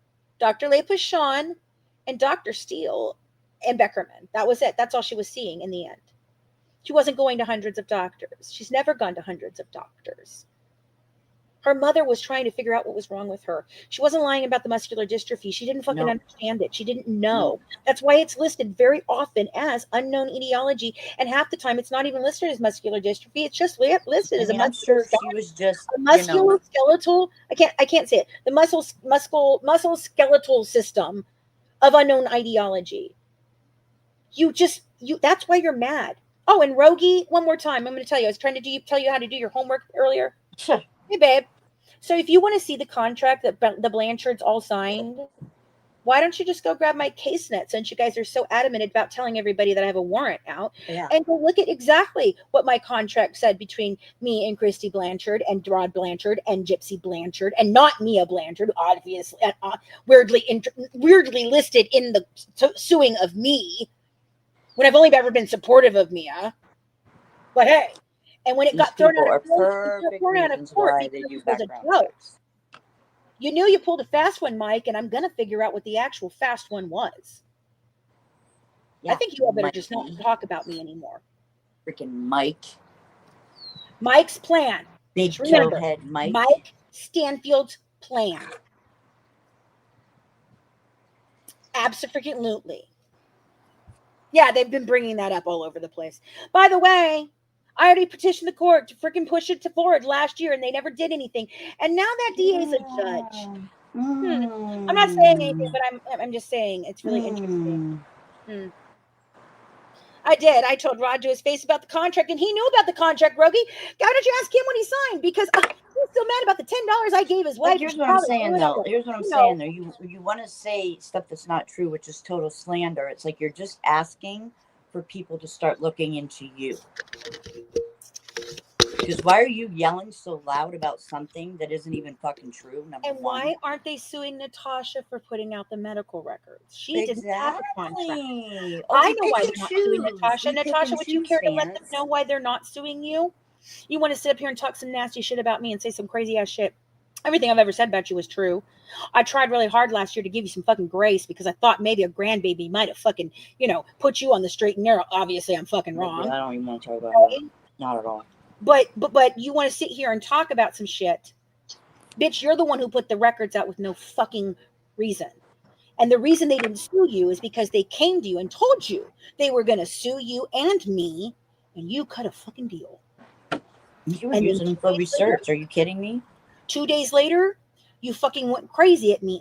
Dr. Leigh Pashan, and Dr. Steele and Beckerman. That was it. That's all she was seeing in the end. She wasn't going to hundreds of doctors. She's never gone to hundreds of doctors. Her mother was trying to figure out what was wrong with her. She wasn't lying about the muscular dystrophy. She didn't fucking understand it. She didn't know. That's why it's listed very often as unknown etiology. And half the time, it's not even listed as muscular dystrophy. It's just listed as a muscular. She was just a musculoskeletal. I can't say it. The muscle skeletal system of unknown etiology. That's why you're mad. Oh, and Rogie, one more time. I'm going to tell you. I was trying to tell you how to do your homework earlier. Sure. Hey, babe. So if you want to see the contract that the Blanchards all signed, why don't you just go grab my case net since you guys are so adamant about telling everybody that I have a warrant out and go look at exactly what my contract said between me and Christy Blanchard and Rod Blanchard and Gypsy Blanchard and not Mia Blanchard, obviously, weirdly listed in the suing of me when I've only ever been supportive of Mia. But hey. And when it got thrown out of court because it was a joke. You knew you pulled a fast one, Mike, and I'm going to figure out what the actual fast one was. I think you all better just not talk about me anymore. Freaking Mike. Mike's plan. Big towhead Mike. Mike Stanfield's plan. Abso-freaking-lutely. Yeah, they've been bringing that up all over the place. By the way, I already petitioned the court to freaking push it forward last year, and they never did anything. And now that DA is a judge. I'm not saying anything, but I'm just saying it's really interesting. I did. I told Rod to his face about the contract, and he knew about the contract, Rogie. Why don't you ask him when he signed? Because he's still mad about the $10 I gave his wife. Here's what I'm saying, though. Here's what I'm saying, though. You want to say stuff that's not true, which is total slander. It's like you're just asking for people to start looking into you. Because why are you yelling so loud about something that isn't even fucking true? And why aren't they suing Natasha for putting out the medical records? She didn't have a contract. I know why they're not suing Natasha. Natasha, would you care to let them know why they're not suing you? You want to sit up here and talk some nasty shit about me and say some crazy ass shit. Everything I've ever said about you was true. I tried really hard last year to give you some fucking grace because I thought maybe a grandbaby might have fucking, put you on the straight and narrow. Obviously, I'm fucking wrong. I don't even want to talk about that. Not at all. But you want to sit here and talk about some shit. Bitch, you're the one who put the records out with no fucking reason. And the reason they didn't sue you is because they came to you and told you they were going to sue you and me, and you cut a fucking deal. You were using them for research. Are you kidding me? 2 days later, you fucking went crazy at me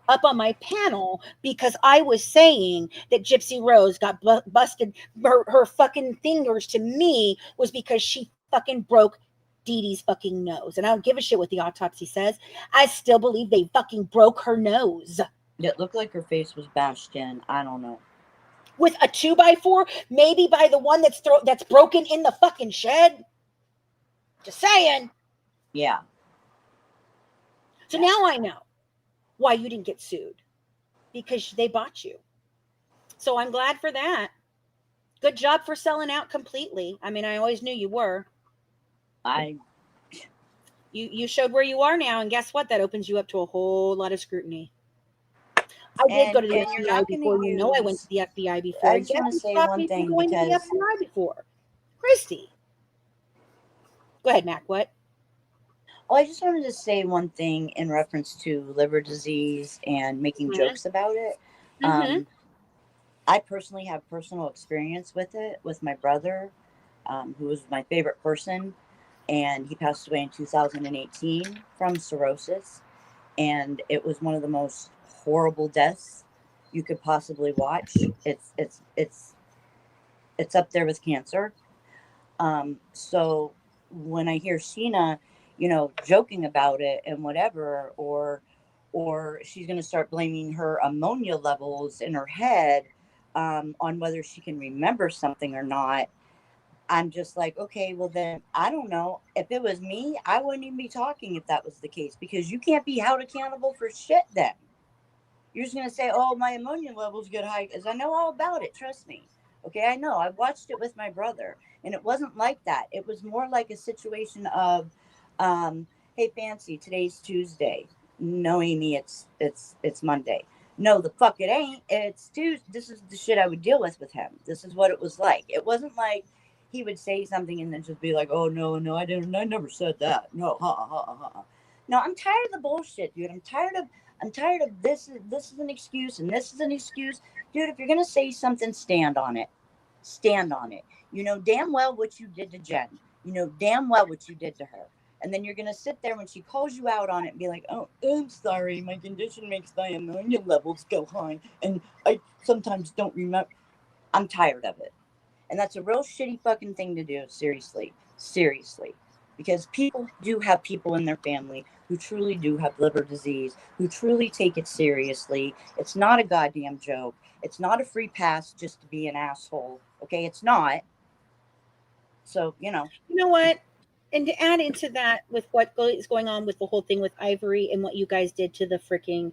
up on my panel because I was saying that Gypsy Rose got busted. Her fucking fingers to me was because she fucking broke Dee Dee's fucking nose. And I don't give a shit what the autopsy says. I still believe they fucking broke her nose. It looked like her face was bashed in. I don't know. With a 2x4, maybe by the one that's broken in the fucking shed. Just saying. Yeah. So now I know why you didn't get sued. Because they bought you. So I'm glad for that. Good job for selling out completely. I mean, I always knew you were. You showed where you are now, and guess what? That opens you up to a whole lot of scrutiny. I did go to the And you're FBI not going to before. You know, I went to use. the FBI before. I And just guess want to who say stopped one me from thing going to the because FBI before? Christy. Go ahead, Mac. What? I just wanted to say one thing in reference to liver disease and making Mm-hmm. jokes about it. Mm-hmm. I personally have personal experience with it with my brother, who was my favorite person, and he passed away in 2018 from cirrhosis, and it was one of the most horrible deaths you could possibly watch. It's up there with cancer. So when I hear Sheena, joking about it and whatever, or she's going to start blaming her ammonia levels in her head on whether she can remember something or not, I'm just like, okay, well then I don't know. If it was me, I wouldn't even be talking if that was the case, because you can't be held accountable for shit then. You're just going to say, oh, my ammonia levels get high, because I know all about it. Trust me. Okay, I know. I watched it with my brother, and it wasn't like that. It was more like a situation of, hey, Fancy, today's Tuesday. No, Amy, it's Monday. No, the fuck it ain't. It's Tuesday. This is the shit I would deal with him. This is what it was like. It wasn't like he would say something and then just be like, oh, no, I didn't. I never said that. No, No, I'm tired of the bullshit, dude. I'm tired of this. This is an excuse and this is an excuse. Dude, if you're going to say something, stand on it. Stand on it. You know damn well what you did to Jen. You know damn well what you did to her. And then you're going to sit there when she calls you out on it and be like, oh, I'm sorry. My condition makes my ammonia levels go high. And I sometimes don't remember. I'm tired of it. And that's a real shitty fucking thing to do. Seriously. Seriously. Because people do have people in their family who truly do have liver disease, who truly take it seriously. It's not a goddamn joke. It's not a free pass just to be an asshole. Okay, it's not. So, You know what? And to add into that, with what is going on with the whole thing with Ivory and what you guys did to the freaking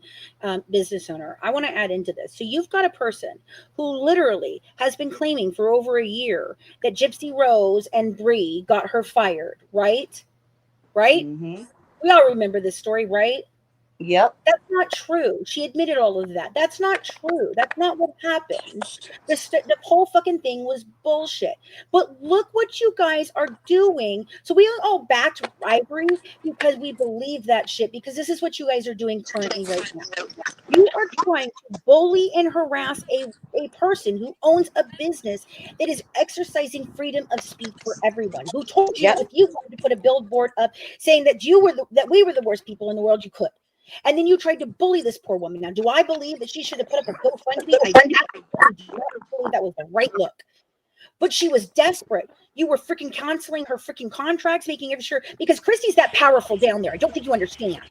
business owner, I want to add into this. So you've got a person who literally has been claiming for over a year that Gypsy Rose and Bree got her fired, right? Right? mm-hmm. We all remember this story, right? Yep. That's not true. She admitted all of that. That's not true. That's not what happened. The whole fucking thing was bullshit. But look what you guys are doing. So we all backed Ivory because we believe that shit, because this is what you guys are doing currently right now. You are trying to bully and harass a person who owns a business that is exercising freedom of speech for everyone, who told you Yep. if you wanted to put a billboard up saying that that we were the worst people in the world, you could. And then you tried to bully this poor woman. Now, do I believe that she should have put up a GoFundMe? I absolutely do not believe that was the right look. But she was desperate. You were freaking canceling her freaking contracts, making sure, because Christy's that powerful down there. I don't think you understand.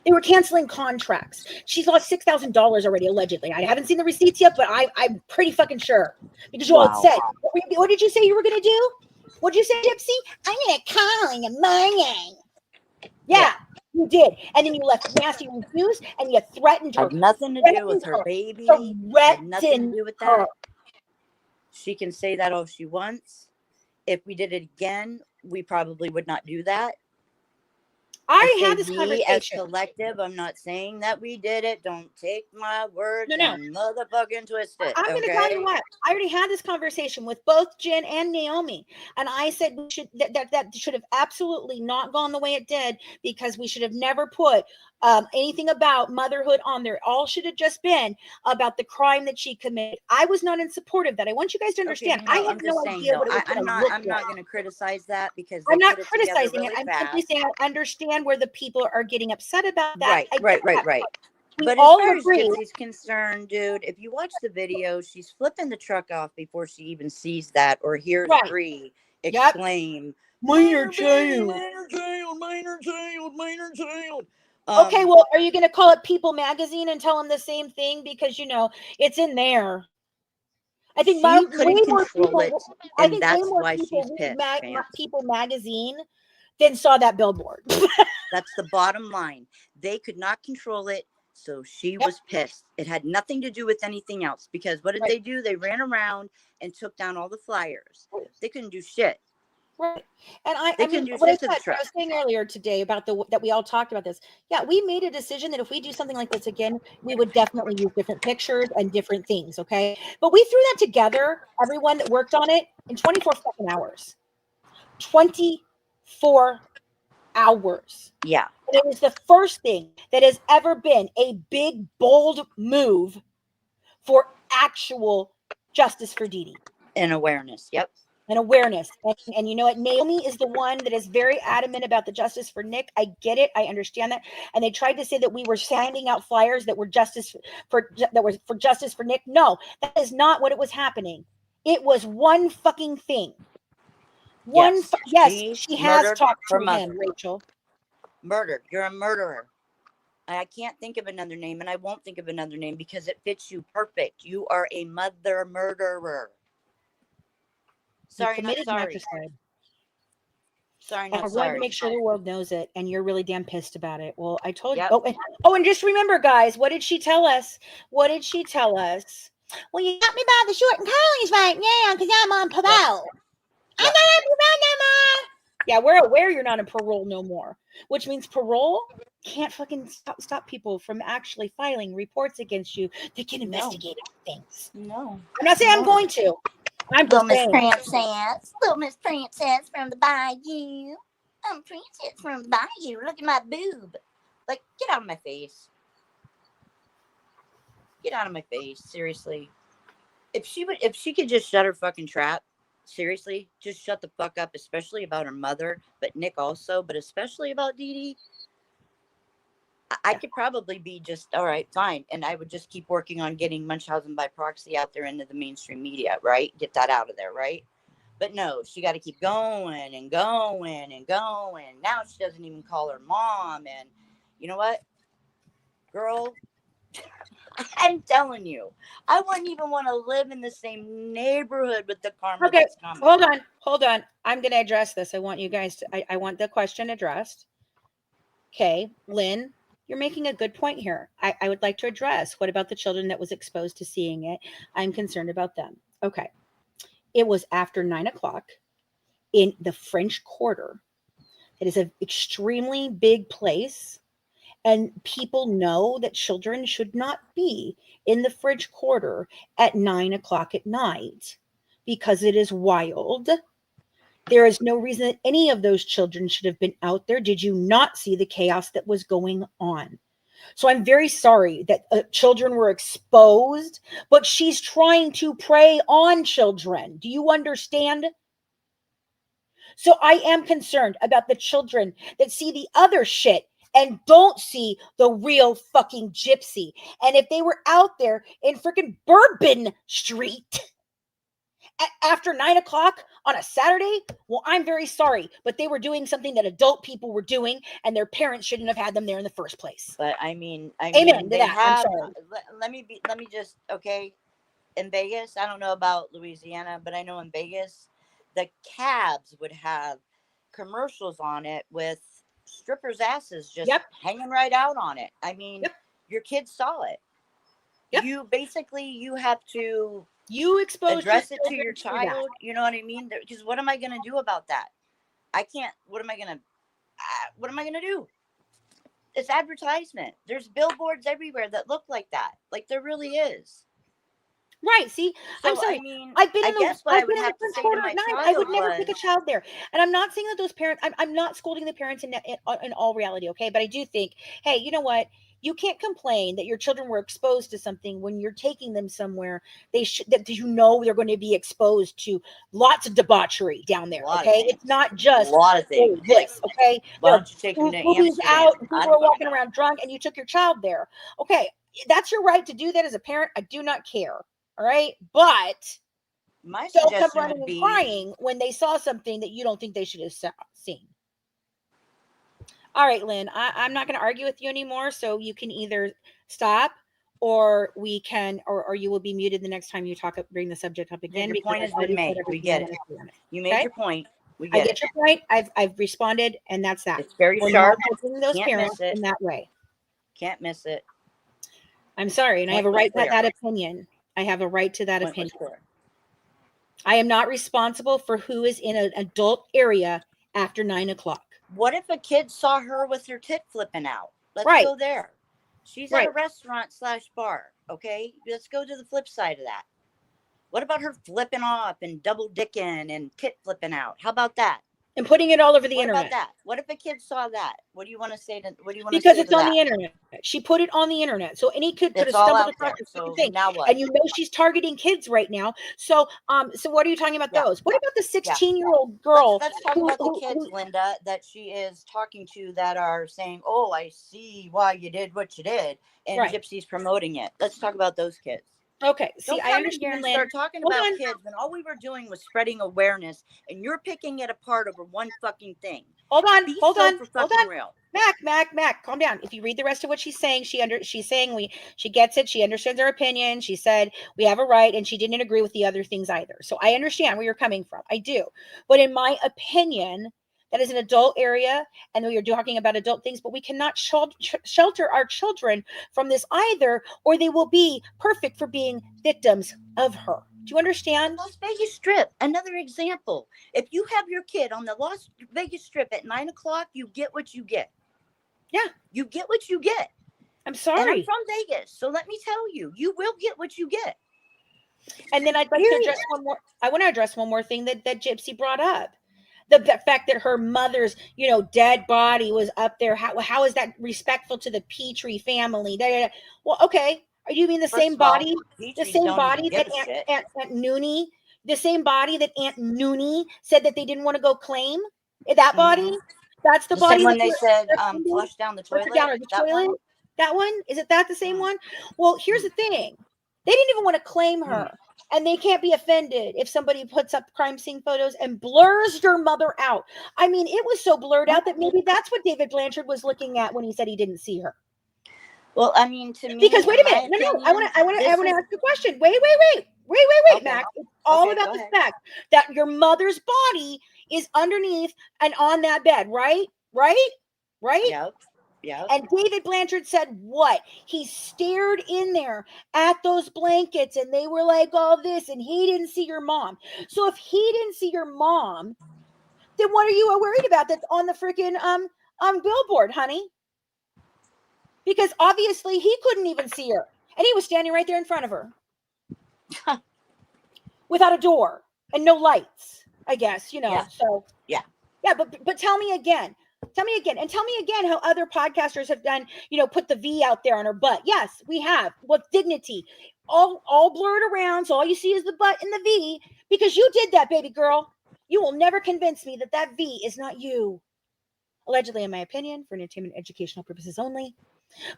They were canceling contracts. She's lost $6,000 already, allegedly. I haven't seen the receipts yet, but I'm pretty fucking sure. Because you all had said, what did you say you were going to do? What did you say, Gypsy? I'm going to call in the morning. Yeah, you did. And then you left nasty reviews and you threatened her. Had nothing to do with her baby. Had nothing to do with that. She can say that all she wants. If we did it again, we probably would not do that. I had this conversation. As collective, I'm not saying that we did it. Don't take my words and motherfucking twist it. I'm going to tell you what. I already had this conversation with both Jen and Naomi, and I said we should that should have absolutely not gone the way it did, because we should have never put anything about motherhood on there. All should have just been about the crime that she committed. I was not in support of that. I want you guys to understand. Okay, I have no idea what it was going to look like. I'm not going to criticize that, because I'm not criticizing it. I'm simply saying I understand where the people are getting upset about that. Right. We but all as far agree. as Gypsy's concerned, dude, if you watch the video, she's flipping the truck off before she even sees that or hears Bree exclaim, minor child. Okay, well, are you going to call it People Magazine and tell them the same thing? Because, it's in there. I think she couldn't control it, and that's why she's pissed. People Magazine then saw that billboard. That's the bottom line. They could not control it, so she was pissed. It had nothing to do with anything else, because what did they do? They ran around and took down all the flyers. They couldn't do shit. Right. And I They I can mean, do what I shit to the said, what I truck. was saying earlier today about that we all talked about this. Yeah, we made a decision that if we do something like this again, we would definitely use different pictures and different things. Okay. But we threw that together, everyone that worked on it, in 24 fucking hours. 24 hours. Yeah. And it was the first thing that has ever been a big, bold move for actual justice for Dee Dee. And awareness. Yep. And awareness. And you know what? Naomi is the one that is very adamant about the justice for Nick. I get it. I understand that. And they tried to say that we were handing out flyers that were justice for justice for Nick. No, that is not what it was happening. It was one fucking thing. Yes, she has murdered talked her to mother. him, Rachel. Murdered. You're a murderer. I can't think of another name, and I won't think of another name because it fits you perfect. You are a mother murderer. Sorry, not sorry. Matricide. Sorry, And not we're going sorry. to make sure the world knows it, and you're really damn pissed about it. Well, I told Yep. you. And just remember, guys, what did she tell us? What did she tell us? Well, you got me by the short and curlies right now because I'm on parole. I'm not on parole no more. Yeah, we're aware you're not on parole no more, which means parole can't fucking stop people from actually filing reports against you that can investigate things. No. I'm not saying I'm going to. I'm Little just Miss saying. Princess. Little Miss Princess from the bayou. I'm Princess from the bayou. Look at my boob. Like, get out of my face. Get out of my face. Seriously. If she could just shut her fucking trap, seriously, just shut the fuck up, especially about her mother, but Nick also, but especially about Dee Dee. I could probably be just, all right, fine. And I would just keep working on getting Munchausen by proxy out there into the mainstream media, right? Get that out of there, right? But no, she got to keep going and going and going. Now she doesn't even call her mom. And you know what? Girl, I'm telling you, I wouldn't even want to live in the same neighborhood with the karma that's coming. Hold on. I'm going to address this. I want you guys to, I want the question addressed. Okay, Lynn, you're making a good point here. I would like to address, what about the children that was exposed to seeing it? I'm concerned about them. Okay. It was after 9:00 in the French Quarter. It is an extremely big place. And people know that children should not be in the French Quarter at 9:00 at night because it is wild. There is no reason that any of those children should have been out there. Did you not see the chaos that was going on? So I'm very sorry that children were exposed, but she's trying to prey on children. Do you understand? So I am concerned about the children that see the other shit and don't see the real fucking gypsy. And if they were out there in freaking Bourbon Street after 9:00 on a Saturday, well, I'm very sorry, but they were doing something that adult people were doing, and their parents shouldn't have had them there in the first place. But I mean, Amen to they that. have. I'm sorry. Let me just okay. In Vegas, I don't know about Louisiana, but I know in Vegas, the cabs would have commercials on it with strippers' asses just hanging right out on it. I mean, your kids saw it. You basically, you have to address it to your child. You know what I mean? Because what am I going to do about that? I can't. What am I going to do? It's advertisement. There's billboards everywhere that look like that. Like there really is. Right. See, So, I'm sorry. I mean, I've been I in the guess what I would French have to say Quarter to my at night. child I would never was, take a child there. And I'm not saying that those parents, I'm not scolding the parents in all reality, okay? But I do think, hey, you know what? You can't complain that your children were exposed to something when you're taking them somewhere. That you know they're going to be exposed to lots of debauchery down there. Okay, it's not just a lot of things. This. Okay, Why don't you take them to movies Amsterdam? out. People are walking around drunk, and you took your child there. Okay, that's your right to do that as a parent. I do not care. All right, but my don't suggestion come running would be and crying when they saw something that you don't think they should have seen. All right, Lynn, I'm not going to argue with you anymore. So you can either stop, or we can, or you will be muted the next time you bring the subject up again. Your point has been made. We get it. You made your point. We get it. I get your point. I've responded, and that's that. It's very We're sharp. not helping those Can't parents miss it. in that way. Can't miss it. I'm sorry, and I have a right to that opinion. I have a right to that opinion. I am not responsible for who is in an adult area after 9 o'clock. What if a kid saw her with her tit flipping out? Let's Right. go there. She's Right. at a restaurant/bar. Okay, let's go to the flip side of that. What about her flipping off and double dicking and tit flipping out? How about that? And putting it all over the What internet. about that? What if a kid saw that? What do you want to say to? What do you want Because to say it's to on that? the internet. She put it on the internet, so any kid could have It's all stumbled out across there. this So fucking thing. now what? And you know she's targeting kids right now. So what are you talking about Yeah. those? What about the 16-year-old girl? Let's talk about the kids, Linda, that she is talking to that are saying, "Oh, I see why you did what you did," and Right. Gypsy's promoting it. Let's talk about those kids. Okay. See, Don't I come in here understand, and Lynn. start talking Hold about on. kids when all we were doing was spreading awareness, and you're picking it apart over one fucking thing. Hold on. Be Hold so on. for Hold fucking on. real. Mac, calm down. If you read the rest of what she's saying, she's saying she gets it. She understands our opinion. She said we have a right, and she didn't agree with the other things either. So I understand where you're coming from. I do. But in my opinion, that is an adult area, and we are talking about adult things, but we cannot shelter our children from this either, or they will be perfect for being victims of her. Do you understand? Las Vegas Strip, another example. If you have your kid on the Las Vegas Strip at 9 o'clock, you get what you get. Yeah. You get what you get. I'm And sorry. I'm from Vegas, so let me tell you, you will get what you get. And then I'd like to address one more. I want to address one more thing that Gypsy brought up. The fact that her mother's, dead body was up there. How is that respectful to the Petrie family? Well, okay. Are you mean the same body? The same body that Aunt Noonie, the same body that Aunt Noonie said that they didn't want to go claim? That body? That's the body. Same one they said flush down the toilet. One? That one? Is it the same one? Well, here's the thing. They didn't even want to claim her. And they can't be offended if somebody puts up crime scene photos and blurs your mother out. I mean, it was so blurred out that maybe that's what David Blanchard was looking at when he said he didn't see her. Well, I mean, to me, because wait a minute, no, I want to ask a question. Wait, okay. Mac. It's all about the fact that your mother's body is underneath and on that bed, right? Yep. Yeah. And David Blanchard said what? He stared in there at those blankets and they were like all this and he didn't see your mom. So if he didn't see your mom, then what are you worried about that's on the freaking billboard, honey? Because obviously he couldn't even see her. And he was standing right there in front of her. Without a door and no lights, I guess, Yeah. So yeah, but tell me again. Tell me again how other podcasters have done, put the V out there on her butt. Yes, we have. With dignity. All blurred around, so all you see is the butt and the V, because you did that, baby girl. You will never convince me that V is not you. Allegedly, in my opinion, for entertainment educational purposes only.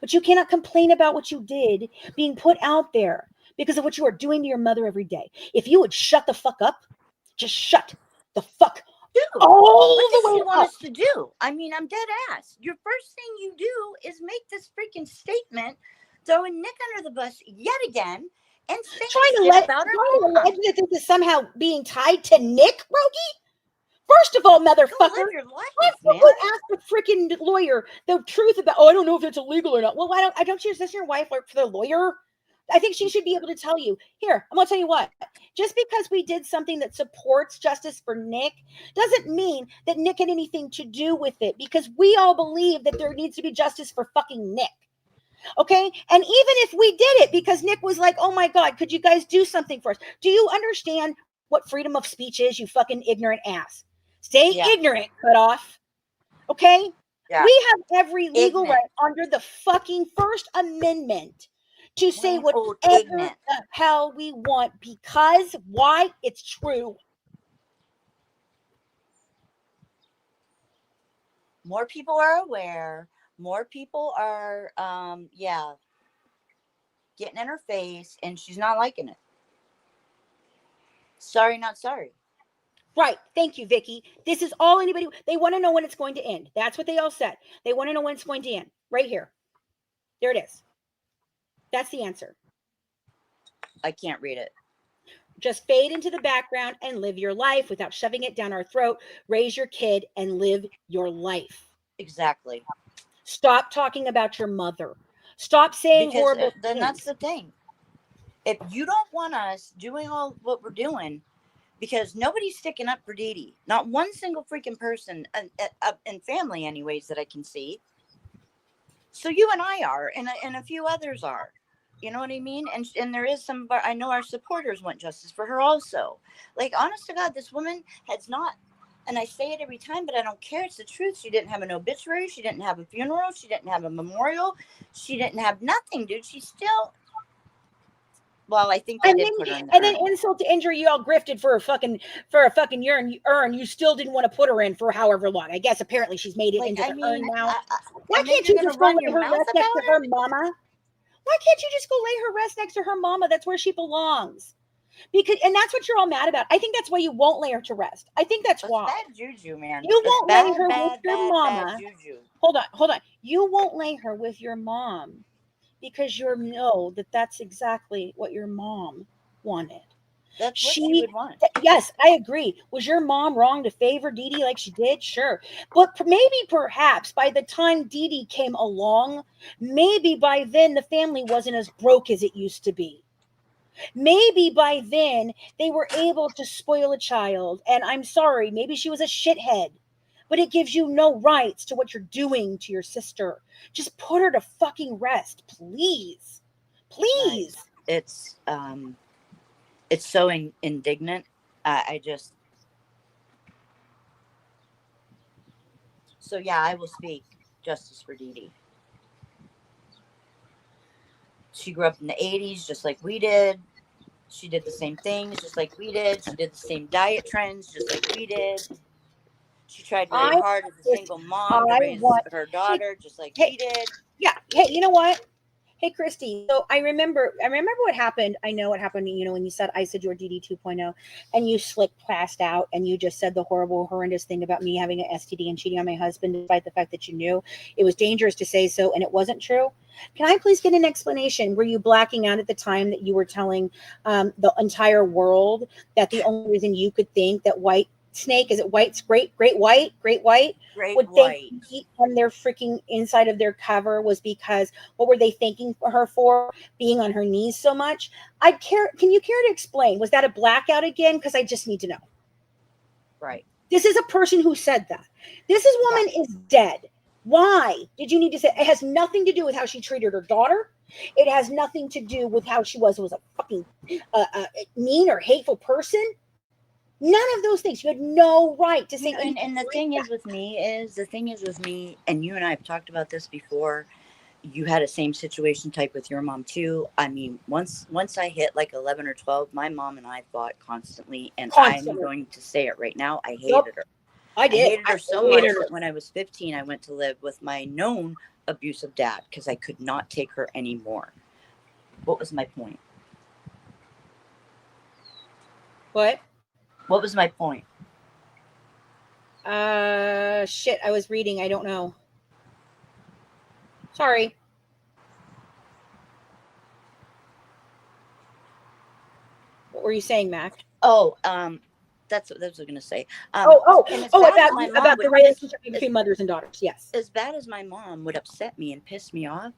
But you cannot complain about what you did being put out there because of what you are doing to your mother every day. If you would shut the fuck up, just shut the fuck up. What does he want us to do? I mean, I'm dead ass. Your first thing you do is make this freaking statement, throwing Nick under the bus yet again, and saying shit about her mom. That this is somehow being tied to Nick, Rogie? First of all, motherfucker, live your life, man. Ask the freaking lawyer the truth about. Oh, I don't know if it's illegal or not. Well, why don't you? Is this your wife work for the lawyer? I think she should be able to tell you. Here, I'm gonna tell you what. Just because we did something that supports justice for Nick doesn't mean that Nick had anything to do with it. Because we all believe that there needs to be justice for fucking Nick. Okay, and even if we did it because Nick was like, "Oh my God, could you guys do something for us?" Do you understand what freedom of speech is? You fucking ignorant ass. Stay ignorant, cut off. Okay? Yeah. We have every legal right under the fucking First Amendment to say whatever the hell we want because why? It's true. More people are aware. More people are, getting in her face, and she's not liking it. Sorry, not sorry. Right. Thank you, Vicky. This is all anybody. They want to know when it's going to end. That's what they all said. They want to know when it's going to end. Right here. There it is. That's the answer. I can't read it. Just fade into the background and live your life without shoving it down our throat. Raise your kid and live your life. Exactly. Stop talking about your mother. Stop saying horrible things. Then that's the thing. If you don't want us doing all what we're doing, because nobody's sticking up for Dee Dee. Not one single freaking person, and family anyways, that I can see. So you and I are, and a few others are. You know what I mean? And there is some of our, I know our supporters want justice for her also. Like, honest to God, this woman has not, and I say it every time, but I don't care. It's the truth. She didn't have an obituary. She didn't have a funeral. She didn't have a memorial. She didn't have nothing, dude. She still, well, I think they And did then, put her in the and then urn. insult to injury, you all grifted for a fucking urn. You still didn't want to put her in for however long. I guess apparently she's made it Like, into I the mean, urn now. Why and then can't you're you gonna just go run lay your her mouth rest next about to her her? mama? Why can't you just go lay her rest next to her mama? That's where she belongs. Because, and that's what you're all mad about. I think that's why you won't lay her to rest. I think that's It's why. bad juju, man. You It's won't lay her bad, with your bad, mama. bad juju. Hold on. You won't lay her with your mom because you know that that's exactly what your mom wanted. That's what she would want. Yes, I agree. Was your mom wrong to favor Dee Dee like she did? Sure. But maybe perhaps by the time Dee Dee came along, maybe by then the family wasn't as broke as it used to be. Maybe by then they were able to spoil a child. And I'm sorry, maybe she was a shithead. But it gives you no rights to what you're doing to your sister. Just put her to fucking rest, please. Please. It's so indignant. I just, so yeah, I will speak justice for Dee Dee. She grew up in the 80s just like we did. She did the same things just like we did. She did the same diet trends just like we did. She tried really hard as a single mom to raise her daughter just like we did. Yeah. Hey, you know what? Hey, Christy. So I remember what happened. I know what happened, when you said I said you were DD 2.0 and you slick passed out and you just said the horrible, horrendous thing about me having an STD and cheating on my husband, despite the fact that you knew it was dangerous to say so and it wasn't true. Can I please get an explanation? Were you blacking out at the time that you were telling the entire world that the only reason you could think that white snake, is it white's great white would think on their freaking inside of their cover was because what were they thanking her for being on her knees so much? Can you care to explain? Was that a blackout again? Because I just need to know. Right. This is a person who said that. This woman is dead. Why did you need to say it? Has nothing to do with how she treated her daughter. It has nothing to do with how she was a fucking mean or hateful person. None of those things. You had no right to say anything. And the thing is with me, and you and I have talked about this before. You had a same situation type with your mom too. I mean, once I hit like 11 or 12, my mom and I fought constantly, and I'm going to say it right now. I hated her. I did. I hated her so much that when I was 15, I went to live with my known abusive dad because I could not take her anymore. What was my point? What? What was my point? Shit, I was reading. I don't know. Sorry. What were you saying, Mac? Oh, that's what I was going to say. About the relationship between mothers and daughters. Yes. As bad as my mom would upset me and piss me off,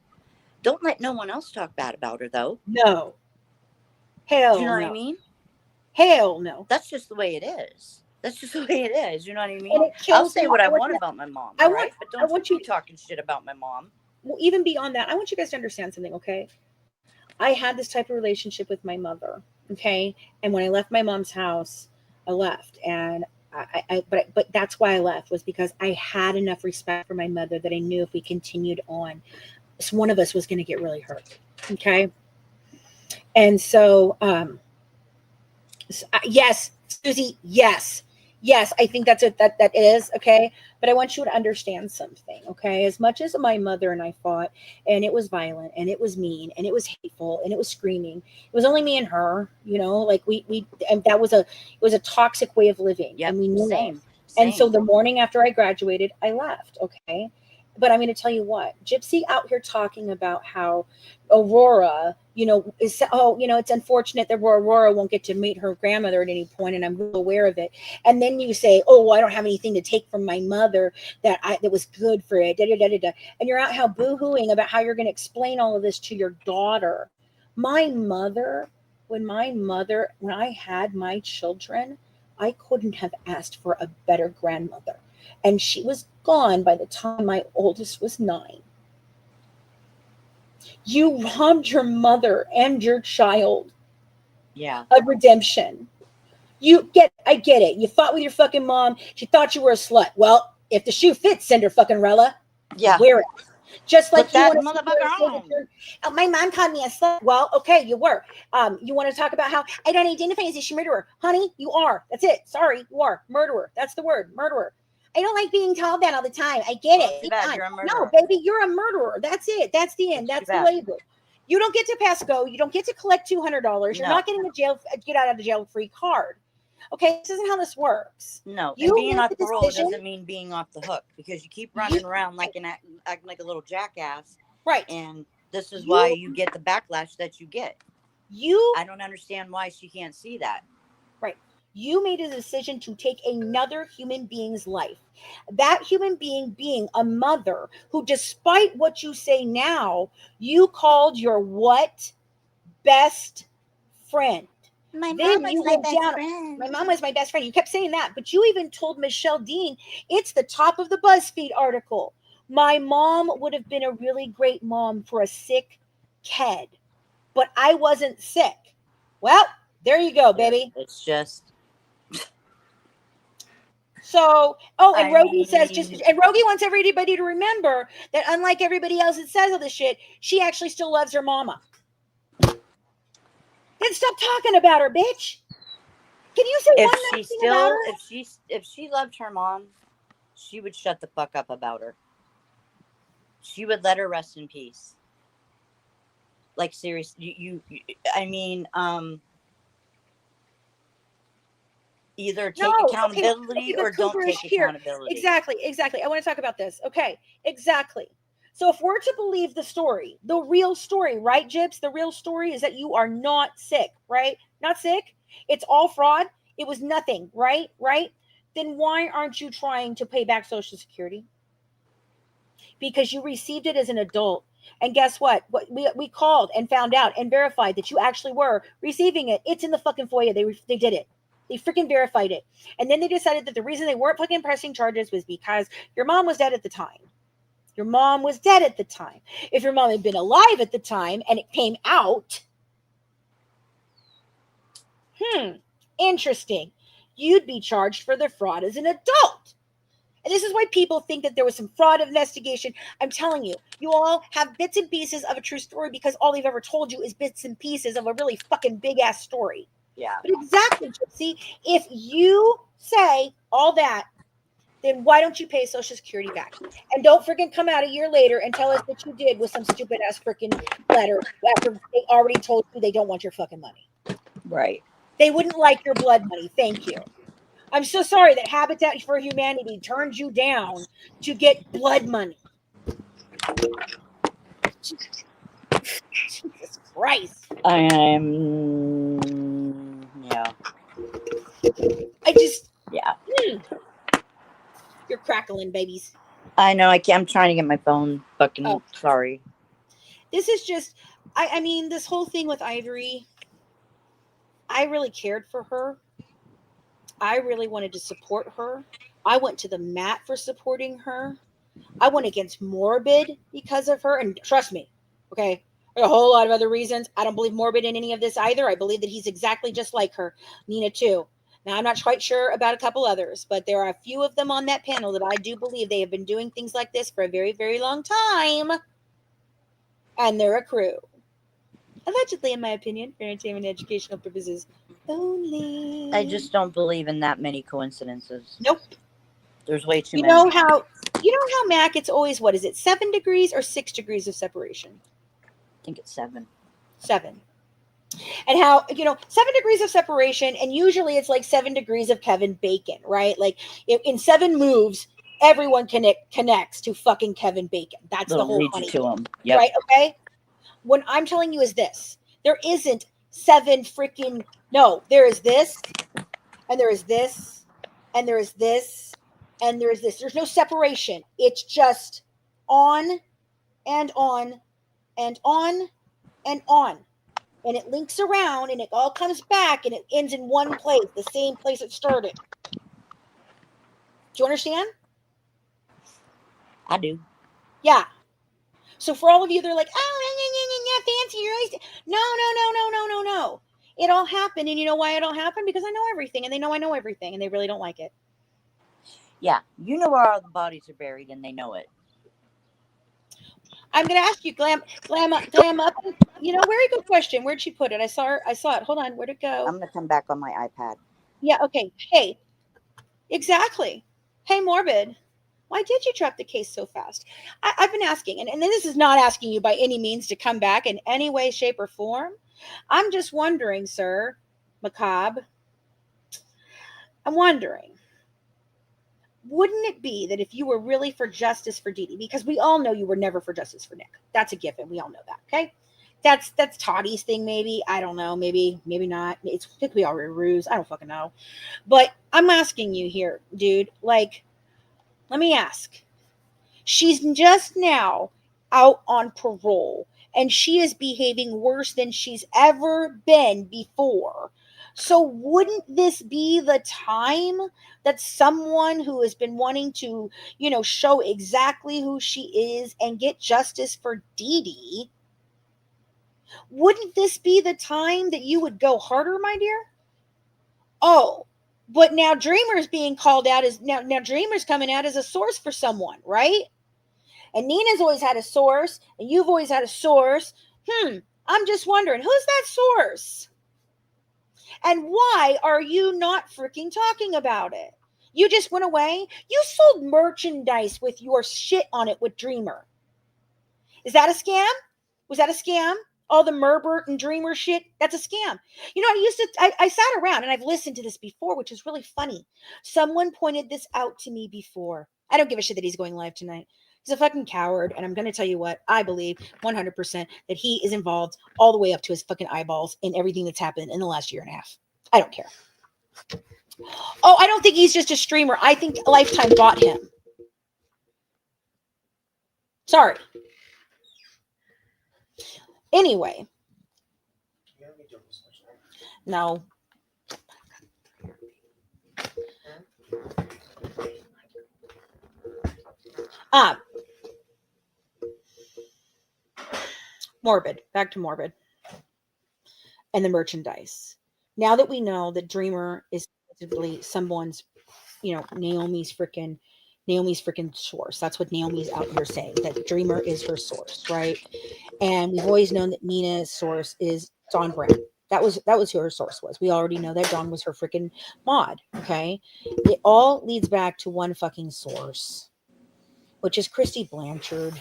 don't let no one else talk bad about her, though. No. Hell no. Do you know what I mean? Hell no. That's just the way it is. That's just the way it is. You know what I mean? I'll say what I want about my mom, right? But don't you be talking shit about my mom. Well, even beyond that, I want you guys to understand something, okay? I had this type of relationship with my mother, okay? And when I left my mom's house, I left. And but that's why I left, was because I had enough respect for my mother that I knew if we continued on, one of us was going to get really hurt, okay? And so, yes, Susie, yes, I think that's it. That is okay. But I want you to understand something, okay? As much as my mother and I fought, and it was violent, and it was mean, and it was hateful, and it was screaming. It was only me and her, like and that was it was a toxic way of living, and we knew it. And so the morning after I graduated, I left, okay? But I'm going to tell you what, Gypsy out here talking about how Aurora, is, it's unfortunate that Aurora won't get to meet her grandmother at any point, and I'm aware of it. And then you say, oh, I don't have anything to take from my mother that was good for it. And you're out how boo-hooing about how you're going to explain all of this to your daughter. My mother, when I had my children, I couldn't have asked for a better grandmother. And she was gone by the time my oldest was 9. You robbed your mother and your child Yeah. of redemption. I get it. You fought with your fucking mom. She thought you were a slut. Well, if the shoe fits, Cinder fucking Rella, Yeah. wear it. Just like Put you that want to motherfucker on. Oh, my mom called me a slut. Well, okay, you were. You want to talk about how I don't identify as a murderer. Honey, you are. That's it. Sorry, you are. Murderer. That's the word. Murderer. I don't like being told that all the time. I get Well, it. too bad. You're a No, murderer. baby, you're a murderer. That's it. That's the end. That's That's too the bad. label. You don't get to pass go. You don't get to collect $200. You're No. not getting a get out of jail free card. Okay, this isn't how this works. No, You and being made off the parole decision. doesn't mean being off the hook, because you keep running around acting like a little jackass, Right. and this is why you get the backlash that you get. I don't understand why she can't see that. Right. You made a decision to take another human being's life. That human being a mother who, despite what you say now, you called your what? Best friend. My Then mom you was my went best down. friend. My mom was my best friend. You kept saying that, but you even told Michelle Dean, it's the top of the BuzzFeed article. My mom would have been a really great mom for a sick kid, but I wasn't sick. Well, there you go, baby. It's just. So, and Rogie says mean- and Rogie wants everybody to remember that unlike everybody else that says all this shit, she actually still loves her mama. Then stop talking about her, bitch. Can you say one nice thing about her? If she loved her mom, she would shut the fuck up about her. She would let her rest in peace. Like, seriously, either take accountability or don't take accountability. Exactly. I want to talk about this. Okay, exactly. So if we're to believe the story, the real story, right, Jibs? The real story is that you are not sick, right? Not sick. It's all fraud. It was nothing, right? Right? Then why aren't you trying to pay back Social Security? Because you received it as an adult. And guess what? We called and found out and verified that you actually were receiving it. It's in the fucking FOIA. They did it. They freaking verified it. And then they decided that the reason they weren't fucking pressing charges was because your mom was dead at the time. Your mom was dead at the time. If your mom had been alive at the time and it came out, interesting. You'd be charged for the fraud as an adult. And this is why people think that there was some fraud investigation. I'm telling you, you all have bits and pieces of a true story because all they've ever told you is bits and pieces of a really fucking big ass story. Yeah. But exactly, Gypsy, if you say all that, then why don't you pay Social Security back? And don't freaking come out a year later and tell us that you did with some stupid ass freaking letter after they already told you they don't want your fucking money. Right. They wouldn't like your blood money. Thank you. I'm so sorry that Habitat for Humanity turned you down to get blood money. Jesus Christ. Yeah. Yeah. You're crackling, babies. I know. I'm trying to get my phone. Fucking sorry. This is just, I mean, this whole thing with Ivory, I really cared for her. I really wanted to support her. I went to the mat for supporting her. I went against Morbid because of her. And trust me, okay, there are a whole lot of other reasons. I don't believe Morbid in any of this either. I believe that he's exactly just like her. Nina, too. Now, I'm not quite sure about a couple others, but there are a few of them on that panel that I do believe they have been doing things like this for a very, very long time. And they're a crew. Allegedly, in my opinion, for entertainment and educational purposes only. I just don't believe in that many coincidences. Nope. There's way too many. You know how Mac, it's always, what is it, 7 degrees or 6 degrees of separation? I think it's 7. 7. And how, 7 degrees of separation, and usually it's like 7 degrees of Kevin Bacon, right? Like in 7 moves, everyone connects to fucking Kevin Bacon. That's the whole funny to him. Yep. Right? Okay. What I'm telling you is this: there isn't 7 freaking. No, there is this, and there is this, and there is this, and there is this. There's no separation. It's just on and on and on and on. and it links around and it all comes back and it ends in one place, the same place it started. Do you understand? I do. Yeah. So for all of you, they're like, oh, fancy. You're always... No. It all happened. And you know why it all happened? Because I know everything and they know I know everything and they really don't like it. Yeah. You know where all the bodies are buried and they know it. I'm going to ask you, Glam up. You know, very good question. Where'd she put it? I saw it. Hold on. Where'd it go? I'm going to come back on my iPad. Yeah. Okay. Hey, exactly. Hey, Morbid. Why did you drop the case so fast? I've been asking, and this is not asking you by any means to come back in any way, shape, or form. I'm just wondering, sir, Macabre. I'm wondering, wouldn't it be that if you were really for justice for Dee Dee, because we all know you were never for justice for Nick. That's a given. We all know that, okay? That's Tottie's thing, maybe. I don't know. Maybe not. It could be all a ruse. I don't fucking know. But I'm asking you here, dude, like, let me ask. She's just now out on parole and she is behaving worse than she's ever been before. So wouldn't this be the time that someone who has been wanting to, show exactly who she is and get justice for Dee Dee, wouldn't this be the time that you would go harder, my dear? Oh, but now Dreamer's being called out as now Dreamer's coming out as a source for someone, right? And Nina's always had a source, and you've always had a source. I'm just wondering, who's that source? And why are you not freaking talking about it? You just went away. You sold merchandise with your shit on it with Dreamer. Is that a scam? Was that a scam? All the Merbert and Dreamer shit, that's a scam. I sat around and I've listened to this before, which is really funny. Someone pointed this out to me before. I don't give a shit that he's going live tonight. He's a fucking coward. And I'm going to tell you what, I believe 100% that he is involved all the way up to his fucking eyeballs in everything that's happened in the last year and a half. I don't care. Oh, I don't think he's just a streamer. I think Lifetime bought him. Sorry. Anyway. No. Morbid. Back to Morbid. And the merchandise. Now that we know that Dreamer is someone's, Naomi's freaking source. That's what Naomi's out here saying, that Dreamer is her source, right? And we've always known that Nina's source is Dawn Brown. That was who her source was. We already know that Dawn was her freaking mod, okay? It all leads back to one fucking source, which is Dee Blanchard.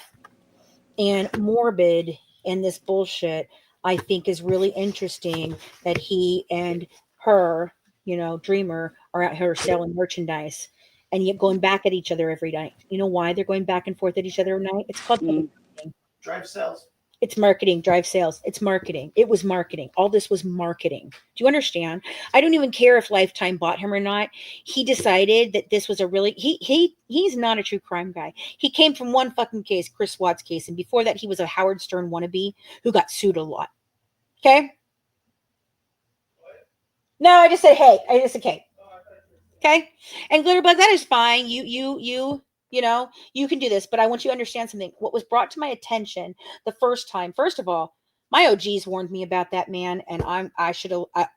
And Morbid and this bullshit, I think, is really interesting that he and her, Dreamer, are out here selling merchandise and yet going back at each other every night. You know why they're going back and forth at each other every night? It's called marketing. Drive sales. It's marketing, drive sales. It's marketing. It was marketing. All this was marketing. Do you understand? I don't even care if Lifetime bought him or not. He decided that this was a really, he's not a true crime guy. He came from one fucking case, Chris Watts case. And before that, he was a Howard Stern wannabe who got sued a lot. Okay? No, I just said, hey. I just said, okay. Okay? And Glitterbug, that is fine. You can do this, but I want you to understand something. What was brought to my attention the first time, first of all, my OGs warned me about that man, and I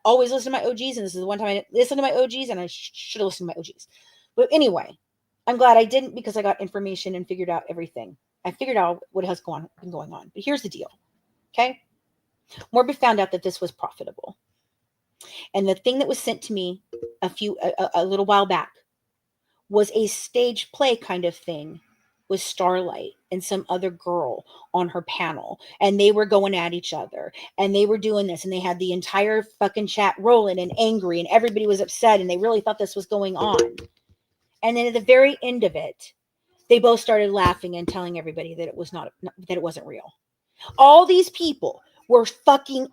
always listen to my OGs, and this is the one time I didn't listen to my OGs, and I should have listened to my OGs. But anyway, I'm glad I didn't, because I got information and figured out everything. I figured out what has been going on. But here's the deal. Okay? Morbid found out that this was profitable. And the thing that was sent to me a little while back was a stage play kind of thing with Starlight and some other girl on her panel. And they were going at each other. And they were doing this. And they had the entire fucking chat rolling and angry. And everybody was upset. And they really thought this was going on. And then at the very end of it, they both started laughing and telling everybody that it wasn't real. All these people were fucking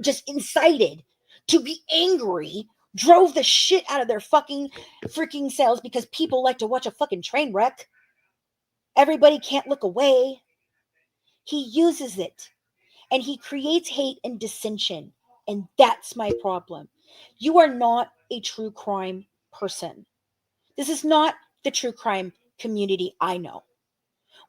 just incited to be angry, drove the shit out of their freaking selves because people like to watch a fucking train wreck. Everybody can't look away. He uses it. and he creates hate and dissension. And that's my problem. You are not a true crime person. This is not the true crime community I know.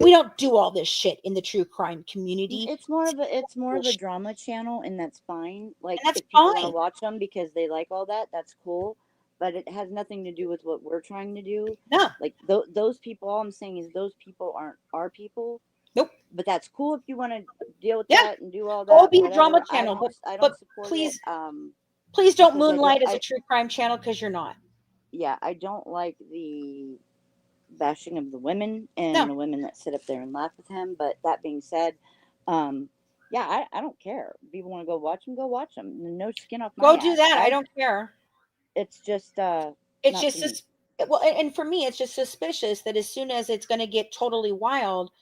We don't do all this shit in the true crime community. It's more of a drama channel, and that's fine. Like, And that's if people want to fine. watch them because they like all that, that's cool. But it has nothing to do with what we're trying to do. No. Like, those people, all I'm saying is those people aren't our people. Nope. But that's cool if you want to deal with Yeah. that and do all Go that. be a Whatever. drama I channel, don't but support please, it. please don't Because moonlight as a true crime channel, because you're not. Yeah, I don't like the bashing of the women and No. the women that sit up there and laugh with him. But that being said, yeah, I don't care. If people want to go watch them. No skin off my Go do ass. that. I don't care. It's just It's not for me. just well, and for me, it's just suspicious that as soon as it's going to get totally wild,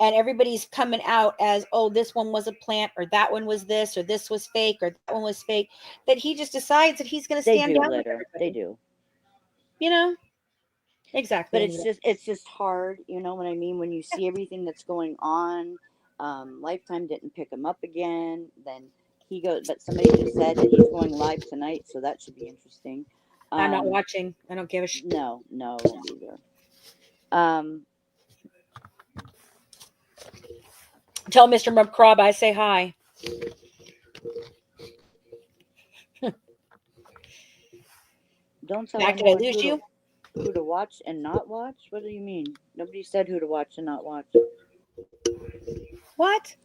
and everybody's coming out as, oh, this one was a plant, or that one was this, or this was fake, or that one was fake, that he just decides that he's going to They stand do, down with litter. They everybody. do. You know? Exactly. But Anita. it's just hard, you know what I mean? When you see everything that's going on, Lifetime didn't pick him up again. Then he goes, but somebody just said that he's going live tonight, so that should be interesting. I'm not watching. I don't give a shit. No, I won't be there. Tell Mr. McCrob I say hi. Don't tell Mac, did I anyone lose you? who to watch and not watch. What do you mean? Nobody said who to watch and not watch. What?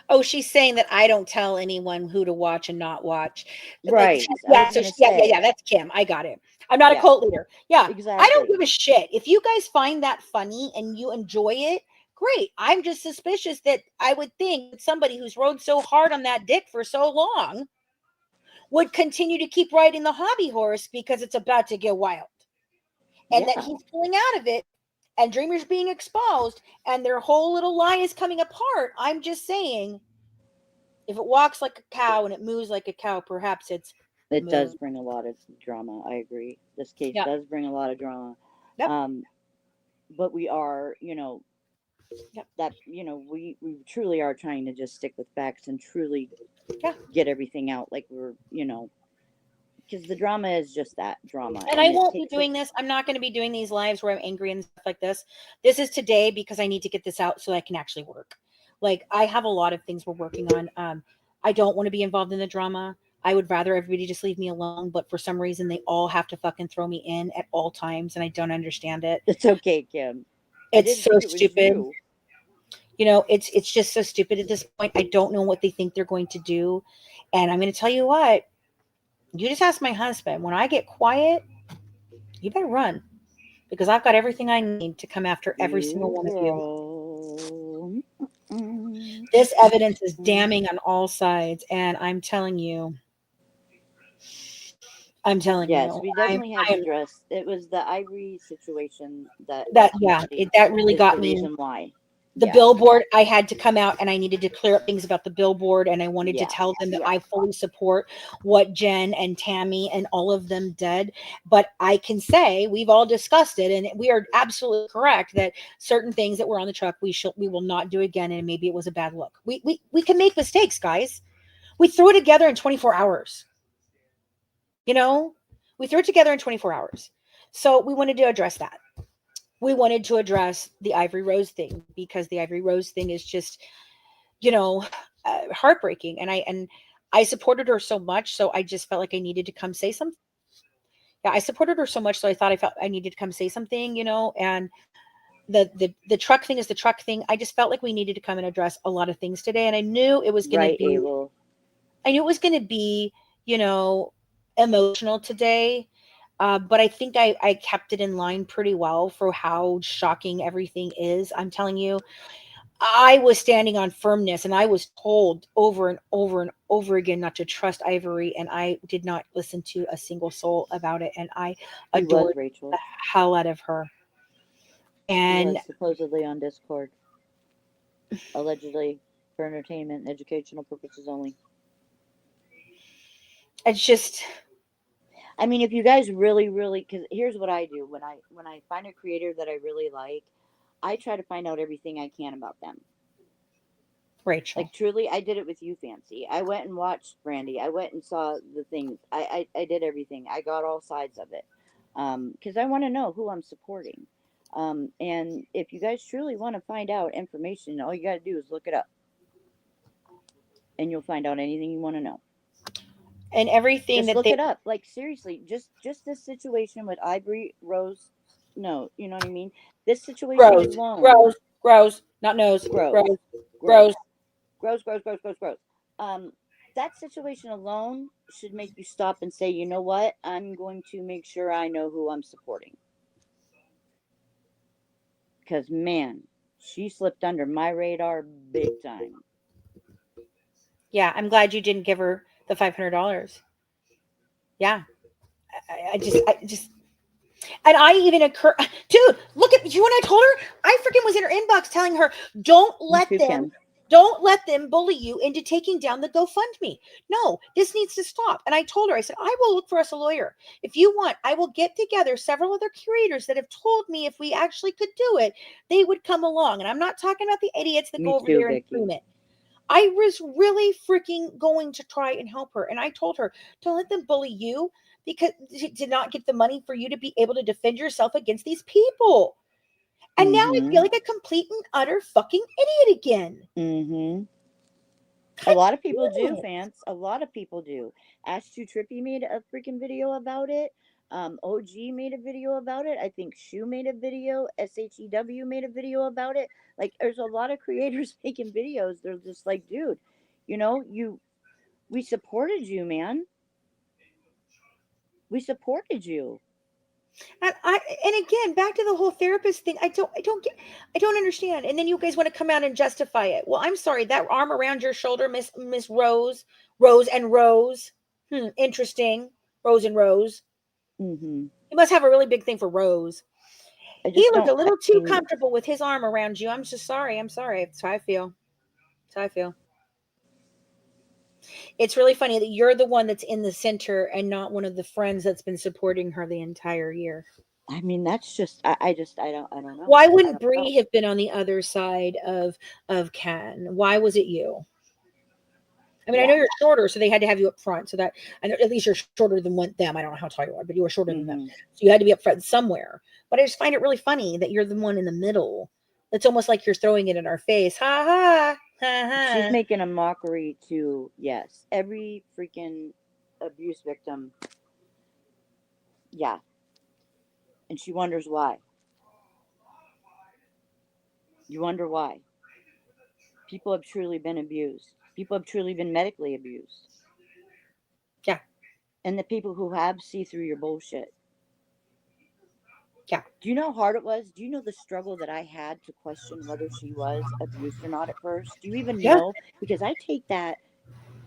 Oh, she's saying that I don't tell anyone who to watch and not watch. Right. Yeah, yeah, that's Kim. I got it. I'm not a cult leader. Yeah. Exactly. I don't give a shit. If you guys find that funny and you enjoy it, great. I'm just suspicious that I would think somebody who's rode so hard on that dick for so long would continue to keep riding the hobby horse because it's about to get wild. And that he's pulling out of it, and Dreamer's being exposed, and their whole little line is coming apart. I'm just saying, if it walks like a cow and it moves like a cow, perhaps it does bring a lot of drama. I agree. This case does bring a lot of drama. Yep. But we are, that, we truly are trying to just stick with facts and truly get everything out. Like we're, because the drama is just that drama. And I won't be doing this. I'm not going to be doing these lives where I'm angry and stuff like this. This is today because I need to get this out so I can actually work. Like, I have a lot of things we're working on. I don't want to be involved in the drama. I would rather everybody just leave me alone. But for some reason, they all have to fucking throw me in at all times. And I don't understand it. It's okay, Kim. It's so stupid. It's just so stupid at this point. I don't know what they think they're going to do. And I'm going to tell you what. You just ask my husband, when I get quiet, you better run, because I've got everything I need to come after every single one of you. This evidence is damning on all sides, and I'm telling you. Yes, we definitely have addressed. It was the Ivory situation that really got me. Reason why. The billboard, I had to come out and I needed to clear up things about the billboard, and I wanted to tell them that I fully support what Jen and Tammy and all of them did. But I can say we've all discussed it, and we are absolutely correct that certain things that were on the truck we will not do again, and maybe it was a bad look. We can make mistakes, guys. We threw it together in 24 hours. We threw it together in 24 hours. So we wanted to address that. We wanted to address the Ivory Rose thing, because the Ivory Rose thing is just, heartbreaking. And I supported her so much. So I just felt like I needed to come say something. Yeah. I supported her so much. So I felt I needed to come say something, and the truck thing is the truck thing. I just felt like we needed to come and address a lot of things today. And I knew it was going to be, I knew it was going to be, emotional today. But I think I kept it in line pretty well for how shocking everything is. I'm telling you, I was standing on firmness, and I was told over and over and over again not to trust Ivory, and I did not listen to a single soul about it. And I adored Rachel. the hell out of her. And she was supposedly on Discord, allegedly for entertainment and educational purposes only. It's just, I mean, if you guys really, because here's what I do when I find a creator that I really like, I try to find out everything I can about them. Rachel. Like, truly, I did it with you, Fancy. I went and watched Brandy. I went and saw the things. I did everything. I got all sides of it. Because I want to know who I'm supporting. And if you guys truly want to find out information, all you got to do is look it up. And you'll find out anything you want to know. And everything Just that look they it up. Like, seriously, just this situation with Ivory Rose. No, you know what I mean? This situation grows, alone. not nose, Gross. grows. That situation alone should make you stop and say, you know what? I'm going to make sure I know who I'm supporting. Because, man, she slipped under my radar big time. Yeah, I'm glad you didn't give her the $500. Yeah, I just, and I even dude, look at you. When I told her, I freaking was in her inbox telling her, don't let them bully you into taking down the GoFundMe. No, this needs to stop. And I told her, I said, I will look for us a lawyer. If you want, I will get together several other curators that have told me if we actually could do it, they would come along. And I'm not talking about the idiots that go over there and scream it. I was really freaking going to try and help her. And I told her, don't let them bully you because to not get the money for you to be able to defend yourself against these people. And now I feel like a complete and utter fucking idiot again. Mm-hmm. A lot of people do, fans. A lot of people do. Ash Too Trippy made a freaking video about it. OG made a video about it. I think Shu made a video. SHEW made a video about it. Like, there's a lot of creators making videos. They're just like, dude, you know, we supported you, man. We supported you. And again, back to the whole therapist thing. I don't understand. And then you guys want to come out and justify it. Well, I'm sorry, that arm around your shoulder, Miss Rose, interesting, Rose and Rose. Mm-hmm. You must have a really big thing for Rose. He looked a little too comfortable with his arm around you. I'm just sorry. I'm sorry. That's how I feel. That's how I feel. It's really funny that you're the one that's in the center and not one of the friends that's been supporting her the entire year. I mean, that's just I don't know. Why wouldn't Bree have been on the other side of Ken? Why was it you? I mean, I know you're shorter, so they had to have you up front. So that I know at least you're shorter than them. I don't know how tall you are, but you were shorter than them. So you had to be up front somewhere. But I just find it really funny that you're the one in the middle. It's almost like you're throwing it in our face. Ha ha. Ha ha. She's making a mockery to, yes, every freaking abuse victim. Yeah. And she wonders why. You wonder why. People have truly been abused. People have truly been medically abused. Yeah. And the people who have see through your bullshit. Yeah. Do you know how hard it was? Do you know the struggle that I had to question whether she was abused or not at first? Do you even know? Because I take that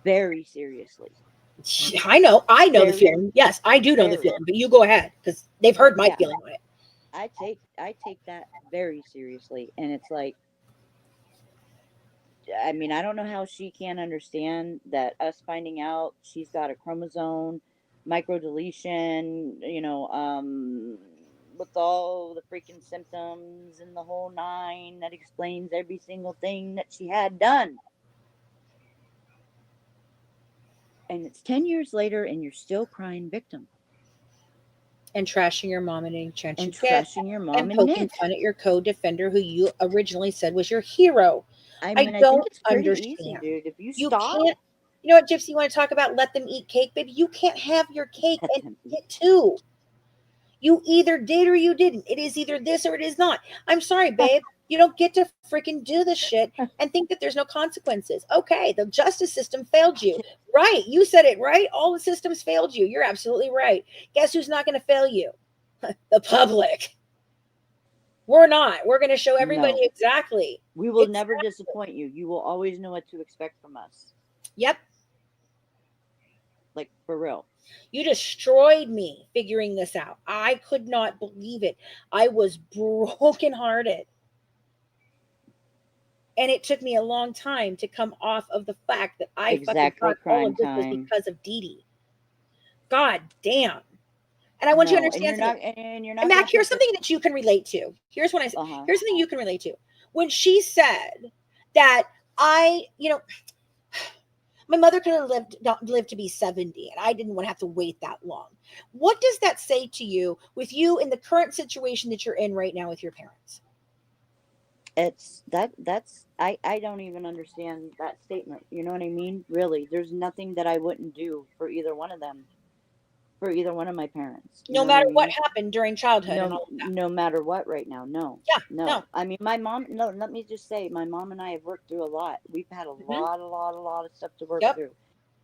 very seriously. I know the feeling. Yes, I do know the feeling, but you go ahead because they've heard my feeling on it. I take that very seriously, and it's like, I mean, I don't know how she can't understand that us finding out she's got a chromosome microdeletion, you know, with all the freaking symptoms and the whole nine that explains every single thing that she had done. And it's 10 years later and you're still crying victim. And trashing your mom and any chance and you get. trashing your mom and poking fun at your co-defender who you originally said was your hero. I mean, I think it's pretty easy, dude. If you stop. Can't, you know what, Gypsy, you want to talk about let them eat cake? Baby, you can't have your cake and eat it too. You either did or you didn't. It is either this or it is not. I'm sorry, babe. You don't get to freaking do this shit and think that there's no consequences. Okay, the justice system failed you. Right. You said it, right? All the systems failed you. You're absolutely right. Guess who's not going to fail you? The public. We're not. We're going to show everybody exactly. We will never disappoint you. You will always know what to expect from us. Yep. Like, for real. You destroyed me figuring this out. I could not believe it. I was brokenhearted. And it took me a long time to come off of the fact that I fucking thought all of this was because of Dee Dee. God damn. And I want you to No, and understand you're not, something. and you're And not Mac, gonna here's put the. something that you can relate to. Here's what I said. Uh-huh. Here's something you can relate to. When she said that my mother could have lived to be 70 and I didn't want to have to wait that long. What does that say to you with you in the current situation that you're in right now with your parents? It's that's I don't even understand that statement. You know what I mean? Really, there's nothing that I wouldn't do for either one of them, for either one of my parents. You No know what I matter what mean? happened during childhood and No, all of that. no matter what right now. No. Yeah, No. no. I mean, my mom, no, let me just say, my mom and I have worked through a lot. We've had a Hmm. lot of stuff to work Yep. through.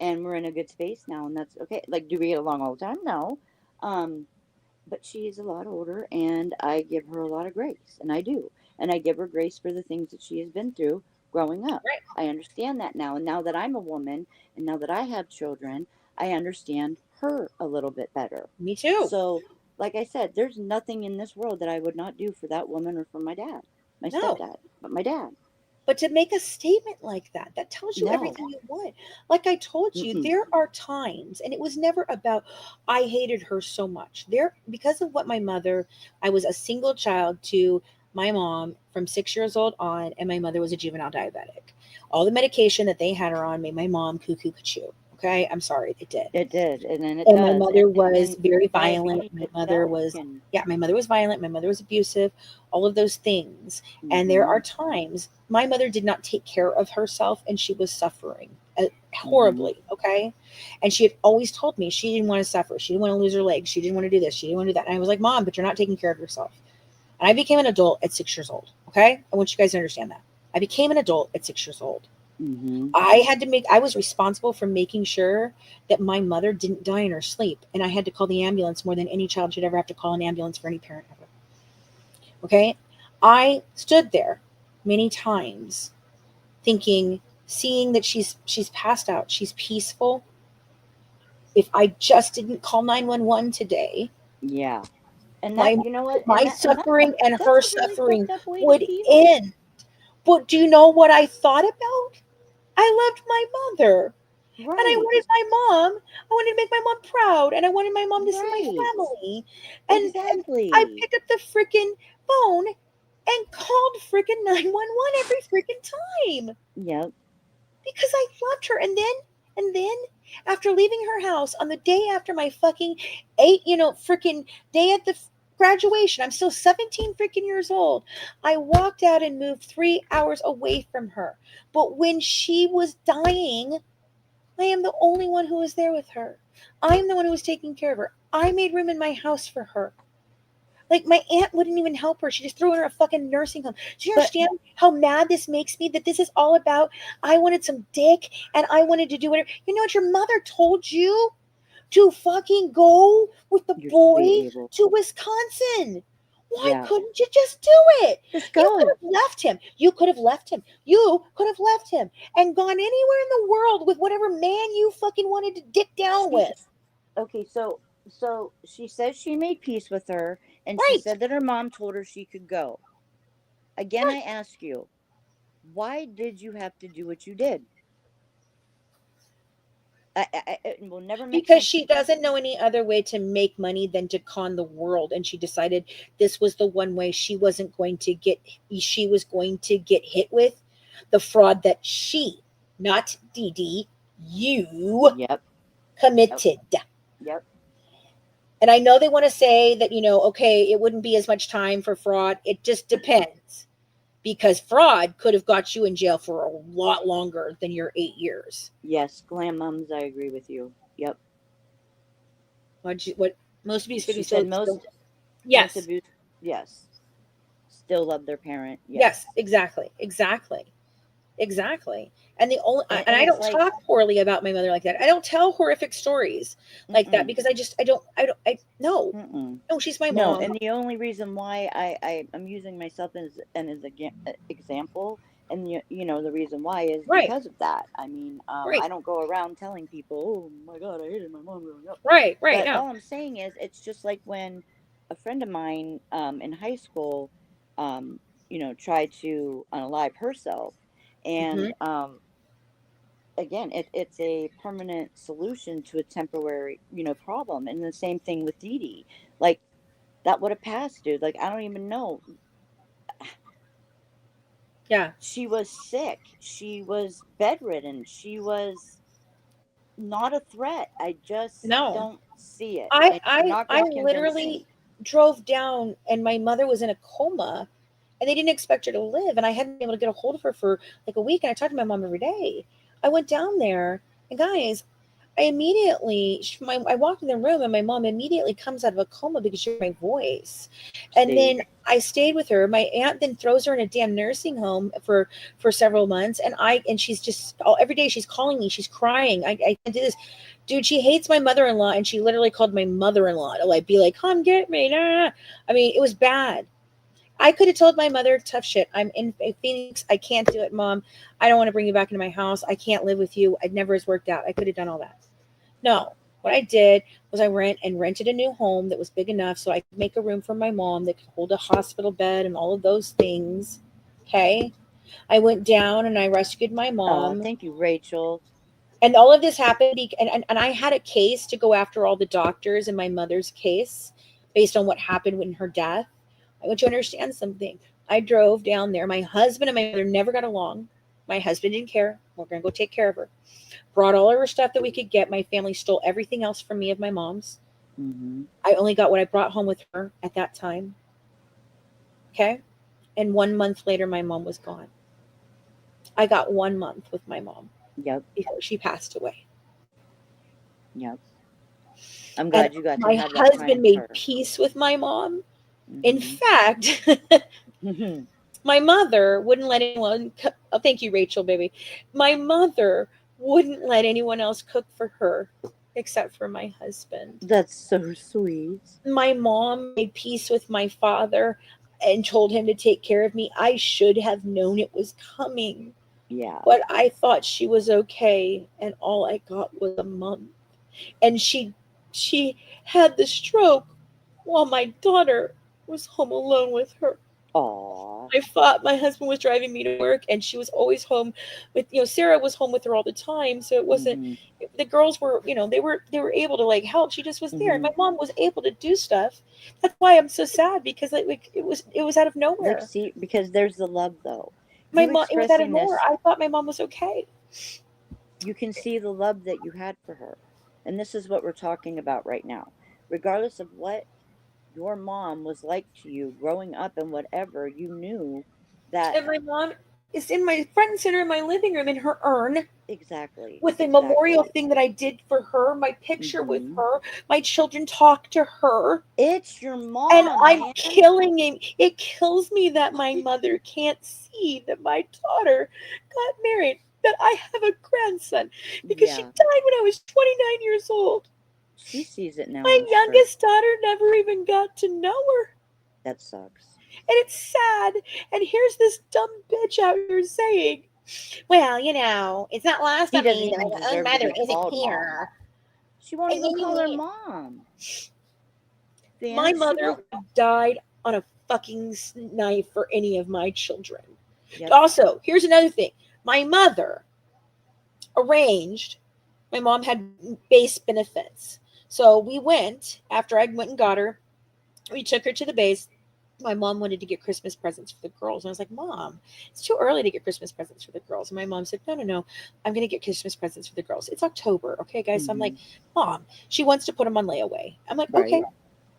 And we're in a good space now, and that's okay. Like, do we get along all the time? No. Um, but she is a lot older, and I give her a lot of grace, and I do. And I give her grace for the things that she has been through growing up. Right. I understand that now. And now that I'm a woman, and now that I have children, I understand her a little bit better. Me too. So, like I said, there's nothing in this world that I would not do for that woman or for my dad, my No. stepdad, but my dad. But to make a statement like that tells you No. everything you want. Like I told you, Mm-mm. there are times, and it was never about I hated her so much. There, because of what my mother, I was a single child to my mom from 6 years old on, and my mother was a juvenile diabetic. All the medication that they had her on made my mom cuckoo cuckoo. Okay, I'm sorry, it did. It did, and then it And my does, mother and was then very violent. diabetes My mother itself was, can. yeah, my mother was violent. My mother was abusive, all of those things. And there Mm-hmm. are times my mother did not take care of herself and she was suffering Mm-hmm. horribly. Okay. And she had always told me she didn't want to suffer. She didn't want to lose her legs. She didn't want to do this. She didn't want to do that. And I was like, Mom, but you're not taking care of yourself. And I became an adult at 6 years old. Okay. I want you guys to understand that. I became an adult at 6 years old. Mm-hmm. I was responsible for making sure that my mother didn't die in her sleep. And I had to call the ambulance more than any child should ever have to call an ambulance for any parent ever. Okay. I stood there many times thinking, seeing that she's passed out, she's peaceful. If I just didn't call 911 today, Yeah, and that, my you know what, my and suffering and that's her a really suffering fucked up way to would feel. end. But do you know what I thought about? I loved my mother. And I Right, wanted my mom. I wanted to make my mom proud, and I wanted my mom to see my right, family. And I exactly. picked up the freaking phone and called freaking 911 every freaking time Yep. because I loved her. And then after leaving her house on the day after my fucking freaking day at the graduation, I'm still 17 freaking years old. I walked out and moved 3 hours away from her. But when she was dying, I am the only one who was there with her. I'm the one who was taking care of her. I made room in my house for her. Like my aunt wouldn't even help her. She just threw her in a fucking nursing home. Do you But understand how mad this makes me? That this is all about I wanted some dick and I wanted to do whatever. You know what your mother told you? To fucking go with the you're boy be able, to Wisconsin. Why yeah, couldn't you just do it? just You could go. have left him. You could have left him. You could have left him and gone anywhere in the world with whatever man you fucking wanted to dick down She, with. okay, so she says she made peace with her, and she Right. said that her mom told her she could go. Again, I Right. ask you, why did you have to do what you did? It will never make Because sense to she me. doesn't know any other way to make money than to con the world, and she decided this was the one way she was going to get hit with the fraud that she, not Dee Dee, you Yep, yep, committed. yep. And I know they want to say that, okay, it wouldn't be as much time for fraud. It just depends because fraud could have got you in jail for a lot longer than your 8 years. Yes, glam mums, I agree with you. Yep. What most of these She figures said still, most yes, abuse, yes, still love their parent. yes, Yes. exactly. And And I it's don't like, talk poorly about my mother like that. I don't tell horrific stories like that mm-mm, because I no, mm-mm. no, she's my No, mom. and the only reason why I'm using myself as example, and the reason why is Right, because of that. I mean, right, I don't go around telling people, oh my God, I hated my mom growing up. right. But No, all I'm saying is, it's just like when a friend of mine in high school, tried to unalive herself, and hmm again, it's a permanent solution to a temporary, problem. And the same thing with Dee Dee. Like, that would have passed, dude. Like, I don't even know. Yeah. She was sick. She was bedridden. She was not a threat. I just No. don't see it. I And you're I not I going to convince literally me. drove down and my mother was in a coma and they didn't expect her to live and I hadn't been able to get a hold of her for like a week and I talked to my mom every day. I went down there and guys, I walked in the room and my mom immediately comes out of a coma because she heard my voice. And See? then I stayed with her. My aunt then throws her in a damn nursing home for several months and she's just every day she's calling me, she's crying. I can't do this. Dude, she hates my mother-in-law and she literally called my mother-in-law to like be like, come get me. Nah, nah, nah. I mean, it was bad. I could have told my mother tough shit. I'm in Phoenix. I can't do it, mom. I don't want to bring you back into my house. I can't live with you. It never has worked out. I could have done all that. No. What I did was I rented a new home that was big enough so I could make a room for my mom that could hold a hospital bed and all of those things. Okay. I went down and I rescued my Oh, mom. thank you, Rachel. And all of this happened and I had a case to go after all the doctors in my mother's case based on what happened in her death. I want you to understand something. I drove down there. My husband and my mother never got along. My husband didn't care. We're going to go take care of her. Brought all of her stuff that we could get. My family stole everything else from me of my mom's. Mm-hmm. I only got what I brought home with her at that time. Okay. And 1 month later, my mom was gone. I got 1 month with my mom Yep. before she passed away. Yep. I'm And glad you got to my have that time husband with made her. peace with my mom. In Mm-hmm. fact, my mother wouldn't let anyone oh, thank you, Rachel, baby. My mother wouldn't let anyone else cook for her except for my husband. That's so sweet. My mom made peace with my father and told him to take care of me. I should have known it was coming, Yeah. but I thought she was okay, and all I got was a month. And she had the stroke while my daughter was home alone with her. Aw. My husband was driving me to work and she was always home with Sarah was home with her all the time, so it wasn't Mm-hmm. the girls were they were able to like help. She just was there and Mm-hmm. my mom was able to do stuff. That's why I'm so sad because like it was out of Like, nowhere. see, because there's the love, though. My You mom It was out of expressing nowhere. this, I thought my mom was okay. you can see the love that you had for her. And this is what we're talking about right now. Regardless of what your mom was like to you growing up and whatever, you knew that. And my mom is in my front and center in my living room in her urn Exactly. with the memorial Exactly. thing that I did for her, my picture with Mm-hmm. her. My children talk to her. It's your And mom, I'm man. killing him. It kills me that my mother can't see that my daughter got married, that I have a grandson, because she Yeah. died when I was 29 years old. She sees it now, My I'm sure. youngest daughter never even got to know her. That sucks. And it's sad. And here's this dumb bitch out here saying, well, it's not lost She on doesn't me that even my own deserve to mother be isn't called mom. here. She won't I even call her mean, mom. my She mother won't. would have died on a fucking knife for any of my children. Yep. Also, here's another thing. My mother arranged, my mom had base benefits. So we went, after I went and got her, we took her to the base. My mom wanted to get Christmas presents for the girls. And I was like, Mom, it's too early to get Christmas presents for the girls. And my mom said, No. I'm going to get Christmas presents for the girls. It's October. Okay, guys. So I'm like, Mom, she wants to put them on layaway. I'm like, Right.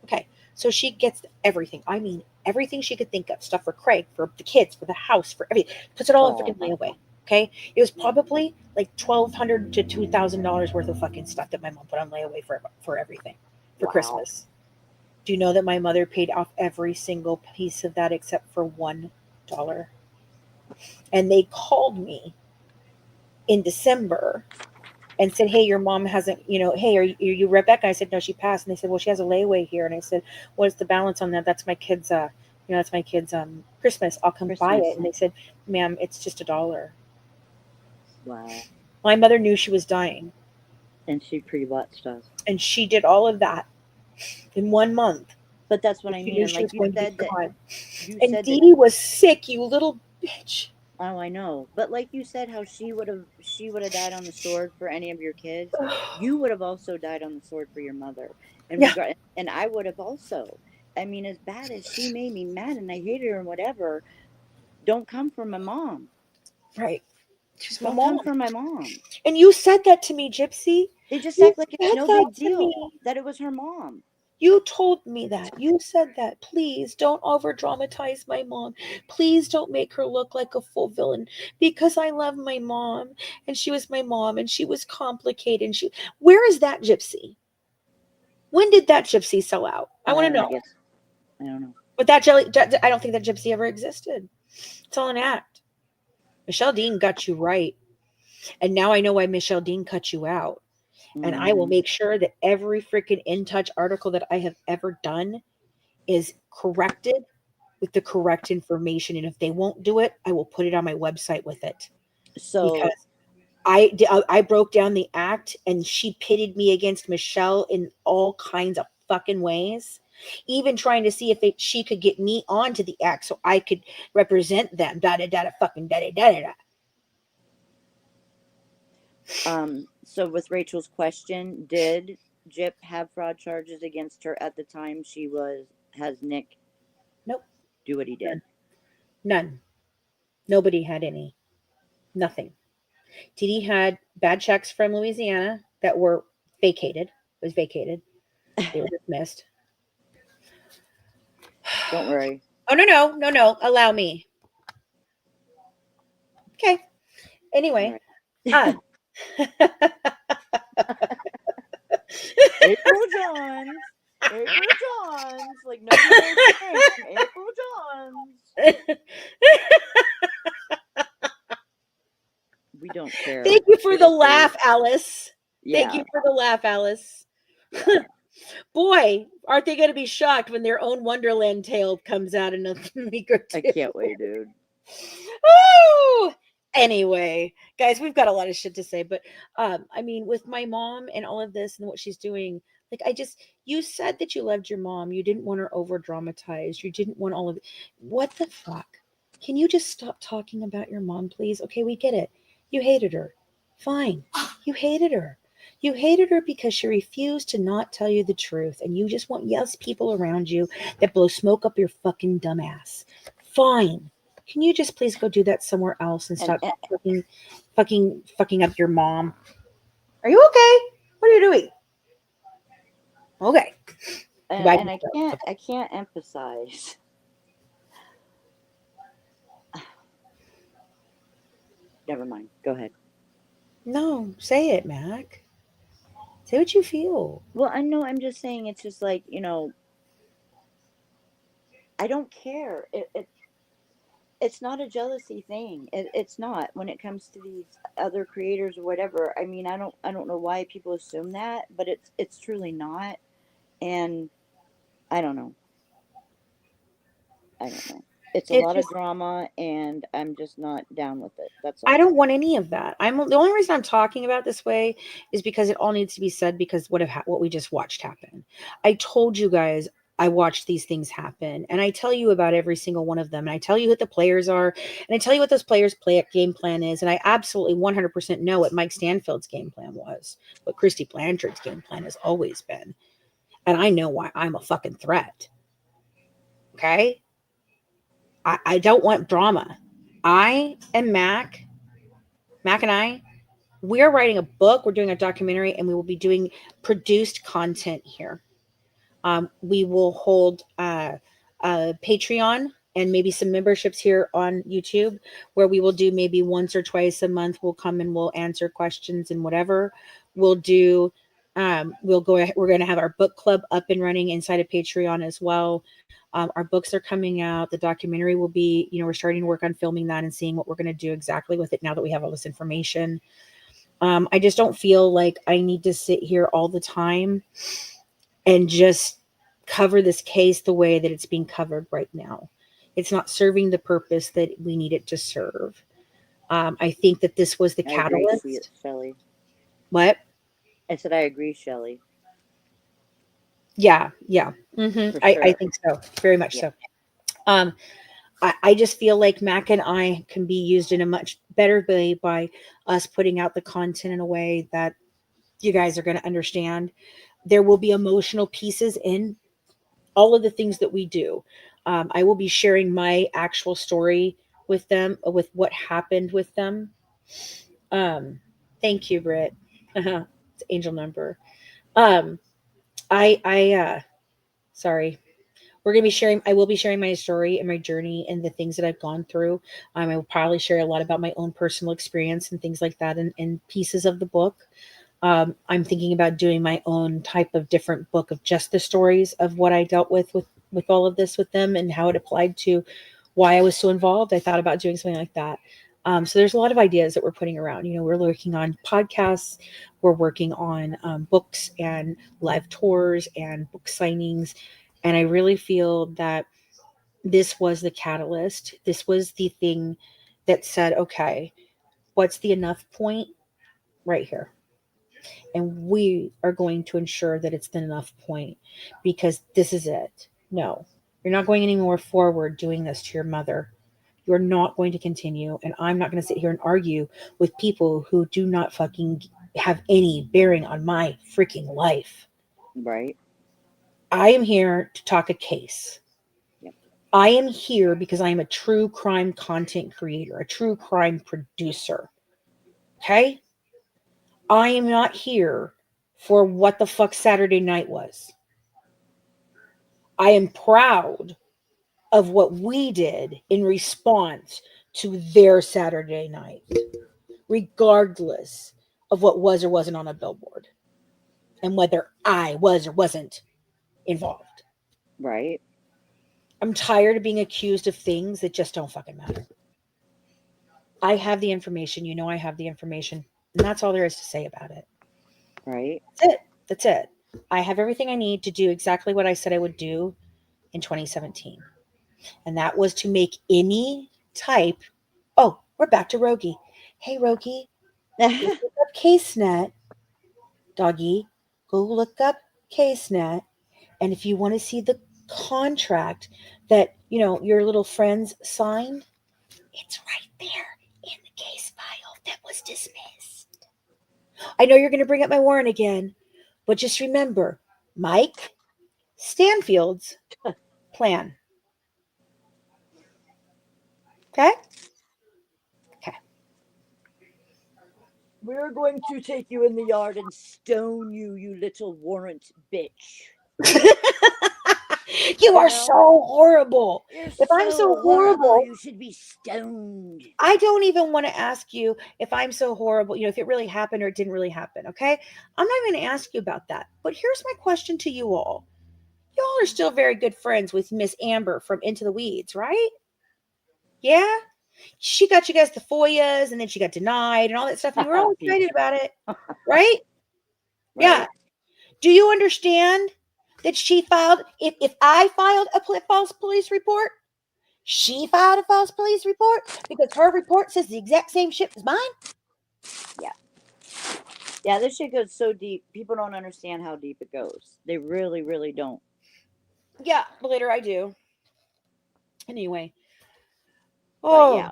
Okay. So she gets everything. I mean, everything she could think of. Stuff for Craig, for the kids, for the house, for everything. Puts it all in freaking layaway. Okay. It was probably like $1,200 to $2,000 worth of fucking stuff that my mom put on layaway for everything for Wow. Christmas. Do you know that my mother paid off every single piece of that except for $1? And they called me in December and said, hey, your mom hasn't, hey, are you Rebecca? I said, no, she passed. And they said, well, she has a layaway here. And I said, what's the balance on that? That's my kid's, that's my kid's Christmas. I'll come buy it. And they said, ma'am, it's just $1. Wow. My mother knew she was dying. And she pre-bought stuff. And she did all of that in 1 month. But that's what I mean. And like you said that. And Dee Dee was sick, you little bitch. Oh, I know. But like you said, how she would have died on the sword for any of your kids. You would have also died on the sword for your mother. And Yeah, regard and I would have also. I mean, as bad as she made me mad and I hated her and whatever, don't come for my mom. right. She's my Don't mom. come for my mom. And you said that to me, Gypsy. They just You act like it's said no that big to me. deal that it was her mom. You told me that. You said that. Please don't over dramatize my mom. Please don't make her look like a full villain because I love my mom and she was my mom and she was complicated. And where is that Gypsy? When did that Gypsy sell out? I want to I know. guess I don't know. But I don't think that Gypsy ever existed. It's all an act. Michelle Dean got you right. And now I know why Michelle Dean cut you out. And I will Hmm. make sure that every freaking In Touch article that I have ever done is corrected with the correct information. And if they won't do it, I will put it on my website with it because So I broke down the act and she pitted me against Michelle in all kinds of fucking ways, even trying to see if she could get me onto the act so I could represent them. Da da da da fucking da da da da. so with Rachel's question, did Jip have fraud charges against her at the time has Nick Nope, do what he did? none. Nobody had any. Nothing. Dee Dee had bad checks from Louisiana that were vacated. It was vacated. They were dismissed. Don't worry. Oh no! Allow me. Okay. All Anyway, right. uh, April Johns. April Johns. Like nobody knows her name. April Johns. We don't care. thank you for the Seriously. laugh, Alice. Thank you Yeah. for the laugh, Alice. Yeah. Boy, aren't they going to be shocked when their own Wonderland tale comes out in a week or I two? can't wait, dude. Woo! Anyway, guys, we've got a lot of shit to say, but I mean, with my mom and all of this and what she's doing, like you said that you loved your mom. You didn't want her over dramatized. You didn't want all of it. What the fuck? Can you just stop talking about your mom, please? Okay, we get it. You hated her. Fine. You hated her. You hated her because she refused to not tell you the truth, and you just want yes people around you that blow smoke up your fucking dumb ass. Fine. Can you just please go do that somewhere else and And stop fucking up your mom? Are you okay? What are you doing? Okay. Goodbye. and I can't emphasize. Never mind. Go ahead. No, say it, Mac. Say what you feel. Well, I know. I'm just saying. It's just like I don't care. It's not a jealousy thing. It's not when it comes to these other creators or whatever. I mean, I don't know why people assume that, but it's truly not. And I don't know. I don't know. It's a It's lot of just drama, and I'm just not down with it. That's I all. don't want any of that. I'm the only reason I'm talking about this way is because it all needs to be said because what we just watched happen. I told you guys I watched these things happen and I tell you about every single one of them and I tell you who the players are and I tell you what those players play game plan is and I absolutely 100% know what Mike Stanfield's game plan was, what Christy Blanchard's game plan has always been. And I know why I'm a fucking threat. Okay? I don't want drama. I am Mac and I, we're writing a book, we're doing a documentary, and we will be doing produced content here. We will hold Patreon and maybe some memberships here on YouTube where we will do maybe once or twice a month. We'll come and we'll answer questions and whatever. We'll do, we're going to have our book club up and running inside of Patreon as well. Our books are coming out. The documentary will be, we're starting to work on filming that and seeing what we're going to do exactly with it now that we have all this information. I just don't feel like I need to sit here all the time and just cover this case the way that it's being covered right now. It's not serving the purpose that we need it to serve. I think that this was the I agree, catalyst. Shelley. What? I said I agree, Shelley. Yeah. For I sure. think so. Very much Yeah. so. Um, I just feel like Mac and I can be used in a much better way by us putting out the content in a way that you guys are going to understand. There will be emotional pieces in all of the things that we do. I will be sharing my actual story with them, with what happened with them. Um, Thank you, Britt. It's angel number. Um, sorry. We're going to be sharing, I will be sharing my story and my journey and the things that I've gone through. I will probably share a lot about my own personal experience and things like that in pieces of the book. I'm thinking about doing my own type of different book of just the stories of what I dealt with all of this with them and how it applied to why I was so involved. I thought about doing something like that. So there's a lot of ideas that we're putting around. You know, we're working on podcasts, we're working on books and live tours and book signings, and I really feel that this was the catalyst. This was the thing that said, okay, what's the enough point right here? And we are going to ensure that it's the enough point because this is it. No, you're not going any more forward doing this to your mother. You're not going to continue. And I'm not going to sit here and argue with people who do not fucking have any bearing on my freaking life. Right. I am here to talk a case. Yep. I am here because I am a true crime content creator, a true crime producer. Okay? I am not here for what the fuck Saturday night was. I am proud of what we did in response to their Saturday night, regardless of what was or wasn't on a billboard and whether I was or wasn't involved. Right. I'm tired of being accused of things that just don't fucking matter. I have the information. You know, I have the information. And that's all there is to say about it. Right. That's it. That's it. I have everything I need to do exactly what I said I would do in 2017. And that was to make any type. Oh, we're back to Rogie. Hey, Rogie, go look up CaseNet, doggy. Go look up CaseNet. And if you want to see the contract that, you know, your little friends signed, it's right there in the case file that was dismissed. I know you're going to bring up my warrant again, but just remember Mike Stanfield's plan. Okay? Okay. We're going to take you in the yard and stone you, you little warrant bitch. You are know? so horrible. You're If I'm so horrible. horrible, You should be stoned. I don't even want to ask you if I'm so horrible, you know, if it really happened or it didn't really happen, okay? I'm not even going to ask you about that. But here's my question to you all. Y'all are still very good friends with Miss Amber from Into the Weeds, right? Yeah? She got you guys the FOIAs and then she got denied and all that stuff. And you were all excited about it, right? Yeah. Right. Do you understand that she filed, if I filed a false police report, she filed a false police report because her report says the exact same shit as mine? Yeah. Yeah, this shit goes so deep. People don't understand how deep it goes. They really, really don't. Yeah, later I do. Anyway. But yeah.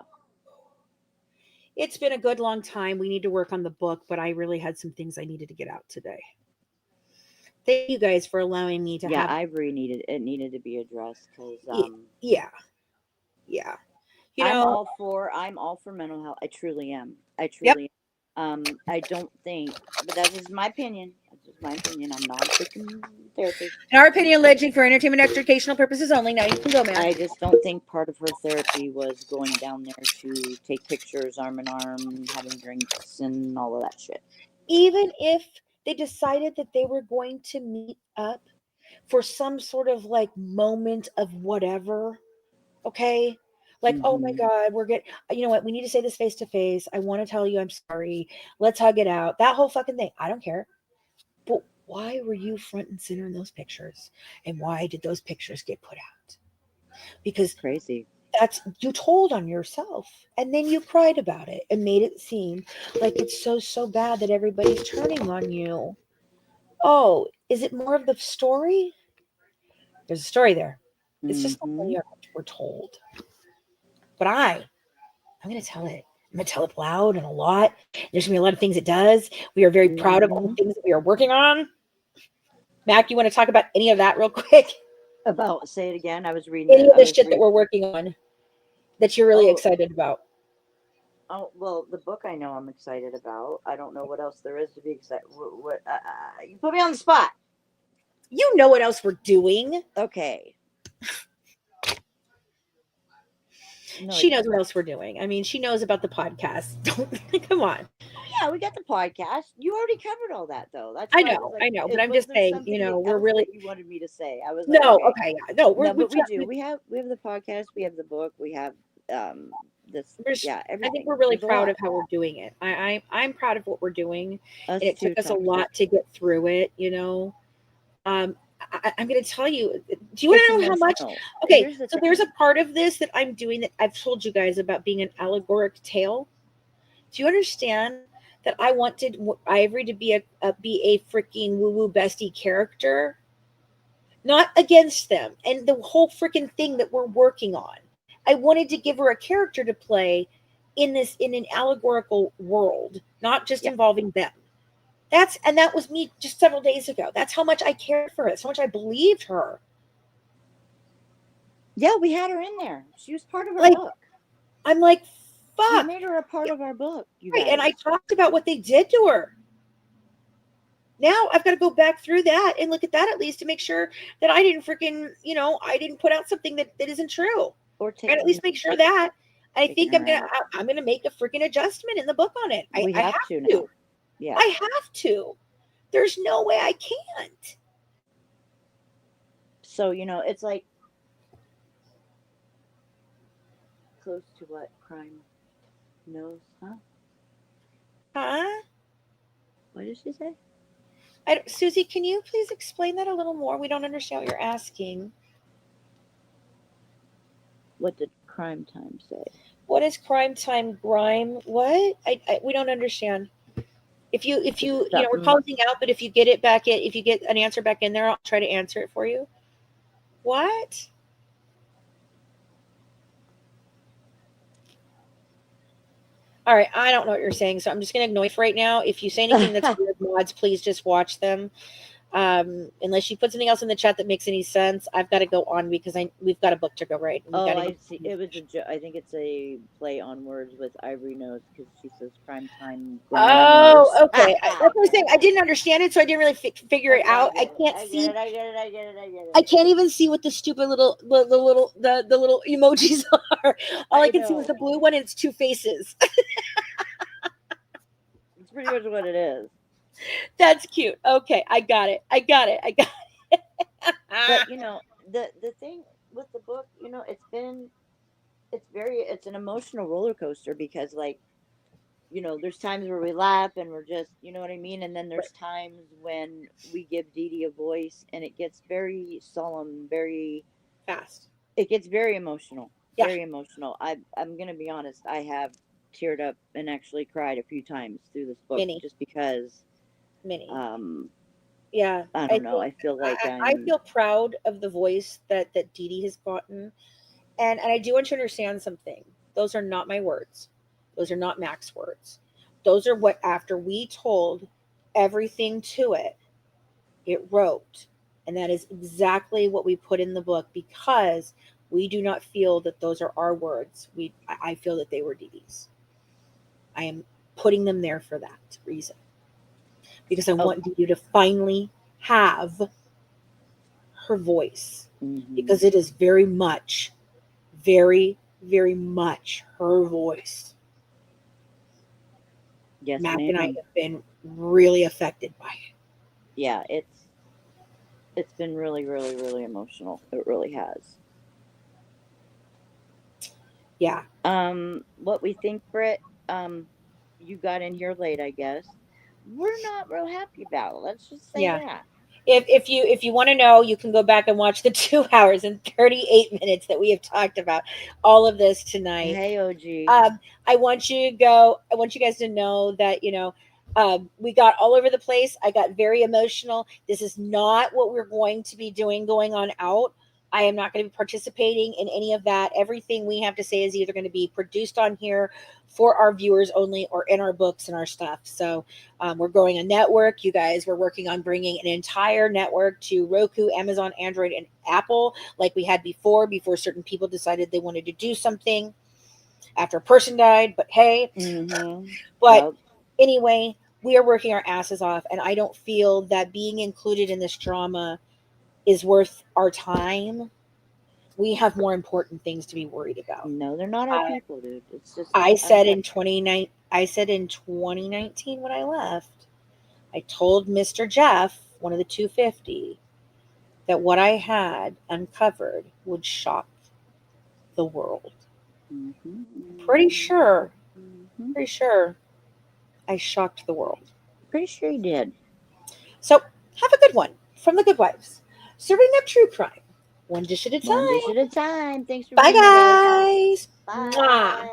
It's been a good long time. We need to work on the book, but I really had some things I needed to get out today. Thank you guys for allowing me to Yeah, have. Ivory needed to be addressed because Yeah. You I'm know, all for mental health. I truly am. I Yep. truly am. I don't think, but that's just my opinion. That's just my opinion. I'm not a freaking therapist. in our opinion, alleging for entertainment educational purposes only. Now you can go, man. I just don't think part of her therapy was going down there to take pictures arm in arm, having drinks and all of that shit. Even if they decided that they were going to meet up for some sort of like moment of whatever, okay? Like, oh my God, we're getting, you know what? We need to say this face to face. I want to tell you I'm sorry. Let's hug it out. That whole fucking thing. I don't care. But why were you front and center in those pictures? And why did those pictures get put out? Because Crazy. that's, you told on yourself and then you cried about it and made it seem like it's so bad that everybody's turning on you. Oh, is it more of the story? There's a story there. It's just not we're told. but I'm going to tell it. I'm going to tell it loud and a lot. There's going to be a lot of things it does. We are very proud of all the things that we are working on. Mac, you want to talk about any of that real quick? About, say it again. I was reading Any of the shit that we're working on that you're really excited about? Oh, well, the book I know I'm excited about. I don't know what else there is to be excited. What you put me on the spot. You know what else we're doing. Okay. No, she knows what else we're doing. I mean, she knows about the podcast. Come on. Yeah, we got the podcast. You already covered all that, though. That's I know, but I'm just saying, we're really. You wanted me to say. I was like, no, okay, yeah, no, but we do. We have the podcast. We have the book. We have this. Yeah, everything. I think we're really proud of how we're doing it. I'm proud of what we're doing, and it took us a lot to get through it. I'm going to tell you. Do you want to know how much? Okay, so there's a part of this that I'm doing that I've told you guys about being an allegoric tale. Do you understand that I wanted Ivory to be a freaking woo-woo bestie character? Not against them and the whole freaking thing that we're working on. I wanted to give her a character to play in an allegorical world, not just involving them. That was me just several days ago. That's how much I cared for it, so much I believed her. Yeah, we had her in there. She was part of our book. I'm like, fuck. We made her a part of our book. Right, and I talked about what they did to her. Now I've got to go back through that and look at that at least to make sure that I didn't freaking, I didn't put out something that isn't true. Or at least make sure that. I think I'm gonna make a freaking adjustment in the book on it. I have to. Now. Yeah, I have to. There's no way I can't. So it's like close to what crime knows, huh? Huh? What did she say? Susie, can you please explain that a little more? We don't understand what you're asking. What did Crime Time say? What is Crime Time grime? What? We don't understand. If you we're calling out, but if you get it back if you get an answer back in there, I'll try to answer it for you. What? All right, I don't know what you're saying, so I'm just going to ignore it for right now. If you say anything that's weird, mods, please just watch them. Unless you put something else in the chat that makes any sense, I've got to go on because we've got a book to go write. I see. It was I think it's a play on words with Ivory Nose because she says Crime Time. Oh, okay. That's what I'm saying. I didn't understand it, so I didn't really figure it out. I can't see. I get it. I can't even see what the stupid little the little emojis are. All I can see was the blue one, and it's two faces. It's pretty much what it is. That's cute. Okay, I got it. But the thing with the book, it's an emotional roller coaster because there's times where we laugh and we're just, you know what I mean? And then there's times when we give Dee Dee a voice and it gets very solemn, very fast. It gets very emotional. Yeah. Very emotional. I'm going to be honest. I have teared up and actually cried a few times through this book just because yeah, I don't know. I feel like I feel proud of the voice that Dee Dee has gotten, and I do want you to understand something. Those are not my words. Those are not Mac's words. Those are what after we told everything to it wrote, and that is exactly what we put in the book because we do not feel that those are our words. I feel that they were Dee Dee's. I am putting them there for that reason. Because I want Dee Dee to finally have her voice. Mm-hmm. Because it is very much, very, very much her voice. Yes, Mac and I have been really affected by it. Yeah, it's been really, really, really emotional. It really has. Yeah. What we think, Britt, you got in here late, I guess. We're not real happy about it. Let's just say that. If you want to know, you can go back and watch the 2 hours and 38 minutes that we have talked about all of this tonight. Hey, OG. I want you guys to know that, we got all over the place. I got very emotional. This is not what we're going to be doing going on out. I am not going to be participating in any of that. Everything we have to say is either going to be produced on here for our viewers only or in our books and our stuff. So we're growing a network. You guys, we're working on bringing an entire network to Roku, Amazon, Android, and Apple like we had before certain people decided they wanted to do something after a person died. But hey, but Yep. anyway, we are working our asses off. And I don't feel that being included in this drama is worth our time. We have more important things to be worried about. No, they're not our people, dude. It's just I said in 2019 when I left, I told Mr. Jeff, one of the 250, that what I had uncovered would shock the world. Pretty sure I shocked the world. Pretty sure you did. So have a good one from the Good Wives. Serving up true crime. One dish at a time. One dish at a time. Thanks for Bye, being with us. guys. Bye. Mwah.